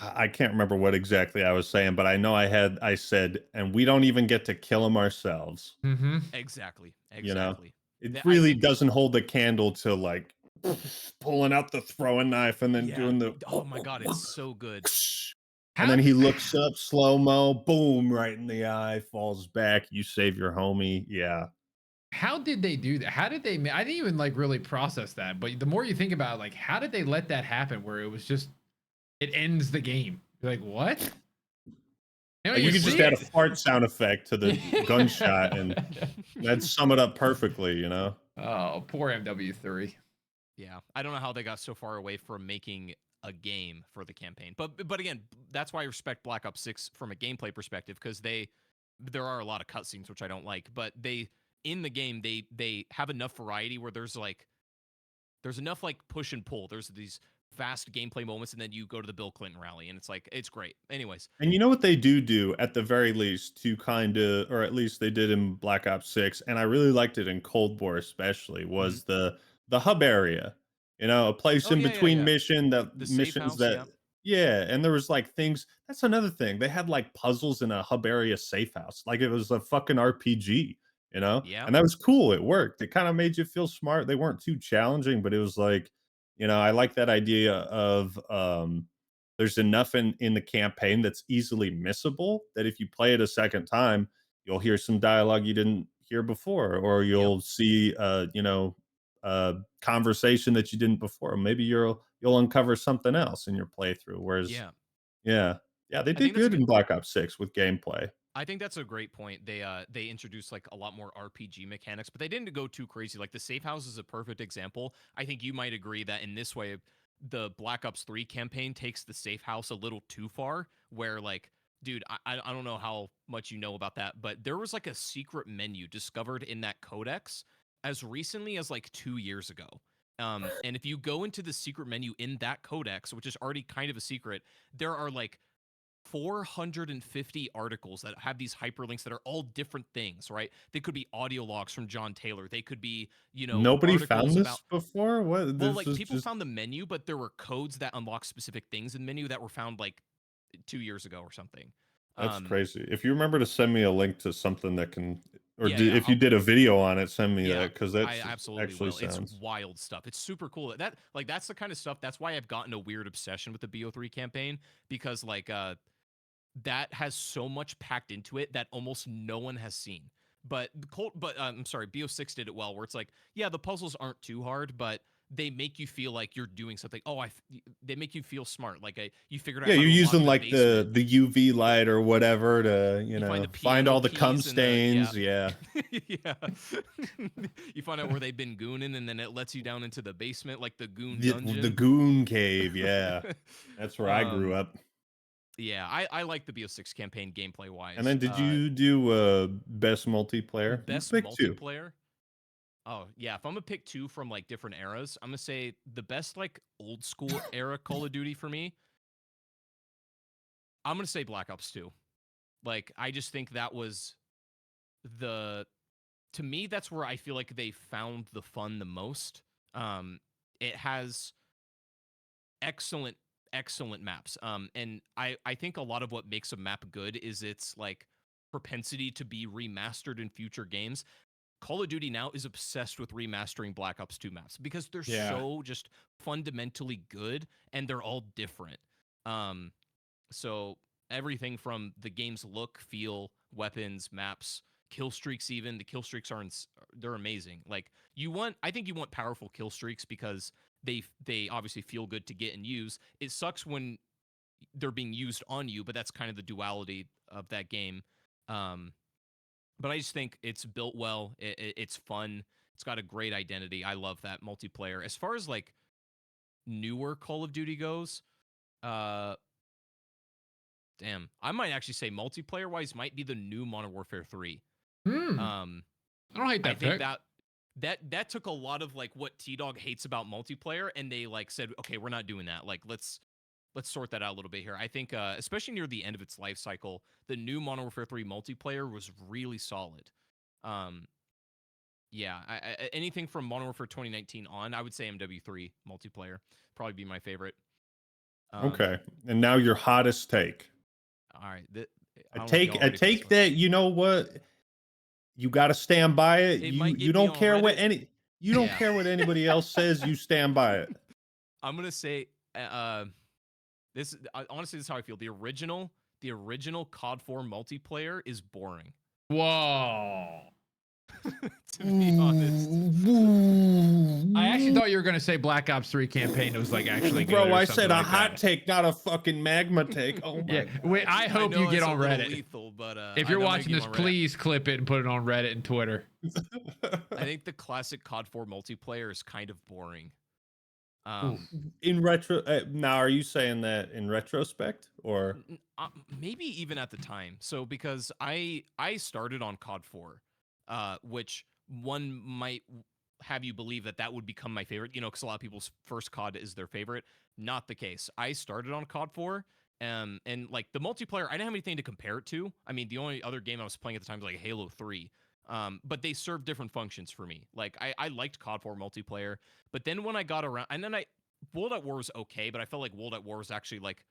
B: I can't remember what exactly I was saying, but I know I said, and we don't even get to kill him ourselves.
A: Mm-hmm.
C: Exactly,
B: You know,
C: exactly.
B: it
C: I
B: really
C: think,
B: doesn't hold a candle to like pulling out the throwing knife and then
C: yeah.
B: doing the
C: Oh my god, it's so good.
B: and
A: How
B: then
A: did,
B: he looks up slow mo, boom, right in the eye, falls back. You save your homie. Yeah.
A: how did they do that? How did they I didn't even like really process that, but the more you think about it, like how did they let that happen where it was just it ends the game? You're like, what? And when
B: You
A: you
B: could just
A: see
B: add a
A: it.
B: fart sound effect to the gunshot and that'd sum it up perfectly.
A: Oh, poor MW3.
C: Yeah, I don't know how they got so far away from making a game for the campaign, but again, that's why I respect Black Ops 6 from a gameplay perspective because there are a lot of cutscenes which I don't like, but they in the game they have enough variety where there's enough like push and pull. There's these fast gameplay moments, and then you go to the Bill Clinton rally, and it's like it's great. Anyways,
B: And you know what they do at the very least to kind of, or at least they did in Black Ops 6, and I really liked it in Cold War especially,
C: mhm.
B: was the hub area. A place
C: Oh
B: in
C: yeah, yeah,
B: between
C: yeah. The safe
B: missions
C: house,
B: that
C: yeah,
B: yeah, and there was like things. That's another thing. They had like puzzles in a hub area safe house. Like it was a fucking RPG.
C: yeah,
B: And that was cool. It worked. It kind of made you feel smart. They weren't too challenging, but it was like, I like that idea of there's enough in the campaign that's easily missable that if you play it a second time, you'll hear some dialogue you didn't hear before, or
C: yep,
B: you'll see conversation that you didn't before. Maybe you'll uncover something else in your playthrough. Whereas,
C: yeah.
B: yeah, yeah, they
C: I think
B: did
C: that's a
B: good
C: good
B: in Black Ops 6 with gameplay.
C: I think that's a great point. They introduced like a lot more RPG mechanics, but they didn't go too crazy. Like the safe house is a perfect example. I think you might agree that in this way, the Black Ops 3 campaign takes the safe house a little too far. Where like, dude, I don't know how much you know about that, but there was like a secret menu discovered in that codex as recently as like 2 years ago. And if you go into the secret menu in that codex, which is already kind of a secret, there are like 450 articles that have these hyperlinks that are all different things, right? They could be audio logs from John Taylor. They could be,
B: Nobody
C: articles
B: found
C: about,
B: this before. What?
C: well,
B: This
C: like
B: is
C: people
B: just
C: found the menu, but there were codes that unlock specific things in the menu that were found like 2 years ago or something.
B: that's
C: Um,
B: crazy. If you remember to send me a link to something that can, or
C: yeah, yeah,
B: if you did a video on it, send me
C: yeah,
B: that because
C: I
B: that's
C: absolutely
B: actually
C: will. It's
B: sounds.
C: wild stuff. It's super cool. That's the kind of stuff. That's why I've gotten a weird obsession with the BO3 campaign because like that has so much packed into it that almost no one has seen. But I'm sorry, BO6 did it well, where it's like, yeah, the puzzles aren't too hard, but they make you feel like you're doing something. They make you feel smart, like you figured out
B: Yeah,
C: how
B: you're
C: to unlock
B: using
C: the
B: like
C: basement.
B: the UV light or whatever to,
C: You find the
B: find
C: piano
B: all the cum
C: keys and the
B: stains. Yeah.
C: yeah. You find out where they've been gooning, and then it lets you down into the basement, like the goon
B: The
C: dungeon.
B: Goon Cave. Yeah. That's where I grew
C: um,
B: up.
C: yeah, I like the BO6 campaign gameplay
B: And
C: wise.
B: then did you do best multiplayer? You
C: Best
B: picked two.
C: multiplayer. Oh yeah, if I'm gonna pick two from like different eras, I'm gonna say the best like old school era Call of Duty for me. I'm gonna say Black Ops 2. Like I just think that was the to me that's where I feel like they found the fun the most. It has excellent excellent maps. And I think a lot of what makes a map good is its like propensity to be remastered in future games. Call of Duty now is obsessed with remastering Black Ops 2 maps because they're
A: Yeah.
C: so just fundamentally good and they're all different. Um, so everything from the game's look, feel, weapons, maps, kill streaks, even the kill streaks they're amazing. Like I think you want powerful kill streaks because they obviously feel good to get and use. It sucks when they're being used on you, but that's kind of the duality of that game. Um, but I just think it's built well. It's fun. It's got a great identity. I love that multiplayer. As far as like newer Call of Duty goes, uh, damn, I might actually say multiplayer wise might be the new Modern Warfare 3.
A: Hmm.
C: Um,
A: I don't hate that
C: I think
A: pick.
C: that took a lot of like what T Dog hates about multiplayer, and they like said, okay, we're not doing that. Like let's sort that out a little bit here. I think especially near the end of its life cycle, the new Modern Warfare 3 multiplayer was really solid. Um, yeah, anything from Modern Warfare 2019 on, I would say MW3 multiplayer probably be my favorite.
B: Okay. And now your hottest take.
C: All right, I
B: A
C: don't know if y'all
B: take a
C: ready for this
B: take
C: one.
B: that, you know what? You got to stand by it.
C: It
B: You
C: might
B: you
C: get me
B: don't
C: on
B: care what
C: Reddit.
B: you don't
C: Yeah,
B: care what anybody else says, you stand by it.
C: I'm gonna say this. Honestly, this is how I feel. The original COD 4 multiplayer is boring.
A: Whoa.
C: To be honest.
A: I actually thought you were gonna say Black Ops 3 campaign was like actually good
B: Bro,
A: or
B: I
A: something
B: said a
A: like
B: hot
A: that.
B: take, not a fucking magma take. Oh
A: Yeah,
B: my god.
A: I
C: I
A: hope you
C: know
A: get
C: it's a
A: on
C: little
A: Reddit.
C: lethal, but
A: If
C: I
A: you're
C: know I
A: watching
C: get
A: this,
C: on Reddit.
A: please clip it and put it on Reddit and Twitter.
C: I think the classic COD 4 multiplayer is kind of boring.
A: Oof.
B: In retro, now are you saying that in retrospect or
C: Maybe even at the time. So because I started on COD 4, which one might have you believe that that would become my favorite, because a lot of people's first COD is their favorite. Not the case. I started on COD 4, and like the multiplayer, I didn't have anything to compare it to. I mean, the only other game I was playing at the time was like Halo 3. But they served different functions for me. Like I liked COD 4 multiplayer, but then when I got around, and then World at War was okay, but I felt like World at War was actually like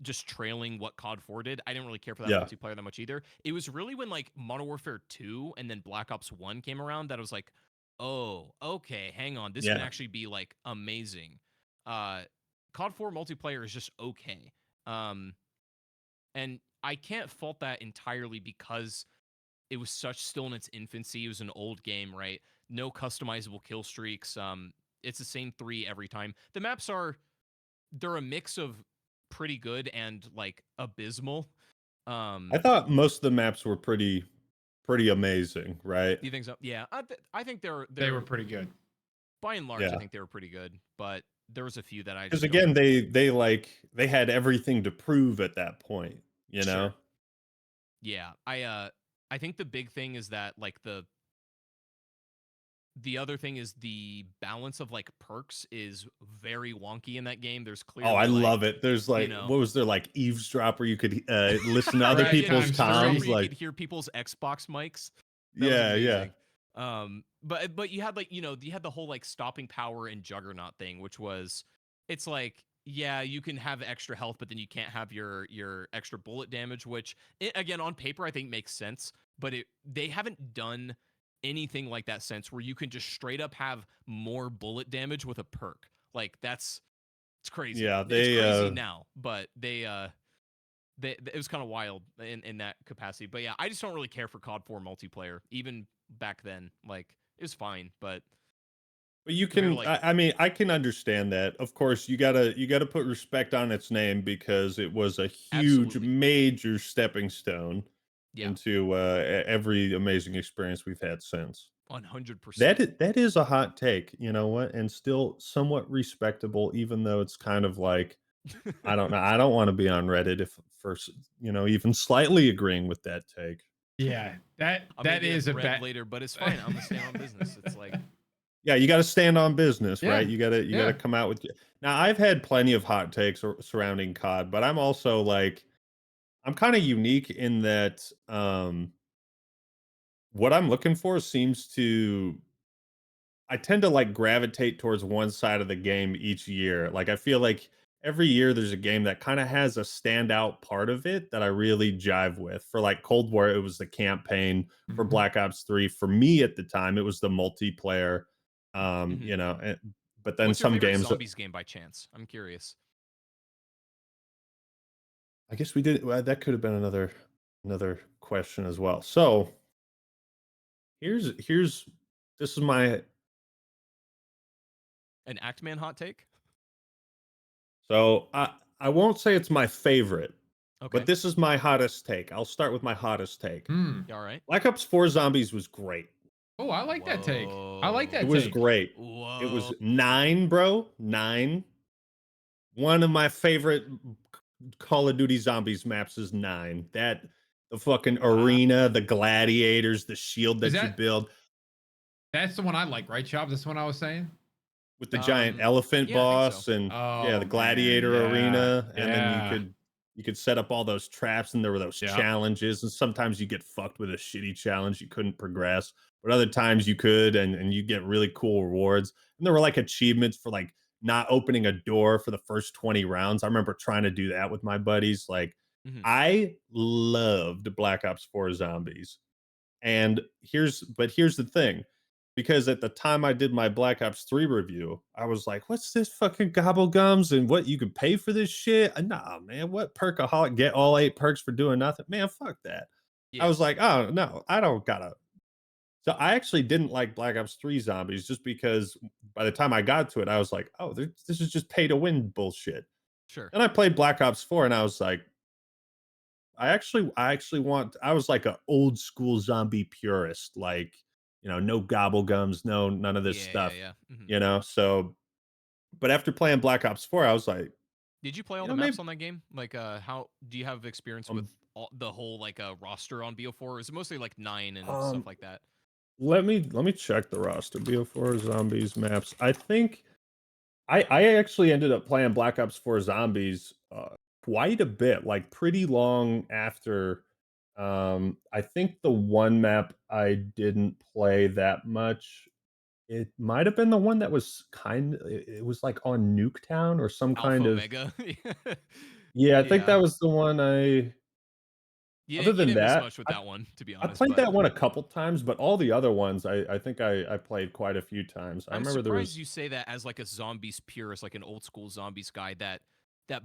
C: just trailing what COD 4 did. I didn't really care for that
B: yeah.
C: multiplayer that much either. It was really when like Modern Warfare 2 and then Black Ops 1 came around that I was like, oh, okay, hang on. This can
B: Yeah.
C: actually be like amazing. COD 4 multiplayer is just okay. And I can't fault that entirely because it was still in its infancy. It was an old game, right? No customizable kill streaks. It's the same 3 every time. The maps they're a mix of pretty good and like abysmal.
B: I thought most of the maps were pretty amazing, right?
C: Do you think so? Yeah, I think
A: They were
C: they're
A: pretty good.
C: by and large, I
B: Yeah.
C: think they were pretty good, but there was a few that I
B: Because
C: just don't.
B: again, they had everything to prove at that point, you know?
C: Sure. Yeah, I think the big thing is that like the other thing is the balance of like perks is very wonky in that game. There's
B: Oh, I
C: clearly like,
B: love it. There's
C: you
B: like,
C: know,
B: what was there, like eavesdrop where you could listen to other
A: Right,
C: yeah,
B: people's
A: times
C: eavesdrop where
B: comms?
A: three.
C: you could
B: Like,
C: hear people's Xbox mics. That was
B: yeah, yeah.
C: amazing. But you had like, you had the whole like stopping power and juggernaut thing, which was, it's like, yeah, you can have extra health, but then you can't have your extra bullet damage, which again on paper I think makes sense, but they haven't done anything like that since, where you can just straight up have more bullet damage with a perk. Like it's crazy.
B: Yeah,
C: It's
B: they
C: crazy now, but they it was kind of wild in that capacity. But yeah, I just don't really care for COD 4 multiplayer. Even back then, like it was fine, but
B: But you
C: compared to
B: can,
C: like
B: I mean, I can understand that. Of course, you gotta put respect on its name because it was a huge,
C: absolutely,
B: major stepping stone
C: yeah,
B: into every amazing experience we've had since.
C: 100%.
B: That is a hot take, you know what, and still somewhat respectable, even though it's kind of like I don't know. I don't want to be on Reddit if for even slightly agreeing with that take.
A: Yeah, that
C: I'm gonna
A: that
C: get
A: is a
C: red
A: bad.
C: later, but it's fine. I'm gonna stay on business. It's like,
B: Yeah, you got to stand on business,
A: Yeah,
B: right? You got to
A: yeah.
B: come out with. Now, I've had plenty of hot takes surrounding COD, but I'm also like I'm kind of unique in that what I'm looking for seems to I tend to like gravitate towards one side of the game each year. Like I feel like every year there's a game that kind of has a standout part of it that I really jive with. For like Cold War, it was the campaign. For
A: Mhm.
B: Black Ops 3, for me at the time, it was the multiplayer.
C: mhm.
B: But then
C: What's your
B: some
C: favorite
B: games
C: zombies game by chance? I'm curious.
B: I guess we did that could have been another question as well. So, here's this is my
C: An Actman hot take?
B: so I won't say it's my favorite, but
C: Okay.
B: this is my hottest take. I'll start with my hottest take.
A: Mm.
C: All right.
B: Black Ops 4 Zombies was great.
A: Oh, I like that take. I like
B: It
A: that
C: Whoa.
B: was
A: take.
B: great. It
C: Whoa.
B: was 9, bro. 9. One of my favorite Call of Duty Zombies maps is 9. That the fucking
C: Wow.
B: arena, the gladiators, the shield
A: Is
B: that you
A: that
B: build
A: that's the one I like, right, Chop? That's the one I was saying.
B: with the giant elephant
C: Yeah, I think so.
B: boss and yeah,
A: Oh
B: the
A: man,
B: gladiator
A: yeah,
B: arena, and then you
A: yeah,
B: could set up all those traps and there were those
A: yeah.
B: challenges and sometimes you get fucked with a shitty challenge you couldn't progress, but other times you could and you get really cool rewards. And there were like achievements for like not opening a door for the first 20 rounds. I remember trying to do that with my buddies. Like
C: hmm
B: I loved Black Ops 4 Zombies. And here's the thing, because at the time I did my Black Ops 3 review, I was like, "What's this fucking gobblegums and what you can pay for this shit? Nah, man, what perkaholic get all 8 perks for doing nothing? Man, fuck that." I
C: Yeah.
B: was like, "Oh, no, I don't gotta." So I actually didn't like Black Ops 3 Zombies just because by the time I got to it, I was like, "Oh, this is just pay to win bullshit."
C: Sure.
B: Then I played Black Ops 4 and I was like, I was like an old school zombie purist, like, no gobblegums, no none of this
C: Yeah, yeah,
B: stuff,
C: yeah.
B: so but after playing Black Ops 4, I was like,
C: Did you play all the
B: maybe
C: maps on that game? Like, how do you have experience with
B: um
C: the whole like roster on BO4? Or is it mostly like 9 and stuff
B: um
C: like that?
B: let me check the roster. BO4 zombies maps. I think I actually ended up playing Black Ops 4 Zombies quite a bit, like pretty long after. I think the one map I didn't play that much. It might have been the one that was it was like on Nuketown or some
C: Alpha
B: kind of.
C: Omega.
B: Yeah, I think
C: Yeah.
B: that was the one I. Other
C: You
B: than
C: didn't miss
B: that,
C: much with that one, to be
B: I
C: honest,
B: played
C: but
B: that one a couple times, but all the other ones I think I played quite a few times. I
C: I'm
B: remember there
C: surprised
B: was
C: you say that as like a zombies purist, like an old school zombies guy, that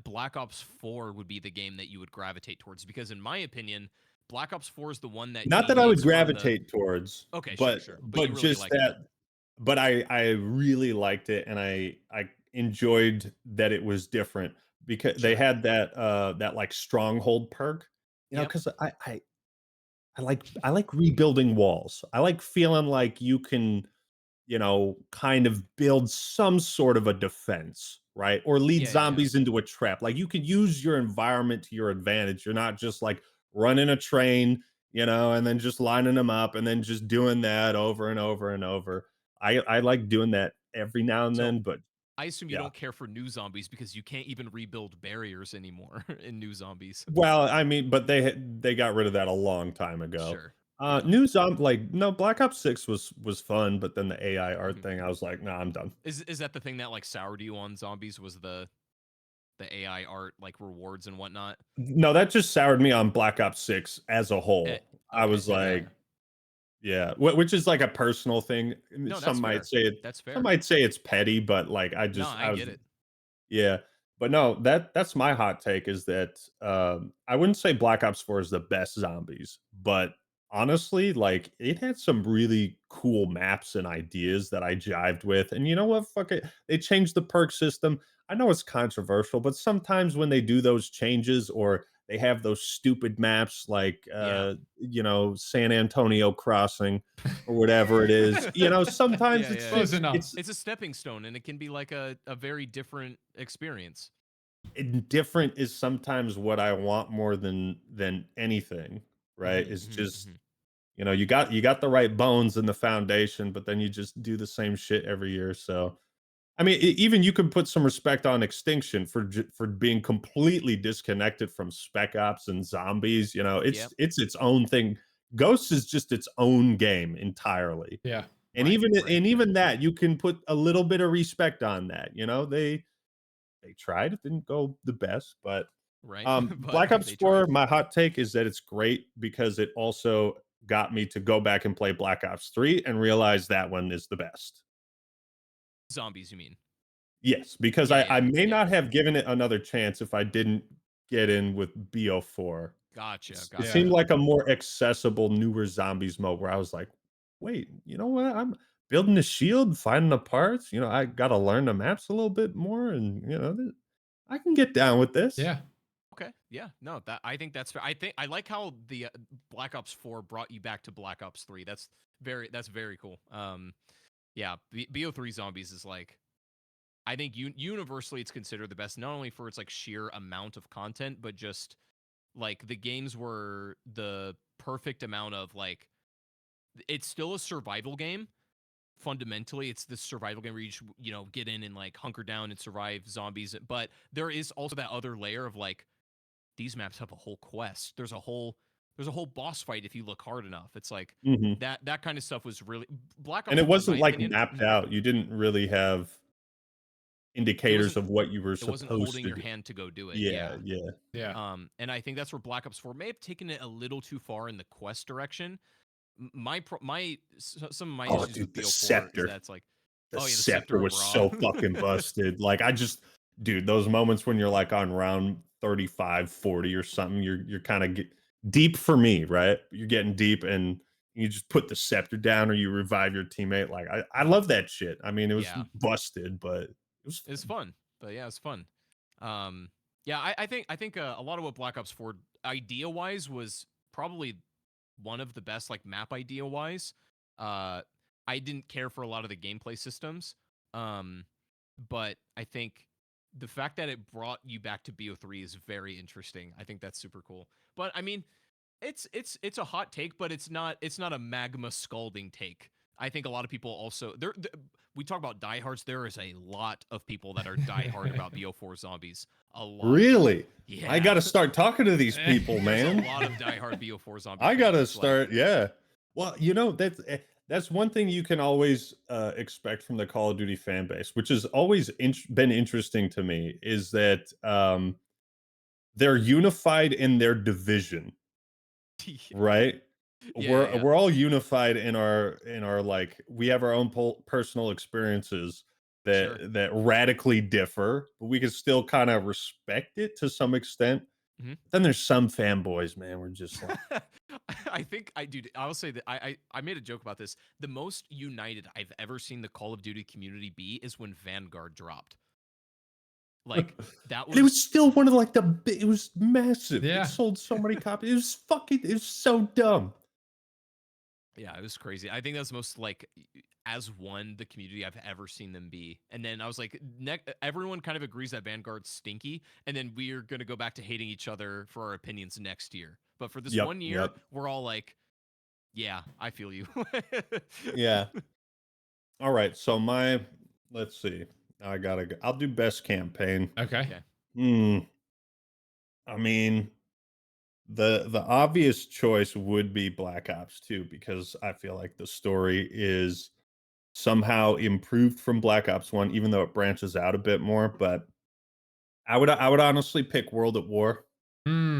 C: Black Ops 4 would be the game that you would gravitate towards because in my opinion, Black Ops 4 is the one that
B: not that I would
C: deviates from the
B: gravitate towards,
C: Okay, sure,
B: but
C: sure. But
B: but
C: you really
B: just
C: liked it.
B: that but I really liked it and I enjoyed that it was different because they
C: Sure.
B: had that like stronghold perk,
C: Yep.
B: because I like rebuilding walls. I like feeling like you can, kind of build some sort of a defense, right? Or lead
C: Yeah, yeah, yeah.
B: zombies into a trap. Like you can use your environment to your advantage. You're not just like running a train, and then just lining them up and then just doing that over and over and over. I like doing that every now and
C: So
B: then, but
C: I assume you
B: yeah.
C: don't care for new zombies because you can't even rebuild barriers anymore in new zombies.
B: Well, I mean, but they got rid of that a long time ago.
C: Sure. Yeah.
B: New zombie like no Black Ops 6 was fun, but then the AI art
C: Mhm.
B: thing, I was like, nah, I'm done.
C: Is that the thing that like soured you on zombies was the AI art like rewards and whatnot?
B: No, that just soured me on Black Ops 6 as a
C: Eh,
B: whole. I
C: okay.
B: was
C: Yeah.
B: like, yeah, which is like a personal thing.
C: No,
B: Some
C: that's
B: might
C: fair.
B: say it.
C: That's
B: Some
C: fair.
B: might say it's petty, but like
C: No, I
B: I
C: get
B: was,
C: it.
B: yeah. But no, that's my hot take is that I wouldn't say Black Ops 4 is the best zombies, but honestly, like it had some really cool maps and ideas that I jived with. And you know what? Fuck it. They changed the perk system. I know it's controversial, but sometimes when they do those changes or they have those stupid maps like
C: Yeah.
B: San Antonio Crossing or whatever it is, sometimes
C: Yeah,
B: it's
C: yeah,
A: Close
C: yeah.
B: just
A: enough.
B: it's
C: It's a stepping stone, and it can be like a very different experience.
B: indifferent is sometimes what I want more than anything, right?
C: Mhm,
B: It's
C: mhm,
B: just,
C: mhm.
B: you got the right bones in the foundation, but then you just do the same shit every year. So, I mean, even you can put some respect on Extinction for being completely disconnected from Spec Ops and zombies.
C: Yep.
B: It's its own thing. Ghosts is just its own game entirely.
A: Yeah.
B: And
C: Right,
B: even
C: right,
B: and
C: right,
B: even that you can put a little bit of respect on that. They tried. It didn't go the best, but
C: right. But
B: Black Ops
C: they
B: 4,
C: tried.
B: my hot take is that it's great because it also got me to go back and play Black Ops 3 and realize that one is the best.
C: Zombies, you mean?
B: Yes, because
C: Yeah,
B: I
C: yeah,
B: may
C: yeah.
B: not have given it another chance if I didn't get in with BO4.
C: Gotcha,
B: It
A: Yeah.
B: seemed
C: gotcha.
B: like a more accessible, newer zombies mode where I was like, wait, you know what? I'm building the shield, finding the parts. I got to learn the maps a little bit more, and I can get down with this.
A: Yeah.
C: Okay, yeah, no, that I think that's fair. I think I like how the Black Ops 4 brought you back to Black Ops 3. That's very cool. Yeah, BO3 Zombies is like I think universally it's considered the best, not only for its like sheer amount of content, but just like the games were the perfect amount of like it's still a survival game. Fundamentally, it's this survival game where you just, get in and like hunker down and survive zombies. But there is also that other layer of like these maps have a whole quest. There's a whole boss fight if you look hard enough. It's like
B: Mhm.
C: that kind of stuff was really Black
B: And
C: Ops
B: it
C: 4 in my
B: wasn't, like,
C: opinion.
B: mapped out. You didn't really have
C: It
B: indicators
C: wasn't
B: of what you were
C: it wasn't
B: supposed
C: holding
B: to
C: your
B: do.
C: hand to go do it.
B: Yeah,
C: Yeah.
B: yeah.
A: Yeah.
C: And I think that's where Black Ops 4 may have taken it a little too far in the quest direction. Some of my
B: Oh,
C: issues
B: dude,
C: with
B: the
C: BO4 is
B: scepter.
C: that it's like,
B: The
C: oh yeah, the
B: scepter
C: scepter
B: was
C: overall.
B: so fucking busted. Like, dude, those moments when you're, like, on round 35, 40 or something, you're kinda get deep for me, right? You're getting deep, and you just put the scepter down or you revive your teammate. Like, I love that shit. I mean, it was
C: Yeah,
B: busted, but it was
C: it's
B: fun.
C: fun, but yeah, it's fun. Yeah, I think a lot of what Black Ops 4 idea wise was probably one of the best like map idea wise. Uh, I didn't care for a lot of the gameplay systems, um, but I think the fact that it brought you back to BO3 is very interesting. I think that's super cool. But I mean, it's a hot take, but it's not a magma scalding take. I think a lot of people also we talk about diehards. There is a lot of people that are diehard about BO4 zombies. A lot.
B: Really? I
C: Yeah.
B: gotta start talking to these people,
C: There's a
B: man.
C: lot of diehard BO4 zombie
B: I
C: fans.
B: gotta
C: It's like,
B: start, yeah. Well, that's one thing you can always expect from the Call of Duty fan base, which has always been interesting to me, is that they're unified in their division, right?
C: yeah,
B: We're
C: yeah,
B: we're all unified in our like we have our own personal experiences
C: sure.
B: that radically differ, but we can still kind of respect it to some extent.
C: Mhm.
B: Then there's some fanboys, man. We're just like,
C: I think dude, I will say that I made a joke about this. The most united I've ever seen the Call of Duty community be is when Vanguard dropped. Like that
B: and it
C: was
B: was still one of like it was massive. It
A: Yeah.
B: sold so many copies. It was so dumb.
C: Yeah, it was crazy. I think that's most like as one the community I've ever seen them be. And then I was like, everyone kind of agrees that Vanguard's stinky, and then we're gonna go back to hating each other for our opinions next year. But for this
B: Yep,
C: one year,
B: yep.
C: we're all like, yeah, I feel you.
B: Yeah. All right. So let's see. I'll do best campaign.
A: Okay.
C: Okay.
B: Hmm. I mean, the obvious choice would be Black Ops 2 because I feel like the story is somehow improved from Black Ops 1, even though it branches out a bit more. But I would honestly pick World at War,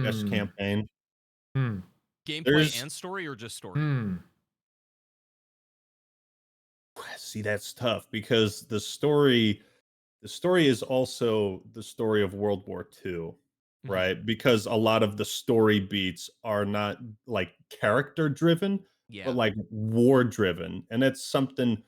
B: best
A: Hmm.
B: campaign.
A: Hmm.
C: Gameplay
B: There's
C: and story, or just story?
A: Hmm.
B: See, that's tough because the story. the story is also the story of World War II,
C: Mhm.
B: right? Because a lot of the story beats are not like character driven, but
C: Yeah.
B: like war driven. And that's something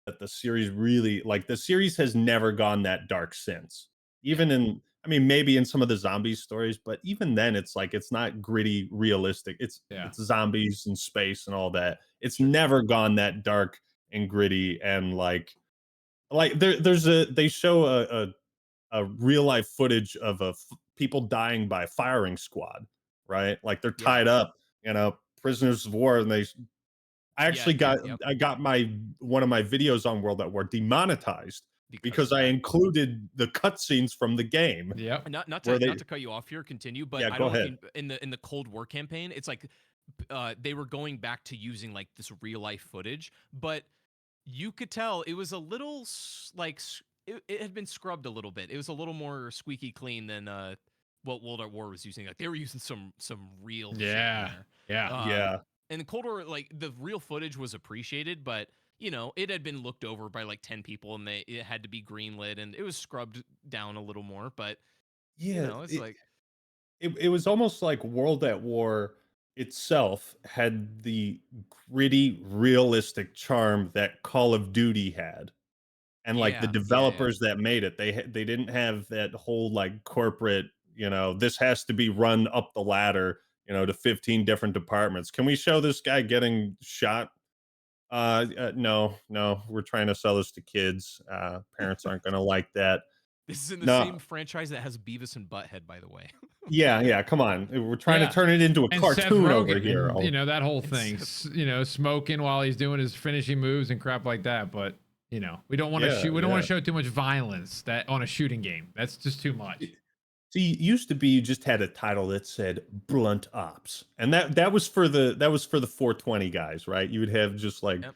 B: that the series really like the series has never gone that dark since.
C: Yeah.
B: Even in I mean maybe in some of the zombie stories, but even then it's like it's not gritty realistic.
A: Yeah.
B: It's zombies and space and all that. It's
C: Sure.
B: never gone that dark and gritty and like there's a they show a real life footage of people dying by firing squad, right? Like they're
C: Yeah.
B: tied up, prisoners of war, and I
C: Yeah.
B: actually
C: Yeah.
B: got
C: Yep.
B: I got my one of my videos on World at War demonetized
C: Because
B: because
C: of
B: I
C: that.
B: included the cutscenes from the game
A: Yep.
B: where
C: Not
B: they
C: to cut you off here, continue, but
B: yeah,
C: I
B: go
C: don't
B: ahead.
C: in the Cold War campaign, it's like they were going back to using like this real life footage, but you could tell it was a little it had been scrubbed a little bit. It was a little more squeaky clean than what World at War was using. Like they were using some real shit in
A: Yeah.
C: there.
A: Yeah.
C: Um,
B: Yeah.
C: and the Cold War, like the real footage was appreciated, but it had been looked over by like 10 people and it had to be greenlit and it was scrubbed down a little more. But
B: Yeah,
C: it's like,
B: it was almost like World at War itself had the gritty, realistic charm that Call of Duty had. And, like, the
C: yeah, yeah, yeah.
B: developers that made it, they didn't have that whole, like, corporate, "This has to be run up the ladder, to 15 different departments. Can we show this guy getting shot? No, no, we're trying to sell this to kids. Parents aren't gonna like that."
C: This is in the
B: No.
C: same franchise that has Beavis and Butthead, by the way.
B: Yeah, yeah, come on. We're trying to
A: Yeah.
B: turn it into a
A: And Seth
B: cartoon over
A: Rogen
B: here.
A: and
B: Oh,
A: that whole
C: And
A: thing,
C: Seth,
A: smoking while he's doing his finishing moves and crap like that. But we don't want to
B: yeah,
A: shoot. We don't want
B: yeah.
A: to show too much violence that on a shooting game. That's just too much.
B: See, used to be you just had a title that said Blunt Ops, and that was for the 420 guys, right? You would have just like
C: yep.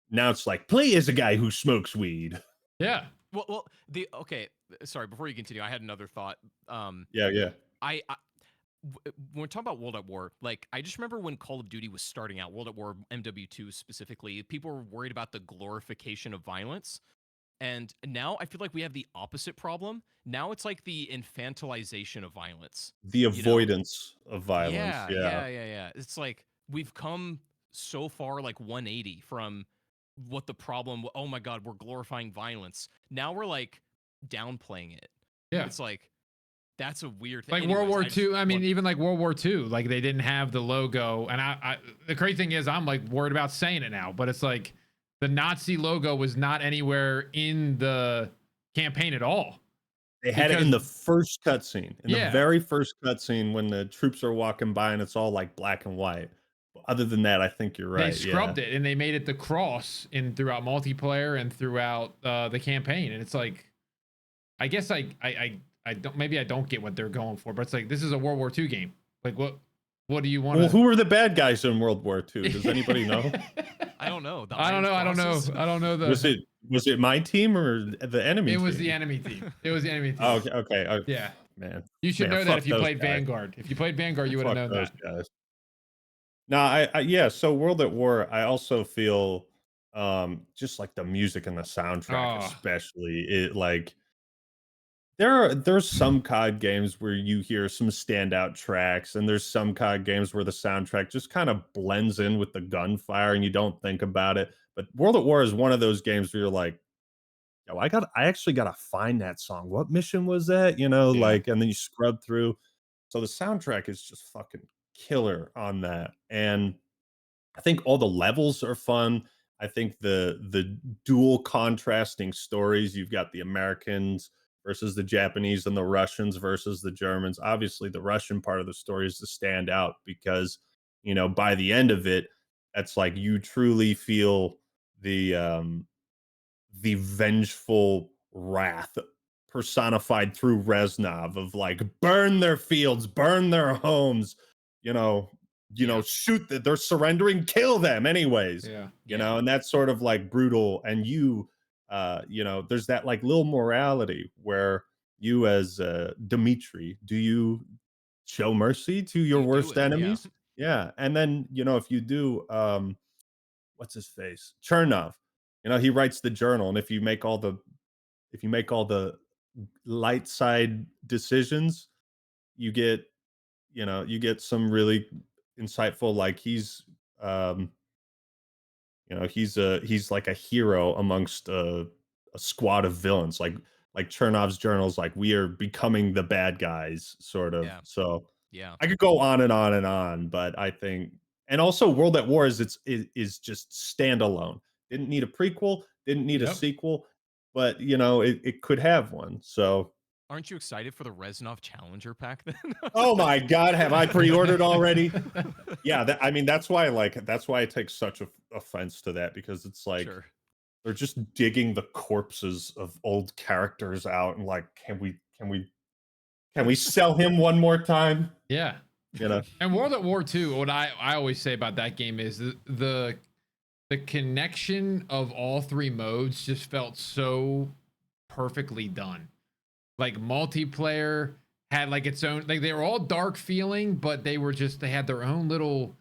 B: now it's like play as a guy who smokes weed.
A: Yeah.
C: Well, the okay. Sorry, before you continue, I had another thought.
B: Yeah, yeah.
C: I when we're talking about World at War, like I just remember when Call of Duty was starting out, World at War MW2 specifically, people were worried about the glorification of violence. And now I feel like we have the opposite problem. Now it's like the infantilization of violence.
B: The
C: You know?
B: avoidance of violence.
C: Yeah,
B: Yeah.
C: yeah, yeah, yeah. It's like we've come so far like 180 from what the problem, oh my god, we're glorifying violence. Now we're like downplaying it.
A: Yeah.
C: It's like that's a weird thing.
A: Like World
C: Anyways,
A: War
C: I just
A: II. I mean,
C: want
A: even like World War II, like they didn't have the logo. And the crazy thing is, I'm like worried about saying it now, but it's like the Nazi logo was not anywhere in the campaign at all.
B: They had it
A: Because
B: in the first cutscene, in the
A: yeah,
B: very first cutscene when the troops are walking by and it's all like black and white. Other than that, I think you're
A: they
B: right. Yeah.
A: scrubbed it and they made it the cross in throughout multiplayer and throughout the campaign. And it's like, I guess I don't, maybe I don't get what they're going for, but it's like this is a World War II game. Like what do you want
B: Well,
A: to?
B: who were the bad guys in World War II? Does anybody know?
C: I don't know. The
A: I don't
C: Iron
A: know. I don't know.
C: Crosses?
A: I don't know
B: Was
A: the.
B: it was it my team or the enemy
A: It was the
B: team?
A: enemy team. It was the enemy
B: Oh,
A: team.
B: okay, okay.
A: Yeah.
B: Man,
A: You should
B: man,
A: know that
B: fuck
A: if you
B: those
A: played
B: guys.
A: Vanguard. If you played Vanguard, you would have
B: Fuck
A: known
B: those
A: that.
B: guys. No, yeah. So World at War, I also feel just like the music and the soundtrack,
A: Oh,
B: especially it like there's some COD games where you hear some standout tracks, and there's some COD games where the soundtrack just kind of blends in with the gunfire and you don't think about it. But World at War is one of those games where you're like, yo, I actually gotta find that song. What mission was that?
A: yeah.
B: Like, and then you scrub through. So the soundtrack is just fucking killer on that. And I think all the levels are fun. I think the dual contrasting stories, you've got the Americans versus the Japanese and the Russians versus the Germans. Obviously, the Russian part of the story is to stand out because, by the end of it, it's like you truly feel the the vengeful wrath personified through Reznov of like burn their fields, burn their homes, you know,
C: Yeah.
B: shoot that they're surrendering, kill them anyways,
A: Yeah.
C: Yeah.
B: and that's sort of like brutal. And there's that like little morality where you as Dimitri, do you show mercy to your
C: You do
B: worst
C: it. Yeah.
B: enemies? Yeah. And then, if you do, what's his face? Chernov. He writes the journal, and if you make all the if you make all the light side decisions, you get, you get some really insightful, like um he's like a hero amongst a squad of villains, like Chernov's journals, like we are becoming the bad guys, sort of.
C: Yeah.
B: So
C: Yeah.
B: I could go on and on and on, but I think, and also World at War is just standalone. Didn't need a prequel, didn't need a
A: Yep.
B: sequel, but it could have one. So
C: Aren't you excited for the Reznov Challenger pack then?
B: oh my god, have I pre-ordered already? Yeah, I mean that's why I take such offense to that, because it's like
C: Sure.
B: they're just digging the corpses of old characters out and like, can we sell him one more time?
A: Yeah.
B: You know?
A: And World at War 2, what I always say about that game is the connection of all three modes just felt so perfectly done. Like multiplayer had like its own, like they were all dark feeling, but they had their own little,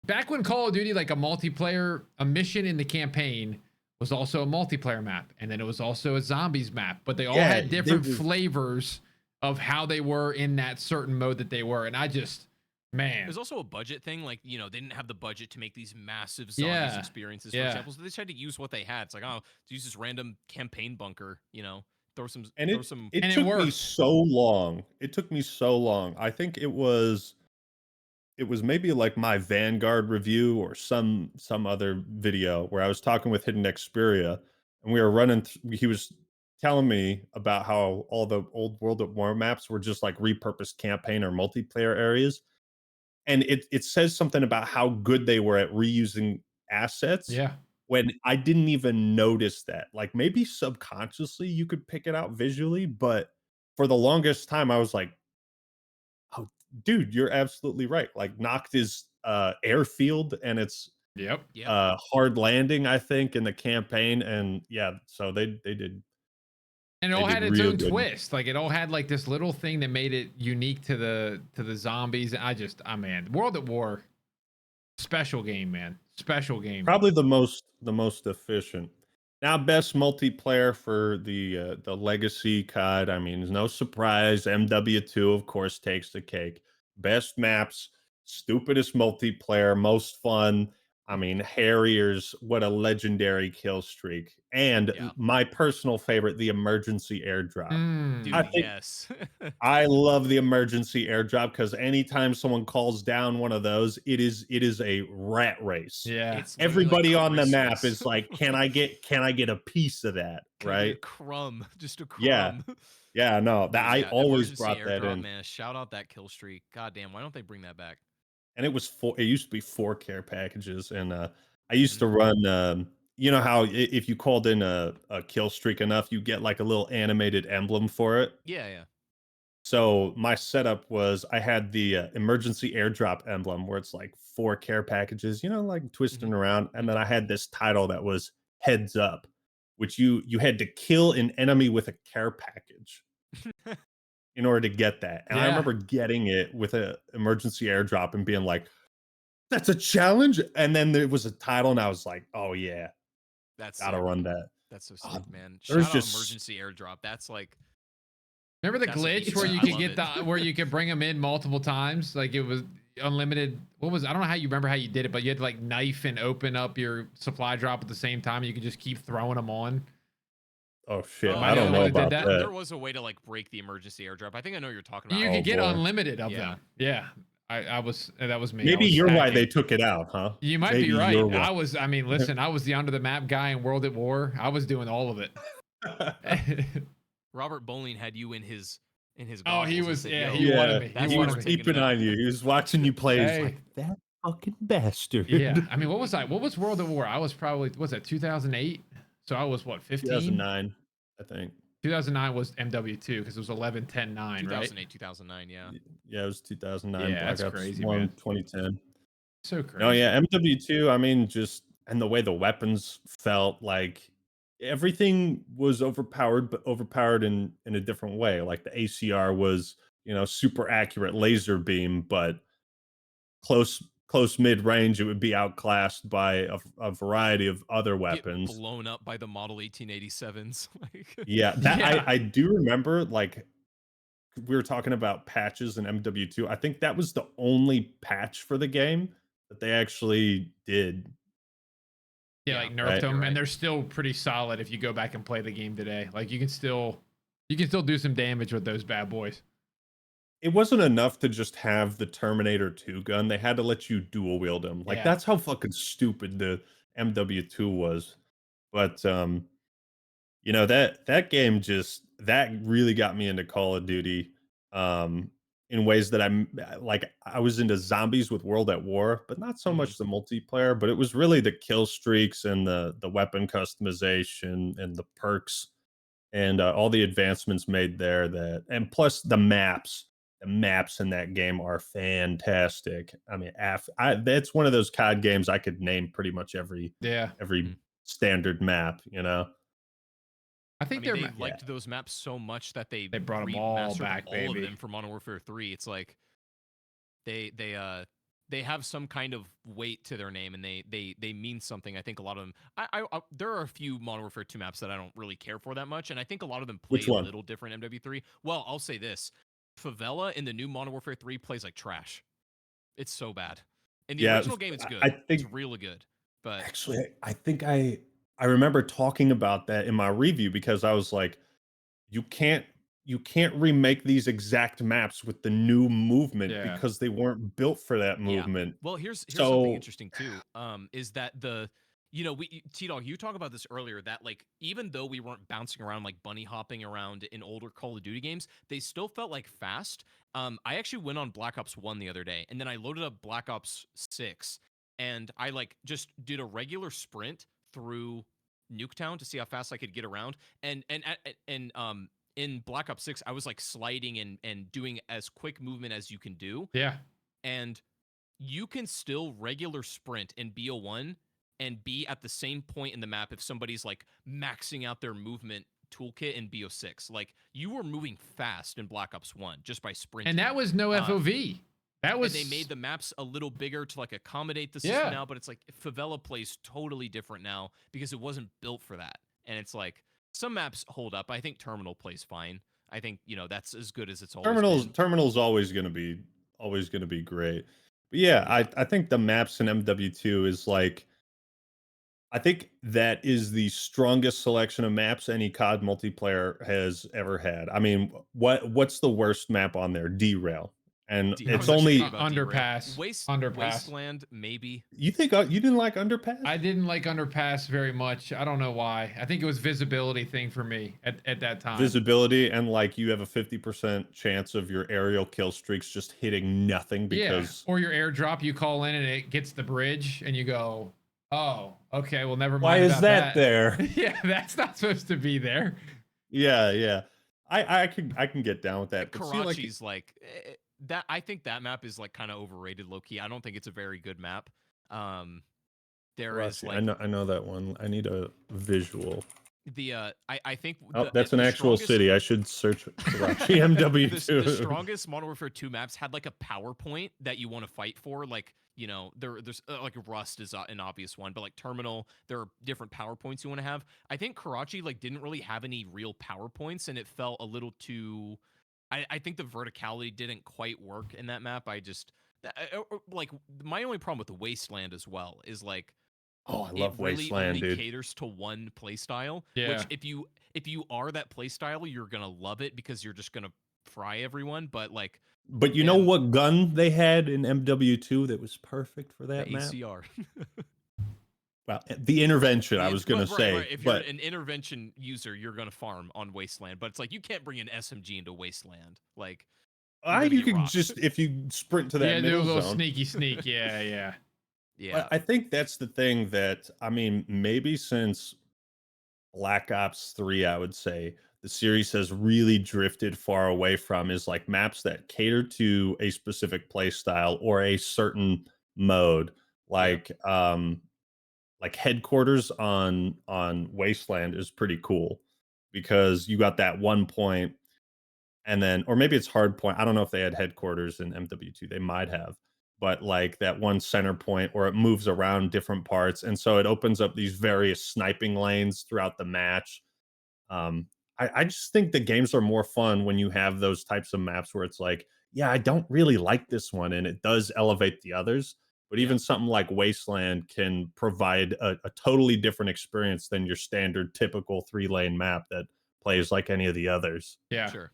A: back when Call of Duty, like a mission in the campaign was also a multiplayer map, and then it was also a zombies map, but they all
B: Yeah,
A: had different flavors of how they were in that certain mode that they were. And I just, man,
C: There's also a budget thing. Like, they didn't have the budget to make these massive zombies experiences, for example. So they tried to use what they had. It's like, oh, to use this random campaign bunker, throw some,
B: and
C: throw some.
B: it
A: and it
B: took me
A: worked.
B: so long. It took me so long. I think it was maybe like my Vanguard review or some other video where I was talking with Hidden Xperia, and we were he was telling me about how all the old World at War maps were just like repurposed campaign or multiplayer areas. And it says something about how good they were at reusing assets,
A: Yeah.
B: when I didn't even notice that. Like maybe subconsciously you could pick it out visually, but for the longest time I was like, "Oh, dude, you're absolutely right." Like Noct is airfield, and it's
A: Yep.
C: Yep.
B: hard landing, I think, in the campaign, and yeah, so
A: And it
B: they
A: all
B: did
A: had its
B: real
A: own
B: good.
A: twist. Like it all had like this little thing that made it unique to the zombies. Man, World at War, special game, man. Special game.
B: Probably the most efficient. Now, best multiplayer for the legacy COD. I mean, it's no surprise. MW2, of course, takes the cake. Best maps, stupidest multiplayer, most fun. I mean, Harriers, what a legendary kill streak. And
C: Yeah.
B: my personal favorite, the emergency airdrop. I
C: Dude,
B: think
C: yes.
B: I love the emergency airdrop, because anytime someone calls down one of those, it is a rat race.
A: Yeah.
C: It's literally like
B: Everybody on the map
C: Christmas.
B: is like, can I get a piece of that,
C: Can I get a
B: right?
C: crumb? Just a
B: Yeah.
C: crumb.
B: Yeah, no, that
C: Dude,
B: I
C: yeah.
B: always
C: Emergency
B: brought that
C: airdrop,
B: in.
C: man. Shout out that kill streak. God damn, why don't they bring that back?
B: And it used to be 4 care packages, and I used
C: Hmm.
B: to run you know how if you called in a kill streak enough, you get like a little animated emblem for it.
C: Yeah, yeah.
B: So my setup was I had the emergency airdrop emblem where it's like 4 care packages, like
C: Hmm.
B: twisting around, and
C: Hmm.
B: then I had this title that was heads up, which you had to kill an enemy with a care package in order to get that. And I
A: Yeah.
B: remember getting it with a emergency airdrop and being like, "That's a challenge." And then there was a title, and I was like, "Oh yeah,
C: That's
B: gotta
C: sick.
B: run that."
C: That's so
B: Uh,
C: sick, man.
B: there's
C: Shout out
B: just
C: emergency airdrop.
A: Remember the
C: That's a
A: glitch where
C: beast.
A: you
C: I
A: could
C: love
A: get
C: it.
A: where you could bring them in multiple times? Like it was unlimited. I don't know how you remember how you did it, but you had to like knife and open up your supply drop at the same time. And you could just keep throwing them on.
B: oh shit,
A: Am I
B: I
A: the
B: don't
A: only
B: know
A: one that did
B: about
A: that?
B: that.
C: There was a way to like break the emergency airdrop. I think I know what you're talking about.
A: You
B: Oh
A: could get
B: boy.
A: unlimited of
C: Yeah.
A: them. Yeah. That was me. I
B: Maybe
A: was
B: you're why they
A: stacking.
B: took it out, huh?
A: You might be
B: Maybe
A: right.
B: you're why.
A: Listen, I was the under the map guy in World at War. I was doing all of it.
C: Robert Bowling had you in his
A: Oh,
C: goggles and said,
A: he
C: "Yo,
A: wanted
B: Yeah,
A: me. He
C: that's
B: he
C: why
B: was
A: wanted
C: we're
A: me.
C: taking it
B: peeping
C: out."
B: on you. He was watching you play. He's
A: Hey.
B: like, "That fucking bastard."
A: Yeah. I mean, what was World at War? I was probably, was that 2008? So I was what, 15?
B: 2009, I think.
A: 2009 was MW2 because it was 11, 10, 9, right?
C: 2008, 2009. Yeah.
B: Yeah, it was 2009.
A: Yeah,
B: Black
A: that's
B: Ops
A: crazy,
B: 1,
A: man.
B: 2010.
A: So
B: No,
A: crazy.
B: yeah, MW2. I mean, just and the way the weapons felt, like everything was overpowered, but overpowered in a different way. Like the ACR was, super accurate laser beam, but close close mid range, it would be outclassed by a variety of other
C: Get
B: weapons.
C: blown up by the Model 1887s. Like,
B: Yeah, that
A: Yeah.
B: I do remember, like, we were talking about patches in MW2. I think that was the only patch for the game that they actually did,
A: Yeah,
C: yeah,
A: like nerfed
B: right?
C: you're
A: them, and
C: right.
A: they're still pretty solid if you go back and play the game today. Like you can still do some damage with those bad boys.
B: It wasn't enough to just have the Terminator 2 gun. They had to let you dual wield them. Like,
A: Yeah.
B: that's how fucking stupid the MW2 was. But that game just that really got me into Call of Duty, um, in ways that like, I was into zombies with World at War, but not so
C: Mhm.
B: much the multiplayer, but it was really the kill streaks and the weapon customization and the perks and, all the advancements made there, that and plus the maps. The maps in that game are fantastic. I mean, that's one of those COD games I could name pretty much
A: Yeah.
B: every
C: Mhm.
B: standard map, you know?
A: I
C: I
A: think
C: mean, they
B: Yeah.
C: liked those maps so much that they
A: they brought them all
C: remastered
A: back,
C: all of
A: baby.
C: them for Modern Warfare 3. It's like they they uh they have some kind of weight to their name, and they mean something. I think a lot of them. There are a few Modern Warfare 2 maps that I don't really care for that much, and I think a lot of them play
B: Which
C: a
B: one?
C: little different MW3. Well, I'll say this: Favela in the new Modern Warfare 3 plays like trash. It's so bad. In the
B: Yeah,
C: original game, it's
B: I
C: good. It's
B: think
C: really good, but
B: actually, I think I remember talking about that in my review because I was like, "You can't you can't remake these exact maps with the new movement
A: Yeah.
B: because they weren't built for that
C: yeah.
B: movement."
C: Well, here's something
B: So
C: interesting too. Is that we T Dog, you talk about this earlier that like even though we weren't bouncing around like bunny hopping around in older Call of Duty games, they still felt like fast. I actually went on Black Ops 1 the other day, and then I loaded up Black Ops 6, and I like just did a regular sprint through Nuketown to see how fast I could get around. And in Black Ops 6, I was like sliding and doing as quick movement as you can do,
A: Yeah.
C: and you can still regular sprint in BO1 and be at the same point in the map if somebody's like maxing out their movement toolkit in BO6. Like you were moving fast in Black Ops 1 just by
A: And
C: sprinting.
A: that was no
C: Uh,
A: FOV. That
C: and they made
A: was
C: the maps a little bigger to like accommodate the system
A: yeah.
C: now, but it's like Favela plays totally different now because it wasn't built for that. And it's like some maps hold up. I think Terminal plays fine. I think, that's as good as it's always been.
B: Terminal's always gonna be great. But yeah,
C: Yeah.
B: I think the maps in MW2 is like I think that is the strongest selection of maps any COD multiplayer has ever had. I mean, what's the worst map on there? Derail. And
C: I
B: it's
C: was actually thinking
B: only
C: about Derail.
A: Underpass.
C: Wasteland, maybe.
B: you think you didn't like Underpass?
A: I didn't like Underpass very much. I don't know why. I think it was visibility thing for me at that time.
B: Visibility and like you have a 50% chance of your aerial kill streaks just hitting nothing
A: Yeah.
B: because
A: Or your airdrop, you call in and it gets the bridge and you go, oh, okay, well, never
B: why
A: mind
B: is
A: about
B: that
A: that.
B: there?
A: Yeah, that's not supposed to be there.
B: Yeah, yeah. I can get down with that. But see, like,
C: Karachi's like that. I think that map is like kind of overrated, low key. I don't think it's a very good map. Um, there is
B: Karachi,
C: like
B: I know that one. I need a visual.
C: I think
B: Oh, that's an
C: the
B: actual
C: strongest
B: city. I should search Karachi MW2.
C: the strongest Modern Warfare 2 maps had like a power point that you want to fight for. Like, there's like Rust is an obvious one, but like Terminal, there are different power points you want to have. I think Karachi like didn't really have any real power points, and it felt a little too. I think the verticality didn't quite work in that map. Like my only problem with the Wasteland as well is like
B: Oh, I
C: it
B: love
C: really
B: Wasteland,
C: only
B: dude.
C: caters to one playstyle,
A: Yeah.
C: which if you are that playstyle, you're gonna love it because you're just gonna fry everyone. But like
B: But you know
C: and
B: what gun they had in MW2 that was perfect for
C: the
B: that map?
C: ACR.
B: Well, the intervention, I was
C: Well,
B: gonna
C: right.
B: say,
C: If you're
B: but
C: an intervention user, you're gonna farm on Wasteland. But it's like you can't bring an SMG into Wasteland. Like you're gonna
B: you
C: get
B: can
C: rocked.
B: just if you sprint to that
A: Yeah, do a
B: middle
A: little
B: zone.
A: sneaky sneak. Yeah, yeah.
C: Yeah.
B: I think that's the thing that I mean, maybe since Black Ops 3, I would say the series has really drifted far away from is like maps that cater to a specific play style or a certain mode.
C: Yeah.
B: Like headquarters on Wasteland is pretty cool because you got that one point and then or maybe it's hard point. I don't know if they had headquarters in MW2. They might have. but like that one center point, or it moves around different parts. And so it opens up these various sniping lanes throughout the match. Um, I just think the games are more fun when you have those types of maps where it's like, yeah, I don't really like this one, and it does elevate the others. But
C: Yeah,
B: even something like Wasteland can provide a totally different experience than your standard typical 3-lane map that plays like any of the others.
A: Yeah.
C: sure.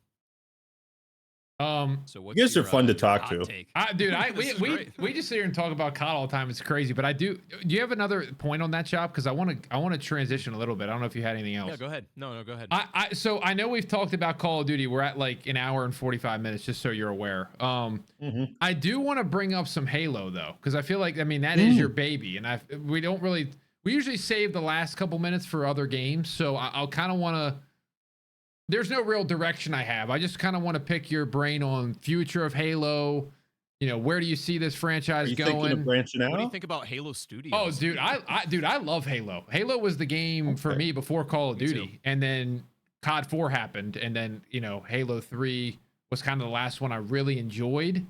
A: Um,
C: So
B: You
C: what's
B: guys are fun to
C: your
B: talk
C: hot
B: to.
C: take?
A: dude,
C: This is great.
A: we just sit here and talk about COD all the time. It's crazy, but I do. Do you have another point on that, shop? Because I want to transition a little bit. I don't know if you had anything else.
C: Yeah, go ahead. No, go ahead.
A: So I know we've talked about Call of Duty. We're at like an hour and 45 minutes, just so you're aware.
B: Mhm.
A: I do want to bring up some Halo though, because I feel like, I mean, that is your
B: Mm.
A: baby, and we usually save the last couple minutes for other games. So I'll kind of want to. There's no real direction I have. I just kind of want to pick your brain on future of Halo. You know, where do you see this
B: Are
A: franchise
B: you thinking of
A: going?
B: branching
C: What do you
B: out?
C: think about Halo
A: Oh,
C: Studios?
A: dude, I love Halo. Halo was the game for
B: Okay.
A: me before Call of
C: Me too.
A: Duty, and then COD 4 happened, and then Halo 3 was kind of the last one I really enjoyed.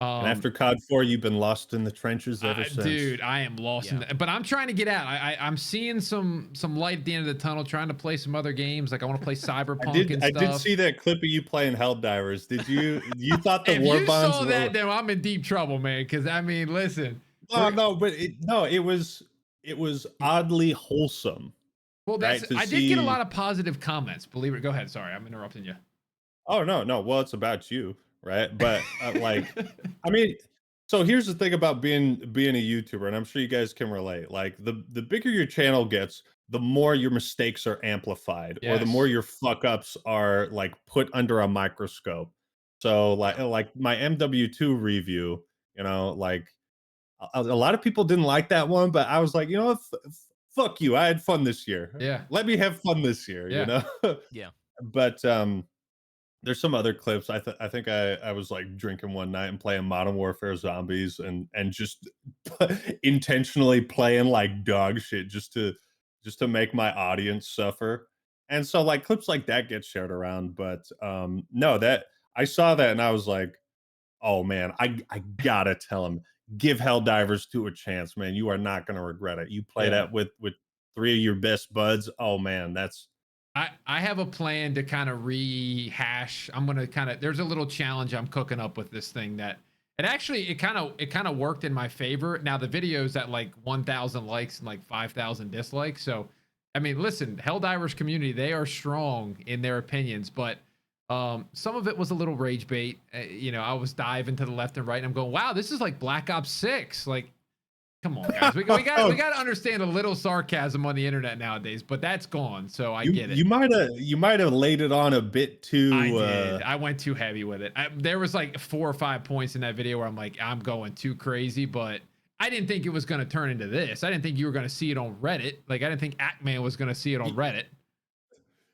B: And
A: Um,
B: after COD 4, you've been lost in the trenches ever since.
A: dude, I am lost in
C: Yeah.
A: that, but I'm trying to get out. I'm seeing some light at the end of the tunnel. Trying to play some other games, like I want to play Cyberpunk and
B: I did
A: stuff.
B: see that clip of you playing Helldivers. Did you thought the
A: If
B: war
A: you
B: bonds
A: saw
B: were
A: that, then I'm in deep trouble, man. Because I mean, listen,
B: no,
A: we're
B: no, but it was oddly wholesome,
A: well.
B: right? To
A: I did get a
B: see
A: lot of positive comments. Believe it. Go ahead. Sorry, I'm interrupting you.
B: oh no, no, well, it's about you, right? But like I mean, so here's the thing about being a YouTuber, and I'm sure you guys can relate. Like the bigger your channel gets, the more your mistakes are amplified, or the more
A: Yes.
B: your fuck ups are like put under a microscope. So
C: Yeah.
B: like my MW2 review, like a lot of people didn't like that one, but I was like, you know what? Fuck you. I had fun this year.
A: Yeah.
B: Let me have fun this year, you
A: Yeah.
B: know?
C: Yeah.
B: But there's some other clips. I think I was like drinking one night and playing Modern Warfare Zombies, and just intentionally playing like dog shit just to make my audience suffer. And so like clips like that get shared around, but no, that I saw that and I was like, oh man, I gotta tell him, give Helldivers 2 a chance, man. You are not gonna regret it. You play
A: Yeah.
B: that with 3 of your best buds. Oh man, that's
A: I have a plan to kind of rehash. I'm gonna kind of there's a little challenge I'm cooking up with this thing that it kind of worked in my favor. Now the video's at like 1,000 likes and like 5,000 dislikes. So I mean, listen, Helldivers community, they are strong in their opinions, but some of it was a little rage bait. I was diving to the left and right, and I'm going, wow, this is like Black Ops 6. Like, come on, guys. We got to understand a little sarcasm on the internet nowadays, but that's gone. So I get it.
B: you might have laid it on a bit
A: I
B: too
A: did. I went too heavy with it. There was like 4 or 5 points in that video where I'm like, I'm going too crazy, but I didn't think it was going to turn into this. I didn't think you were going to see it on Reddit. Like I didn't think Actman was going to see it on Reddit.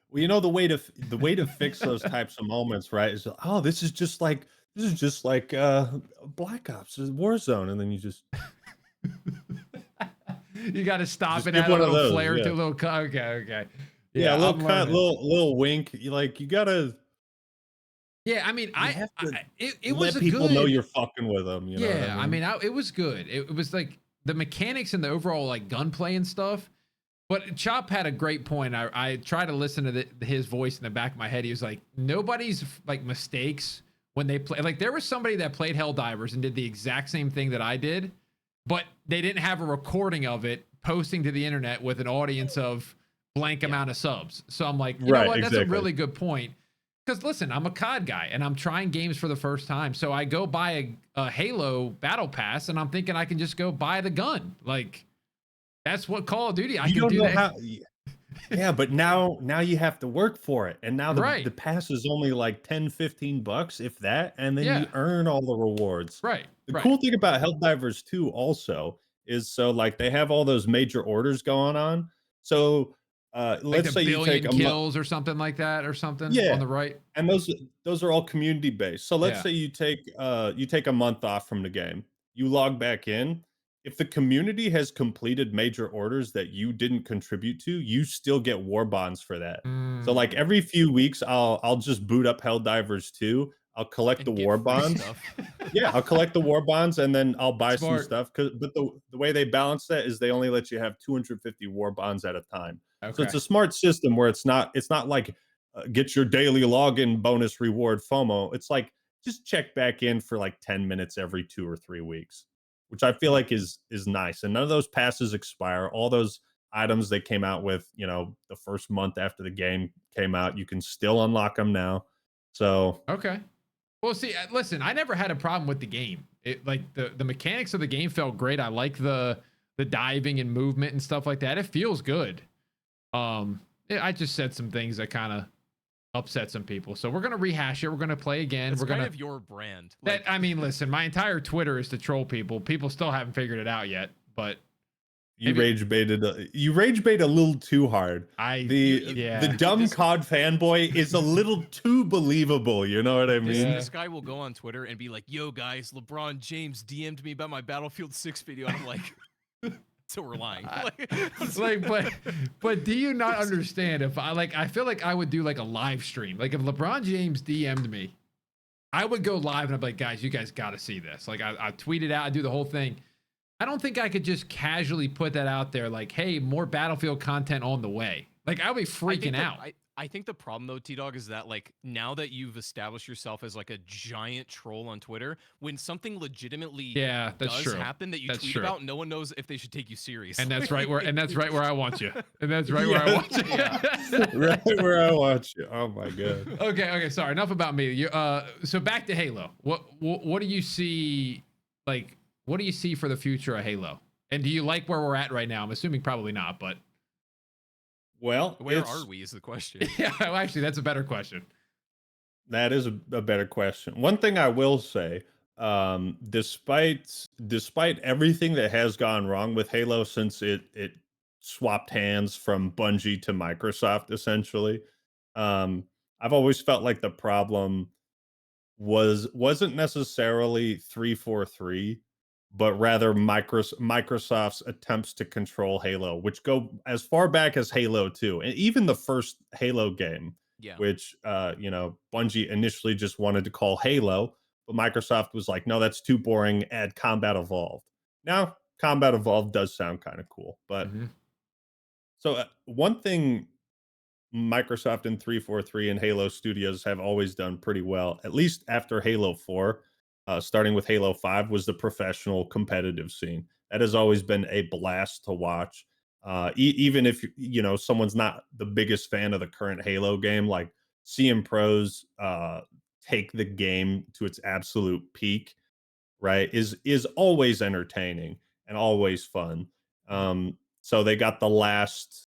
B: well, you know the way to fix those types of moments, right? Is oh, this is just like Black Ops, Warzone, and then you
A: You got to stop
B: just
A: and
B: give
A: add a
B: one of
A: little
B: those,
A: flair to
B: yeah.
A: a little. Okay, okay.
B: Yeah,
A: Yeah,
B: a little
A: I'm
B: cut,
A: learning.
B: little wink. You gotta
A: Yeah, I mean,
B: you have to
A: it was
B: let
A: a
B: people know
A: good.
B: you're fucking with them, you know what I
A: Yeah, I
B: mean?
A: mean, it was good. It was like the mechanics and the overall like gunplay and stuff. But Chop had a great point. I tried to listen to his voice in the back of my head. He was like, nobody's like mistakes when they play. Like there was somebody that played Helldivers and did the exact same thing that I did, but they didn't have a recording of it posting to the internet with an audience of blank
C: Yeah.
A: amount of subs. So I'm like, you know
B: Right,
A: what? That's a
B: exactly.
A: really good point. Because listen, I'm a COD guy and I'm trying games for the first time. So I go buy a Halo Battle Pass and I'm thinking I can just go buy the gun. Like that's what Call of Duty. I
B: You
A: can
B: don't
A: do
B: know
A: that.
B: how yeah, but now you have to work for it, and now
A: Right.
B: the pass is only like 10, 15 bucks, if that, and then you
A: Yeah.
B: earn all the rewards.
A: Right.
B: The
A: Right.
B: cool thing about Helldivers 2 also is so, like, they have all those major orders going on. So,
A: Like
B: let's
A: the
B: say you take
A: billion
B: a mo
A: kills or something like that or something on
B: yeah,
A: the right.
B: and those are all community based. So let's
A: Yeah.
B: say you take a month off from the game. You log back in. If the community has completed major orders that you didn't contribute to, you still get war bonds for that. So like
A: Mm,
B: every few weeks I'll just boot up Helldivers 2. I'll collect the
C: And get
B: war
C: free
B: bonds.
C: stuff.
B: Yeah, I'll collect the war bonds and then I'll buy some
A: Smart.
B: stuff. But the way they balance that is they only let you have 250 war bonds at a time. So it's
A: Okay.
B: a smart system where it's not like get your daily login bonus reward FOMO. It's like just check back in for like 10 minutes every 2 or 3 weeks, which I feel
A: Yeah.
B: like is nice. And none of those passes expire. All those items they came out with, the first month after the game came out, you can still unlock them now. So
A: Okay. Well, see, listen, I never had a problem with the game. It like the mechanics of the game felt great. I like the diving and movement and stuff like that. It feels good. I just said some things that kind of upset some people. So we're gonna rehash it. We're gonna play again.
C: It's
A: We're
C: kind
A: gonna
C: of your brand.
A: that. I mean, listen, my entire Twitter is to troll people. People still haven't figured it out yet, but
B: you
A: maybe
B: rage bait a little too hard.
A: I
B: The
A: yeah
B: dumb
C: this
B: COD fanboy is a little too believable. You know what I
C: this
B: mean?
A: Yeah.
C: this guy will go on Twitter and be like, "Yo guys, LeBron James DM'd me about my Battlefield 6 video." And I'm like, "So we're lying."
A: like but do you not understand if I feel like I would do like a live stream. Like if LeBron James DM'd me, I would go live and I'd be like, guys, you guys got to see this. Like I tweet it out, I do the whole thing. I don't think I could just casually put that out there like, hey, more Battlefield content on the way. Like I'll be freaking out.
C: I think the problem though, T-Dog, is that like now that you've established yourself as like a giant troll on Twitter, when something legitimately
A: Yeah, that's
C: does
A: true.
C: happen that you
A: That's
C: tweet
A: true.
C: about, no one knows if they should take you seriously.
A: And that's right where I want you. And that's right where I want you.
B: Right where I want you. Oh my god.
A: Okay, sorry. Enough about me. So back to Halo. What do you see like what do you see for the future of Halo? And do you like where we're at right now? I'm assuming probably not, but
B: Well,
C: Where are we is the question.
A: yeah, well, actually that's a better question.
B: that is a better question. One thing I will say, despite everything that has gone wrong with Halo since it swapped hands from Bungie to Microsoft, essentially, um, I've always felt like the problem wasn't necessarily 343, but rather Microsoft's attempts to control Halo, which go as far back as Halo 2 and even the first Halo game,
C: Yeah.
B: which Bungie initially just wanted to call Halo, but Microsoft was like, no, that's too boring, add Combat Evolved. Now Combat Evolved does sound kind of cool, but
A: Mm-hmm.
B: so one thing Microsoft and 343 and Halo Studios have always done pretty well, at least after Halo 4, starting with Halo 5, was the professional competitive scene. That has always been a blast to watch. Even if someone's not the biggest fan of the current Halo game, like seeing pros take the game to its absolute peak, right, is always entertaining and always fun. So they got the last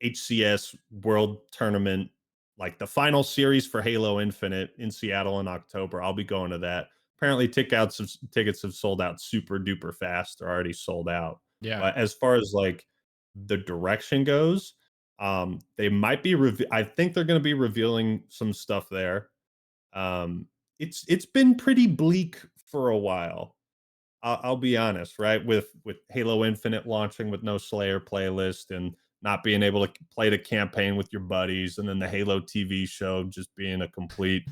B: HCS World Tournament, like the final series for Halo Infinite in Seattle in October. I'll be going to that. Apparently, tickets have sold out super duper fast. They're already sold out.
A: Yeah.
B: But as far as like the direction goes, they might be. I think they're going to be revealing some stuff there. Um, it's been pretty bleak for a while. I'll be honest, right? With Halo Infinite launching with no Slayer playlist and not being able to play the campaign with your buddies, and then the Halo TV show just being a complete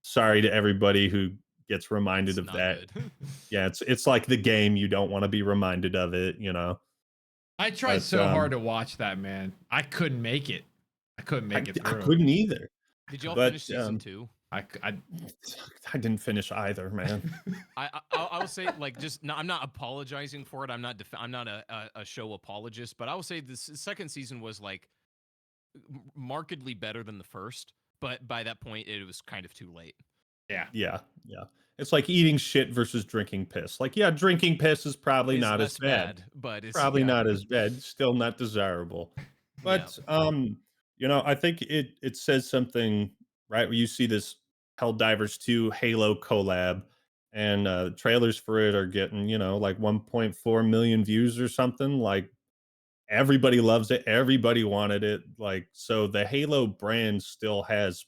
B: sorry to everybody who gets reminded
C: It's
B: of
C: not
B: that.
C: good.
B: Yeah, it's like the game, you don't want to be reminded of it.
A: I tried
B: But
A: so hard to watch that, man. I couldn't make it. I couldn't make it
B: I
A: through.
B: couldn't either.
C: Did y'all
B: But
C: finish season 2?
A: I
B: I didn't finish either, man.
C: I will say like just no, I'm not apologizing for it. I'm not a show apologist, but I will say this second season was like markedly better than the first. But by that point, it was kind of too late.
A: yeah.
B: Yeah, yeah. It's like eating shit versus drinking piss. Like, yeah, drinking piss is probably
C: It's
B: not as
C: less
B: bad.
C: but it's
B: Probably
C: yeah,
B: not as bad. Still not desirable.
C: yeah.
B: But I think it says something, right? Where you see this Helldivers 2 Halo collab, and trailers for it are getting, like 1.4 million views or something. Like everybody loves it. Everybody wanted it. Like, so the Halo brand still has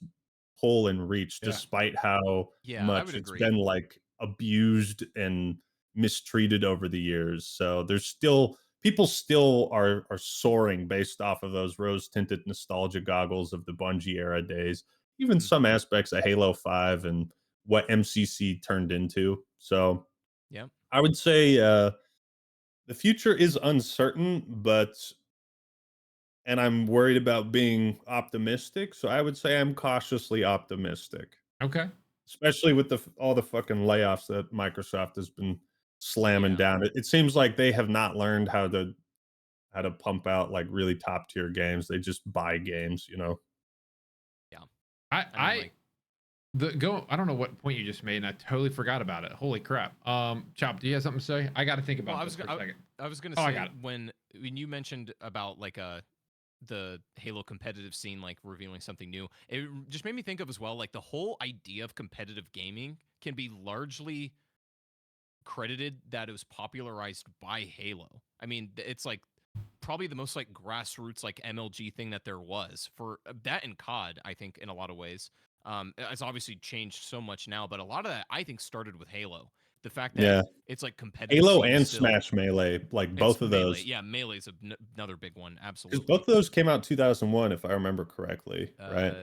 B: pull and reach
A: Yeah.
B: despite how
C: Yeah, I
B: much
C: would
B: it's
C: agree.
B: been like abused and mistreated over the years. So there's still people still are soaring based off of those rose tinted nostalgia goggles of the Bungie era days. Even some aspects of Halo 5 and what MCC turned into. So
C: Yeah.
B: I would say the future is uncertain, and I'm worried about being optimistic. So I would say I'm cautiously optimistic,
A: Okay.
B: especially with all the fucking layoffs that Microsoft has been slamming
C: Yeah.
B: down. It seems like they have not learned how to pump out like really top tier games. They just buy games, you know.
C: Yeah. I mean,
A: I
C: like,
A: I don't know what point you just made, and I totally forgot about it. Holy crap. Chop, do you have something to say? I got to think
C: well,
A: about this for a second.
C: I was gonna
A: Oh, I
C: say
A: got it.
C: when you mentioned about like the Halo competitive scene like revealing something new, it just made me think of as well like the whole idea of competitive gaming can be largely credited that it was popularized by Halo. I mean, it's like probably the most like grassroots like MLG thing that there was for that and COD. I think in a lot of ways, it's obviously changed so much now, but a lot of that I think started with Halo. The fact that
B: Yeah.
C: it's like competitive
B: Halo
C: scene is
B: and
C: still
B: Smash Melee, like
C: it's
B: both of
C: Melee.
B: those.
C: Yeah, Melee's another big one.
B: Because both
C: Absolutely.
B: of those came out 2001, if I remember correctly, right?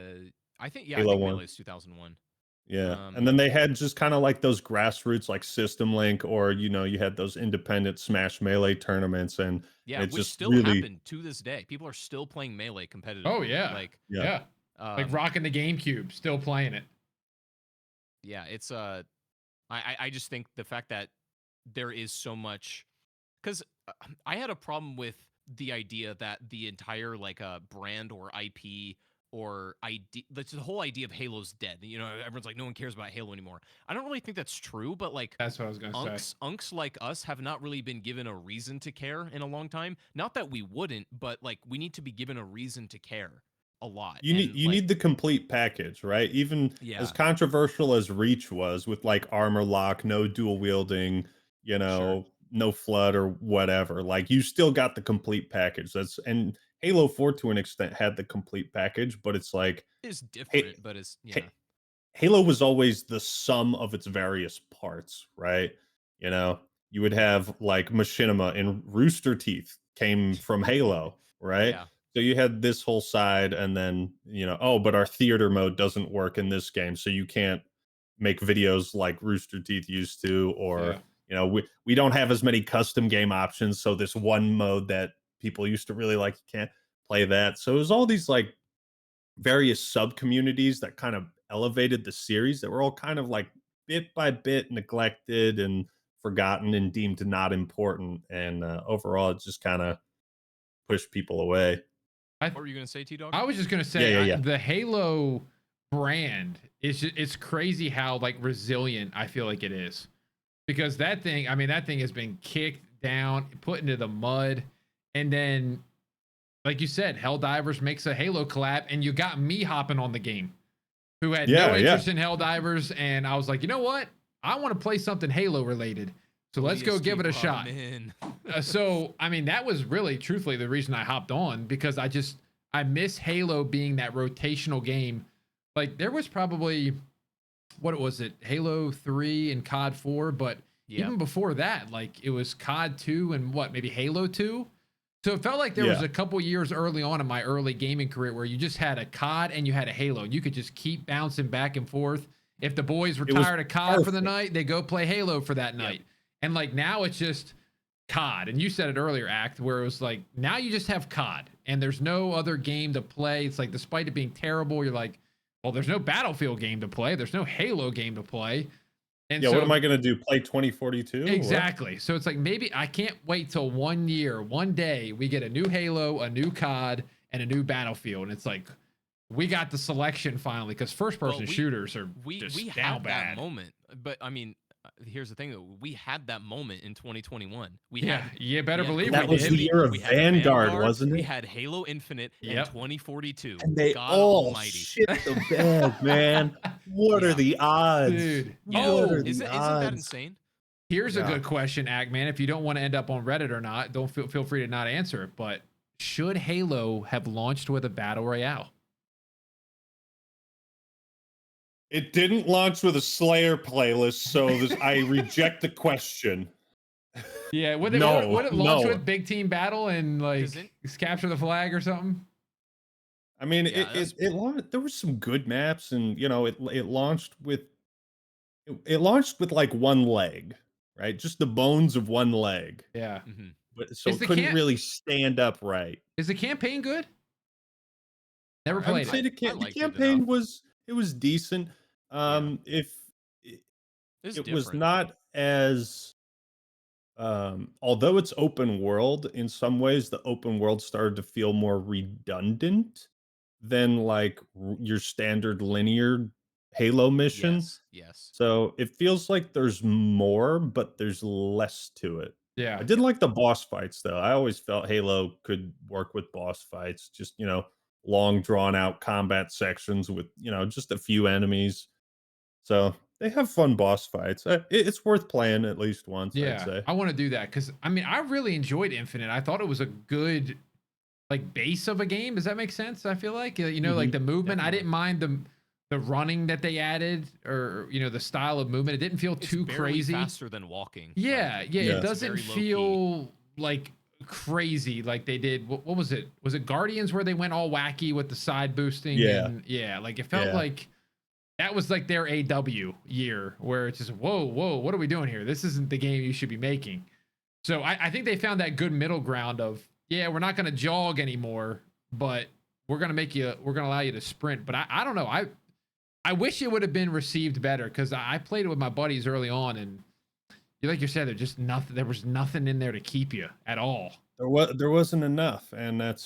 C: I
B: Halo
C: think
B: 1.
C: Melee is 2001.
B: Yeah. And
C: Um,
B: then they had just kind of like those grassroots like System Link, or you had those independent Smash Melee tournaments, and
C: yeah,
B: it
C: which
B: just
C: still
B: really,
C: happen to this day. People are still playing Melee
A: Oh,
C: competitively.
A: yeah.
C: Like,
B: yeah.
A: Yeah. Like
C: um,
A: rocking the GameCube, still playing it.
C: yeah, it's I just think the fact that there is so much because I had a problem with the idea that the entire like brand or IP or idea the whole idea of Halo's dead. You know, everyone's like no one cares about Halo anymore. I don't really think that's true, but like
A: That's what I was going to say.
C: unks like us have not really been given a reason to care in a long time. Not that we wouldn't, but like we need to be given a reason to care a lot. And
B: you
C: like
B: need the complete package, right? Even as
C: yeah,
B: controversial as Reach was, with like armor lock, no dual wielding,
C: sure.
B: no flood or whatever, like you still got the complete package. And Halo 4 to an extent had the complete package, but it's like
C: It's
B: hey,
C: different, but it's yeah.
B: hey, Halo was always the sum of its various parts, right? You know, you would have like Machinima and Rooster Teeth came from Halo, right?
C: Yeah.
B: So you had this whole side, and then, oh, but our theater mode doesn't work in this game, so you can't make videos like Rooster Teeth used to,
A: Yeah.
B: or, we don't have as many custom game options, so this one mode that people used to really like, you can't play that. So it was all these like various sub communities that kind of elevated the series that were all kind of like bit by bit neglected and forgotten and deemed not important. And overall, it just kind of pushed people away.
A: I
C: What were you gonna say, T Dog?
A: I was just gonna
B: Yeah,
A: say
B: yeah, yeah.
A: the Halo brand it's crazy how like resilient I feel like it is, because that thing, I mean, that thing has been kicked down, put into the mud, and then like you said, Helldivers makes a Halo collab, and you got me hopping on the game, who had no
B: Yeah, yeah.
A: interest in Helldivers, and I was like, you know what, I want to play something Halo related, so let's go give
C: ODST
A: it a
C: brought
A: shot.
C: him in.
A: So I mean, that was really truthfully the reason I hopped on, because I miss Halo being that rotational game. Like there was probably, what was it, Halo 3 and COD 4, but
C: Yeah.
A: even before that, like it was COD 2 and what, maybe Halo 2. So it felt like there was
B: Yeah.
A: a couple years early on in my early gaming career where you just had a COD and you had a Halo, and you could just keep bouncing back and forth. If the boys were
B: It was
A: tired of COD for the
B: perfect.
A: night, they go play Halo for that
C: Yep.
A: night. And like now it's just COD. And you said it earlier, Act, where it was like now you just have COD and there's no other game to play. It's like despite it being terrible, you're like, well, there's no Battlefield game to play. There's no Halo game to play. And
B: Yeah, what am
A: so
B: I going to do? Play 2042? What?
A: exactly. So it's like maybe I can't wait till 1 year, one day we get a new Halo, a new COD, and a new Battlefield. And it's like we got the selection finally, because first
C: Well,
A: person shooters are
C: we
A: just down
C: had that
A: bad.
C: moment, but I mean, here's the thing though. We had that moment in 2021.
A: Yeah, you better
C: we had
A: believe
C: Call
A: we
B: That
C: of
B: was the
A: did.
C: Duty,
B: year of
C: we had
B: Vanguard,
C: Vanguard,
B: wasn't
C: we
B: it?
C: had Halo Infinite, and
A: Yep.
C: 2042.
B: And they
C: God
B: all
C: Almighty.
B: shit the bed, man. What are
C: Yeah.
B: the odds?
A: Dude.
C: Yeah.
B: What are
A: Oh,
B: the
C: Isn't that
B: odds?
C: insane?
A: here's a
B: Yeah.
A: good question, Ackman. If you don't want to end up on Reddit or not, don't feel free to not answer it. But should Halo have launched with a battle royale?
B: It didn't launch with a Slayer playlist, so I reject the question.
A: Yeah,
B: No,
A: would it launch
B: no.
A: with big team battle and like
C: Doesn't
A: capture the flag or something?
B: I mean,
C: yeah, that's
B: it launched. There were some good maps, and it launched with it launched with like one leg, right? Just the bones of one leg.
A: Yeah.
C: Mhm.
B: But so
A: Is
B: it
A: the
B: couldn't
A: camp
B: really stand up right.
A: is the campaign good? Never
B: I would
A: played
B: say
A: it.
C: I
B: the
C: liked it
B: campaign
C: enough.
B: was decent.
C: Yeah.
B: If it,
C: It's
B: it was
C: different.
B: not as although it's open world, in some ways the open world started to feel more redundant than like your standard linear Halo mission.
C: Yes. Yes.
B: So it feels like there's more, but there's less to it. I
A: Yeah.
B: did like the boss fights though. I always felt Halo could work with boss fights, just, long drawn out combat sections with, just a few enemies. So they have fun boss fights. It's worth playing at least once, I'd
A: Yeah.
B: say.
A: I want to do that because I mean I really enjoyed Infinite. I thought it was a good like base of a game. Does that make sense? I feel like like
B: Mhm.
A: the movement. I
C: Definitely.
A: didn't mind the running that they added, or the style of movement. It didn't feel
C: It's
A: too
C: barely
A: crazy.
C: faster than walking.
A: Yeah,
C: Like,
A: yeah. It
B: Yeah.
C: it's
A: doesn't
C: very low key.
A: feel like crazy like they did. What was it? Was it Guardians where they went all wacky with the side boosting?
B: Yeah.
A: And yeah, like it felt
B: Yeah.
A: like that was like their AW year where it's just whoa, whoa, what are we doing here? This isn't the game you should be making. So I think they found that good middle ground of, yeah, we're not going to jog anymore, but we're going to allow you to sprint. But I don't know. I wish it would have been received better because I played it with my buddies early on, and like you said, there was nothing in there to keep you at all.
B: There wasn't enough, and
C: Like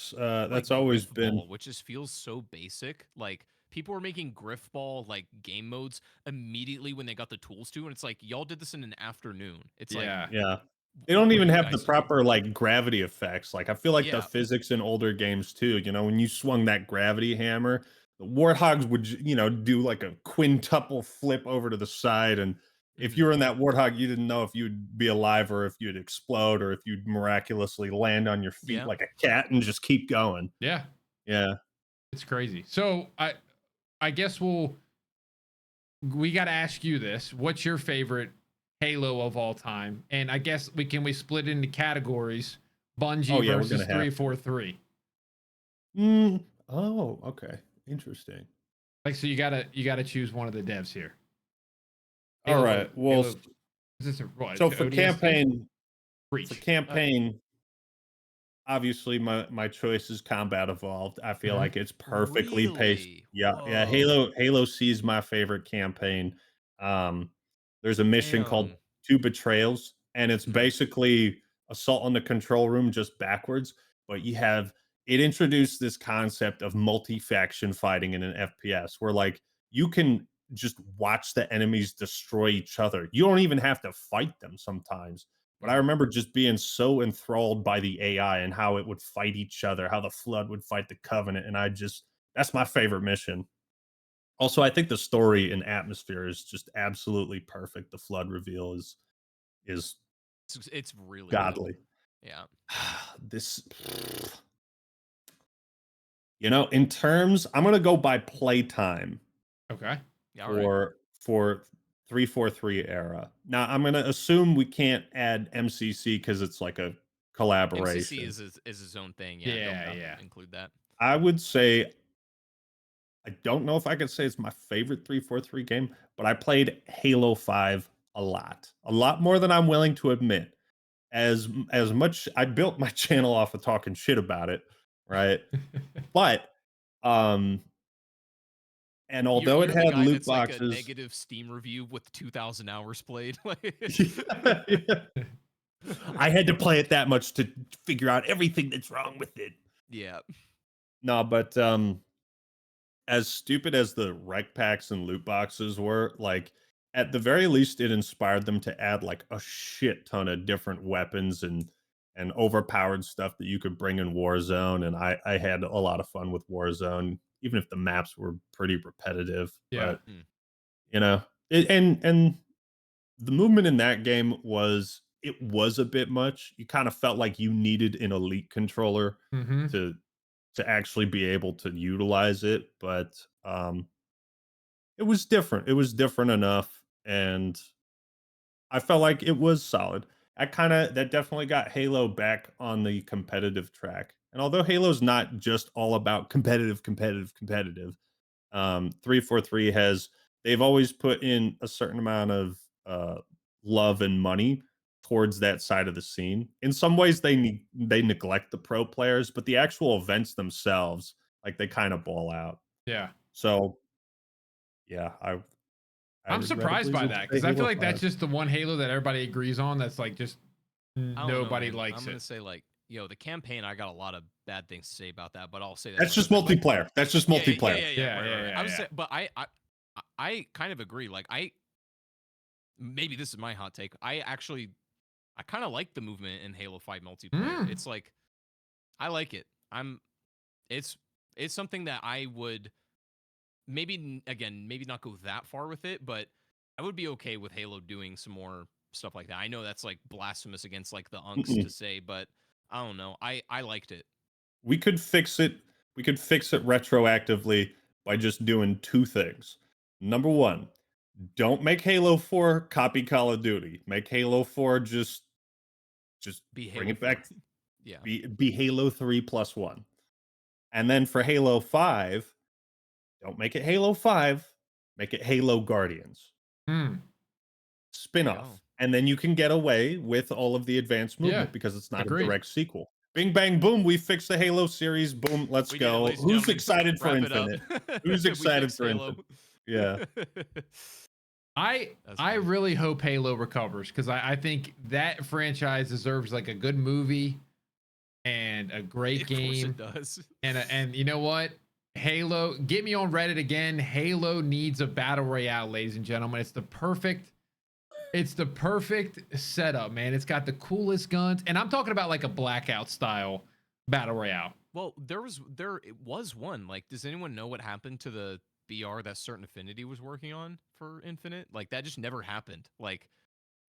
B: that's always
C: Griff
B: been.
C: Ball, which just feels so basic. Like people were making Griff Ball like game modes immediately when they got the tools to, and it's like y'all did this in an afternoon. It's like,
A: Yeah.
B: Yeah. They don't
C: what are
B: even
C: you
B: have the
C: guys doing?
B: proper, like, gravity effects. Like, I feel like the
C: Yeah.
B: physics in older games too, when you swung that gravity hammer, the warthogs would, do like a quintuple flip over to the side, and if you
C: Hmm.
B: were in that warthog, you didn't know if you'd be alive or if you'd explode or if you'd miraculously land on your feet
C: Yeah.
B: like a cat and just keep going.
A: Yeah.
B: Yeah.
A: It's crazy. So I guess we got to ask you this. What's your favorite Halo of all time? And I guess we split into categories.
B: Oh,
A: Bungie
B: yeah, we're
A: versus
B: gonna have to.
A: 343.
B: Oh, okay. Interesting.
A: Like so you gotta choose one of the devs here.
B: Alright, well,
A: Halo is this what,
B: so
A: an ODST?
B: for
A: Reach.
B: campaign, obviously my choice is Combat Evolved. I feel
A: Mhm.
B: like it's perfectly paced.
C: Really?
B: Yeah, yeah,
C: Whoa.
B: Halo C is my favorite campaign. Um, there's a mission called
C: Damn.
B: Two Betrayals, and it's
C: Hmm.
B: basically Assault on the Control Room just backwards, but it introduced this concept of multi-faction fighting in an FPS where, like, you can just watch the enemies destroy each other. You don't even have to fight them sometimes. But I
C: Hmm.
B: remember just being so enthralled by the AI and how it would fight each other, how the Flood would fight the Covenant, and that's my favorite mission. Also, I think the story and atmosphere is just absolutely perfect. The Flood reveal is
C: It's really good.
B: godly.
C: Yeah.
B: This in terms, I'm gonna go by playtime
A: Okay.
C: Yeah. All right.
B: for 343 era. Now, I'm gonna assume we can't add MCC because it's like a
C: MCC
B: collaboration.
C: is his own thing. Yeah. Don't
A: Yeah,
B: Yeah.
A: yeah.
C: include that.
B: I would say I don't know if I could say it's my favorite 343 game, but I played Halo 5 a lot. A lot more than I'm willing to admit. As much I built my channel off of talking shit about it, right? But um and
C: You're
B: although it
C: you're the
B: had
C: guy
B: loot
C: that's like a
B: boxes.
C: negative Steam review with 2,000 hours played. Like,
B: Yeah, yeah. I had to play it that much to figure out everything that's wrong with it.
C: yeah.
B: No, but as stupid as the rec packs and loot boxes were, like, at the very least, it inspired them to add like a shit ton of different weapons and overpowered stuff that you could bring in Warzone. And I had a lot of fun with Warzone, even if the maps were pretty repetitive.
A: Yeah.
B: But
C: Mm.
B: you know, and the movement in that game was a bit much. You kind of felt like you needed an elite controller
A: Mm-hmm.
B: to actually be able to utilize it, but it was different. It was different enough, and I felt like it was solid. That definitely got Halo back on the competitive track. And although Halo's not just all about competitive, 343 has they've always put in a certain amount of love and money towards that side of the scene. In some ways, they neglect the pro players, but the actual events themselves, like they kind of ball out.
A: Yeah.
B: So yeah, I
A: I'm surprised
B: regrettably
A: by
B: would
A: that
B: say
A: because I feel
B: Halo
A: like that's
B: 5.
A: just the one Halo that everybody agrees on. That's like just
C: I don't know,
A: nobody
C: man. I'm
A: likes
C: gonna
A: it.
C: say like, yo, the campaign. I got a lot of bad things to say about that, but I'll say this
B: That's
C: right
B: just
C: off the bat.
B: multiplayer. That's just multiplayer.
A: Yeah,
C: Right,
A: yeah,
C: right, right.
A: yeah,
C: I was
A: yeah.
C: saying, but I kind of agree. Like, maybe this is my hot take. I kind of like the movement in Halo 5 multiplayer.
A: Mm.
C: It's like, I like it. It's it's something that I would again, maybe not go that far with it, but I would be okay with Halo doing some more stuff like that. I know that's like blasphemous against like the unks to
B: Mm-mm.
C: say, but I don't know. I liked it.
B: We could fix it. We could fix it retroactively by just doing two things. Number one, don't make Halo 4 copy Call of Duty. Make Halo 4 just
C: Be
B: bring
C: Halo
B: it
C: 4.
B: back.
C: Yeah.
B: Be Halo 3 plus one. And then for Halo 5, don't make it Halo 5, make it Halo Guardians.
A: Mm.
C: There you
B: Spin-off.
C: go.
B: And then you can get away with all of the advanced
A: Yeah.
B: movement because it's not a
A: Agreed.
B: direct sequel. Bing bang boom, we fixed the Halo series. Boom, let's
C: We did it,
B: go.
C: ladies and
B: Who's
C: gentlemen.
B: excited for
C: Wrap it up.
B: Infinite? Who's
C: We
B: excited
C: fixed
B: for
C: Halo.
B: Infinite? Yeah.
A: I
C: That's
A: I
C: funny.
A: really hope Halo recovers because I think that franchise deserves like a good movie and a great
C: Of course
A: game.
C: it does.
A: And you know what? Halo, get me on Reddit again. Halo needs a battle royale, ladies and gentlemen. It's the perfect setup, man. It's got the coolest guns, and I'm talking about like a Blackout style battle royale.
C: Well, it was one. Like, does anyone know what happened to the BR that Certain Affinity was working on for Infinite? Like, that just never happened. Like,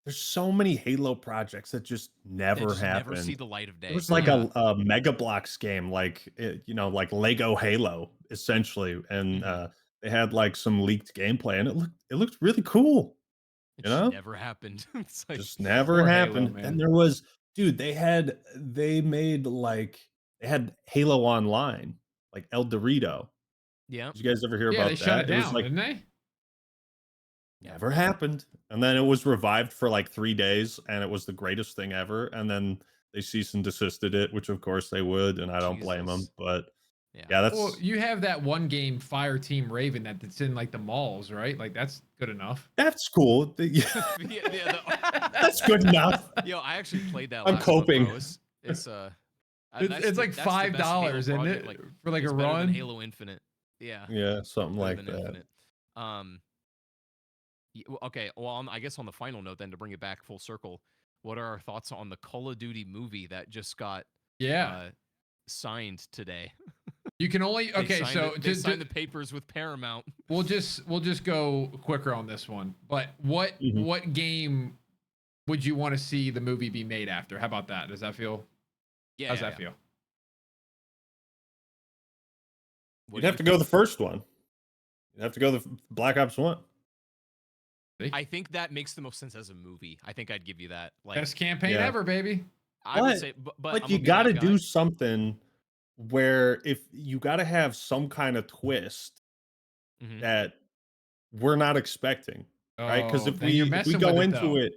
B: There's so many Halo projects that just
C: they
B: never
C: just never see
B: happened.
C: the light of
B: There
C: day.
B: was like
C: Yeah.
B: a Mega Bloks game, like like Lego Halo, essentially, and
C: Hmm.
B: they had like some leaked gameplay, and it looked really cool.
C: It
B: You
C: just
B: know,
C: never happened. It's like,
B: just never
A: Poor Halo,
B: happened. Then
A: man.
B: there was, dude, they had Halo Online, like El Dorito.
C: yeah,
B: Did you guys ever hear
A: Yeah, they
B: about
A: shut it
B: that? It was
A: down,
B: like
A: didn't they?
C: yeah.
B: never happened. And then it was revived for like 3 days, and it was the greatest thing ever. And then they cease and desisted it, which of course they would, and I don't blame them.
C: Jesus.
B: But
C: Yeah.
B: yeah,
A: Well,
B: that's
A: you have that one game, Fire Team Raven, that's in like the malls, right? Like that's good enough.
B: that's cool. That's good enough.
C: Yo, I actually played that
B: I'm
C: last month,
B: coping.
C: bro. It's
A: It's like
C: that's the best Halo
A: $5, isn't
C: project.
A: it?
C: Like,
A: For like a
C: it's better than
A: run.
C: Halo Infinite. Yeah,
B: Yeah, something
C: better
B: like
C: than
B: that.
C: Infinite. Um, okay. Well, I guess on the final note, then to bring it back full circle, what are our thoughts on the Call of Duty movie that just got
A: Yeah.
C: uh signed today?
A: You can only okay, so
C: they signed the papers with Paramount.
A: we'll just go quicker on this one. But
B: Mhm.
A: what game would you want to see the movie be made after? How about that? Does that feel?
C: Yeah,
A: How's
C: yeah,
A: that
C: yeah.
A: feel?
C: What
B: You'd
C: do
B: have
C: you
B: to go
C: think?
B: the first one. You'd have to go the Black Ops 1.
A: See?
C: I think that makes the most sense as a movie. I think I'd give you that. Like,
A: Best campaign
B: Yeah.
A: ever, baby.
C: I would
B: But
C: say, but
B: but
C: I'm
B: you
C: gonna be that
B: gotta
C: guy.
B: do something where if you gotta have some kind of twist
C: Hmm.
B: that we're not expecting, right? Because
A: Oh,
B: if
A: then you're
B: we
A: messing with
B: go
A: it
B: into
A: though.
B: it,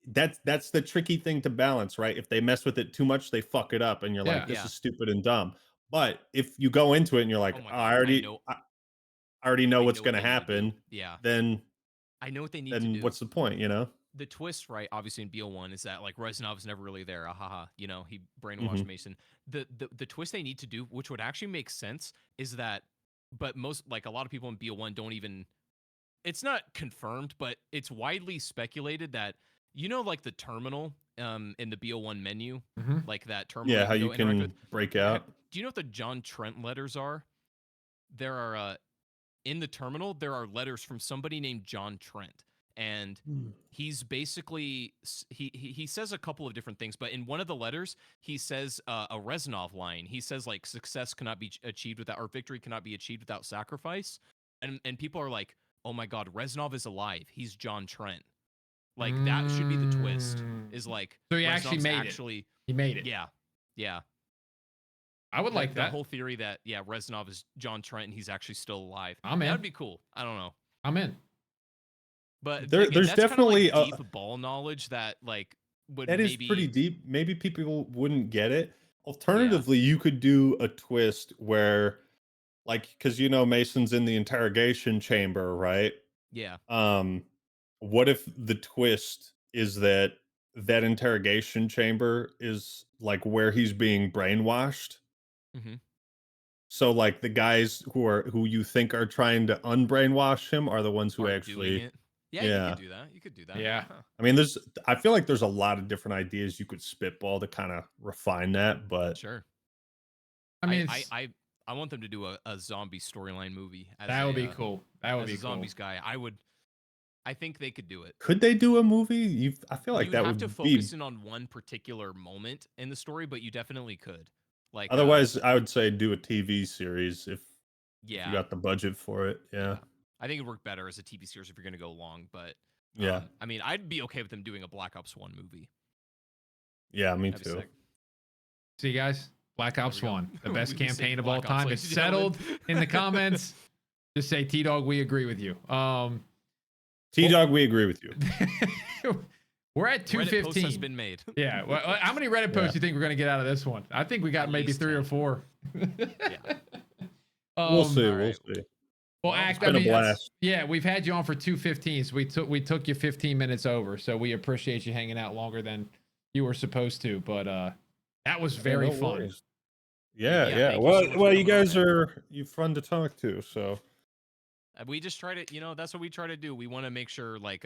B: that's the tricky thing to balance, right? If they mess with it too much, they fuck it up, and you're like,
A: Yeah.
B: "This
C: Yeah.
B: is stupid and dumb." But if you go into it and you're
C: Oh
B: like,
C: my
B: "Oh,
C: god.
B: I already know
C: I
B: what's
C: know what
B: gonna
C: they need to do.
B: happen,"
C: Yeah.
B: then
C: I know what they need to do.
B: what's the point, you know?
C: The twist, right? Obviously in BO1 is that like Reznov's never really there. Ahaha. You know, he brainwashed
B: Mhm.
C: Mason. The twist they need to do, which would actually make sense, is that but most like a lot of people in BO1 don't even it's not confirmed, but it's widely speculated that like the terminal in the BO1 menu,
A: Hmm.
C: like that terminal
B: Yeah,
C: you
B: how
C: can
B: you
C: go interact with.
B: can break out.
C: Do you know what the John Trent letters are? There are in the terminal there are letters from somebody named John Trent, and
B: Mm.
C: he's basically he says a couple of different things, but in one of the letters he says a Reznov line. He says like success cannot be achieved without or victory cannot be achieved without sacrifice, and people are like, oh my god, Reznov is alive. He's John Trent. Like that should be the twist.
A: Mm.
C: Is like
A: So he actually
C: Reznov's
A: made it.
C: actually
A: He made it.
C: yeah yeah
A: I would like
C: The
A: that.
C: whole theory that Reznov is John Trent and he's actually still alive.
A: I'm in.
C: That'd be cool. I don't know.
A: I'm in.
C: But again,
B: There's
C: that's kind of
B: definitely
C: like deep ball knowledge that like would
B: that is pretty
C: maybe
B: deep. Maybe people wouldn't get it.
C: yeah.
B: Alternatively, you could do a twist where, like, because Mason's in the interrogation chamber, right?
C: Yeah.
B: What if the twist is that interrogation chamber is like where he's being brainwashed?
C: Mm-hmm.
B: So like the guys who you think are trying to unbrainwash him are the ones who
C: Are doing
B: actually,
C: it. Yeah, you
B: yeah.
C: could do that. You could do that.
A: Yeah.
C: Huh.
B: I mean, I feel like there's a lot of different ideas you could spitball to kind of refine that, but
C: Sure.
A: I mean,
C: I want them to do a zombie storyline movie as
A: that would
C: a
A: be cool. That would
C: as
A: be
C: a zombies
A: cool.
C: guy. I think they could do it.
B: could they do a movie? I feel like
C: You'd
B: that
C: have to
B: would be.
C: focus in on one particular moment in the story, but you definitely could. Like
B: Otherwise, I would say do a TV series if you
C: yeah.
B: got the budget for it. Yeah.
C: I think it'd work better as a TV series if you're gonna go long, but
B: Yeah.
C: I mean I'd be okay with them doing a Black Ops 1 movie.
B: Yeah, me
C: That'd be
B: too.
C: sick.
A: See, guys, Black Ops
C: There we go.
A: 1, the best
C: We'd be saying
A: campaign of all
C: Black Ops,
A: time.
C: ladies
A: It's
C: and gentlemen.
A: settled in the comments. Just say T-Dog, we agree with you.
B: T-Dog, we agree with you.
A: We're at
C: Reddit post
A: 215.
C: has been made.
A: Yeah. Well, how many Reddit posts
B: Yeah.
A: do you think we're gonna get out of this one? I think we got
C: At
A: maybe
C: least
A: 3 or
C: 10.
A: 4.
C: Yeah.
B: We'll see.
C: all
B: We'll
C: right.
B: see.
A: Well,
C: Well,
A: Act,
B: It's been a blast.
A: yeah, we've had you on for 2:15, so we took you 15 minutes over. So we appreciate you hanging out longer than you were supposed to. But that was very
B: no
A: fun.
B: worries. Yeah,
C: Yeah,
B: yeah.
C: thank you so much for
B: Well, you
C: coming on,
B: guys
C: man.
B: you fun to talk to. So
C: We just try to, that's what we try to do. We want to make sure like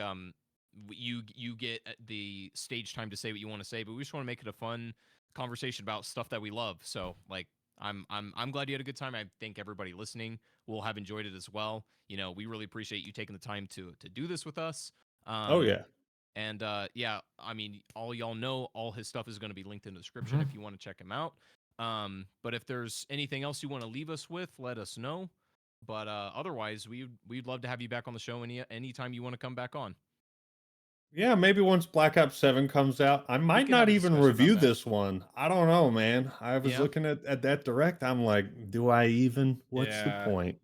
C: you get the stage time to say what you want to say, but we just want to make it a fun conversation about stuff that we love. So like I'm glad you had a good time. I think everybody listening will have enjoyed it as well. We really appreciate you taking the time to do this with us.
B: oh yeah.
C: And yeah, I mean, all y'all know all his stuff is going to be linked in the description if you want to check him out. But if there's anything else you want to leave us with, let us know. But otherwise, we'd love to have you back on the show anytime you want to come back on.
B: Yeah, maybe once Black Ops 7 comes out, I might
C: can
B: not
C: have a
B: even
C: discussion about
B: review
C: that.
B: this one. I don't know, man. I was
C: Yeah.
B: looking at that direct. I'm like, do I even? What's the
A: Yeah.
B: point?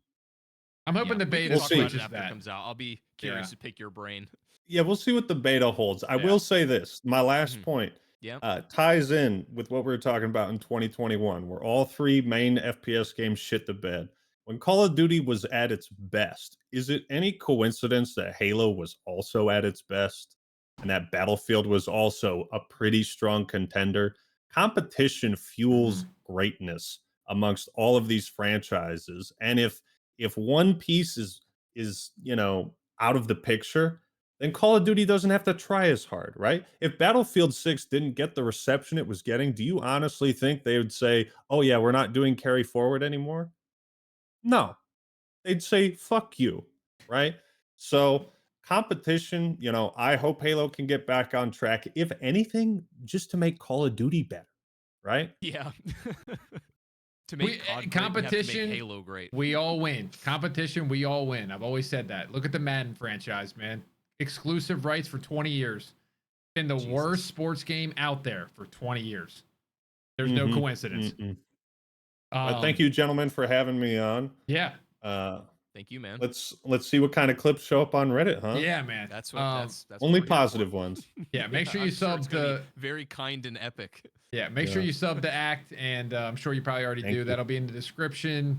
A: I'm hoping the
C: we
A: beta
C: can talk about
A: switches
C: it after
A: that.
C: it comes out. I'll be curious
A: Yeah.
C: to pick your brain.
B: Yeah, we'll see what the beta holds. I
C: Yeah.
B: will say this. My last
C: Mhm.
B: point
C: Yeah.
B: ties in with what we were talking about in 2021, where all three main FPS games shit the bed. When Call of Duty was at its best, is it any coincidence that Halo was also at its best and that Battlefield was also a pretty strong contender? Competition fuels greatness amongst all of these franchises. And if one piece is out of the picture, then Call of Duty doesn't have to try as hard, right? If Battlefield 6 didn't get the reception it was getting, do you honestly think they would say, oh, yeah, we're not doing carry forward anymore? No, they'd say, fuck you, right? So, competition, I hope Halo can get back on track, if anything, just to make Call of Duty better, right?
C: Yeah. To make COD great, you have to
A: competition,
C: make Halo great.
A: we all win. Competition, we all win. I've always said that. Look at the Madden franchise, man. Exclusive rights for 20 years. Been the worst sports game out there for 20 years. There's no coincidence.
B: But thank you, gentlemen, for having me on.
A: Yeah.
C: Thank you, man.
B: Let's see what kind of clips show up on Reddit, huh?
A: Yeah, man.
C: That's what that's
B: only
C: what we're here
B: positive
C: for.
B: ones.
A: Yeah, make sure you
C: I'm
A: sub
C: it's gonna
A: to
C: be very kind and epic.
A: Yeah, make sure you sub to Act, and I'm sure you probably already
B: Thank
A: do.
B: you.
A: That'll be in the description.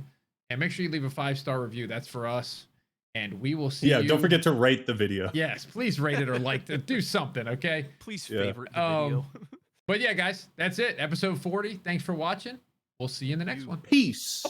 A: And make sure you leave a 5-star review. That's for us. And we will see you.
B: Yeah, don't forget to rate the video.
A: Yes, please rate it or like it. Do something, okay?
C: Please
B: Yeah.
C: favorite the video.
A: But yeah, guys, that's it. Episode 40. Thanks for watching. We'll see you in the next one.
B: Peace.
A: Bye.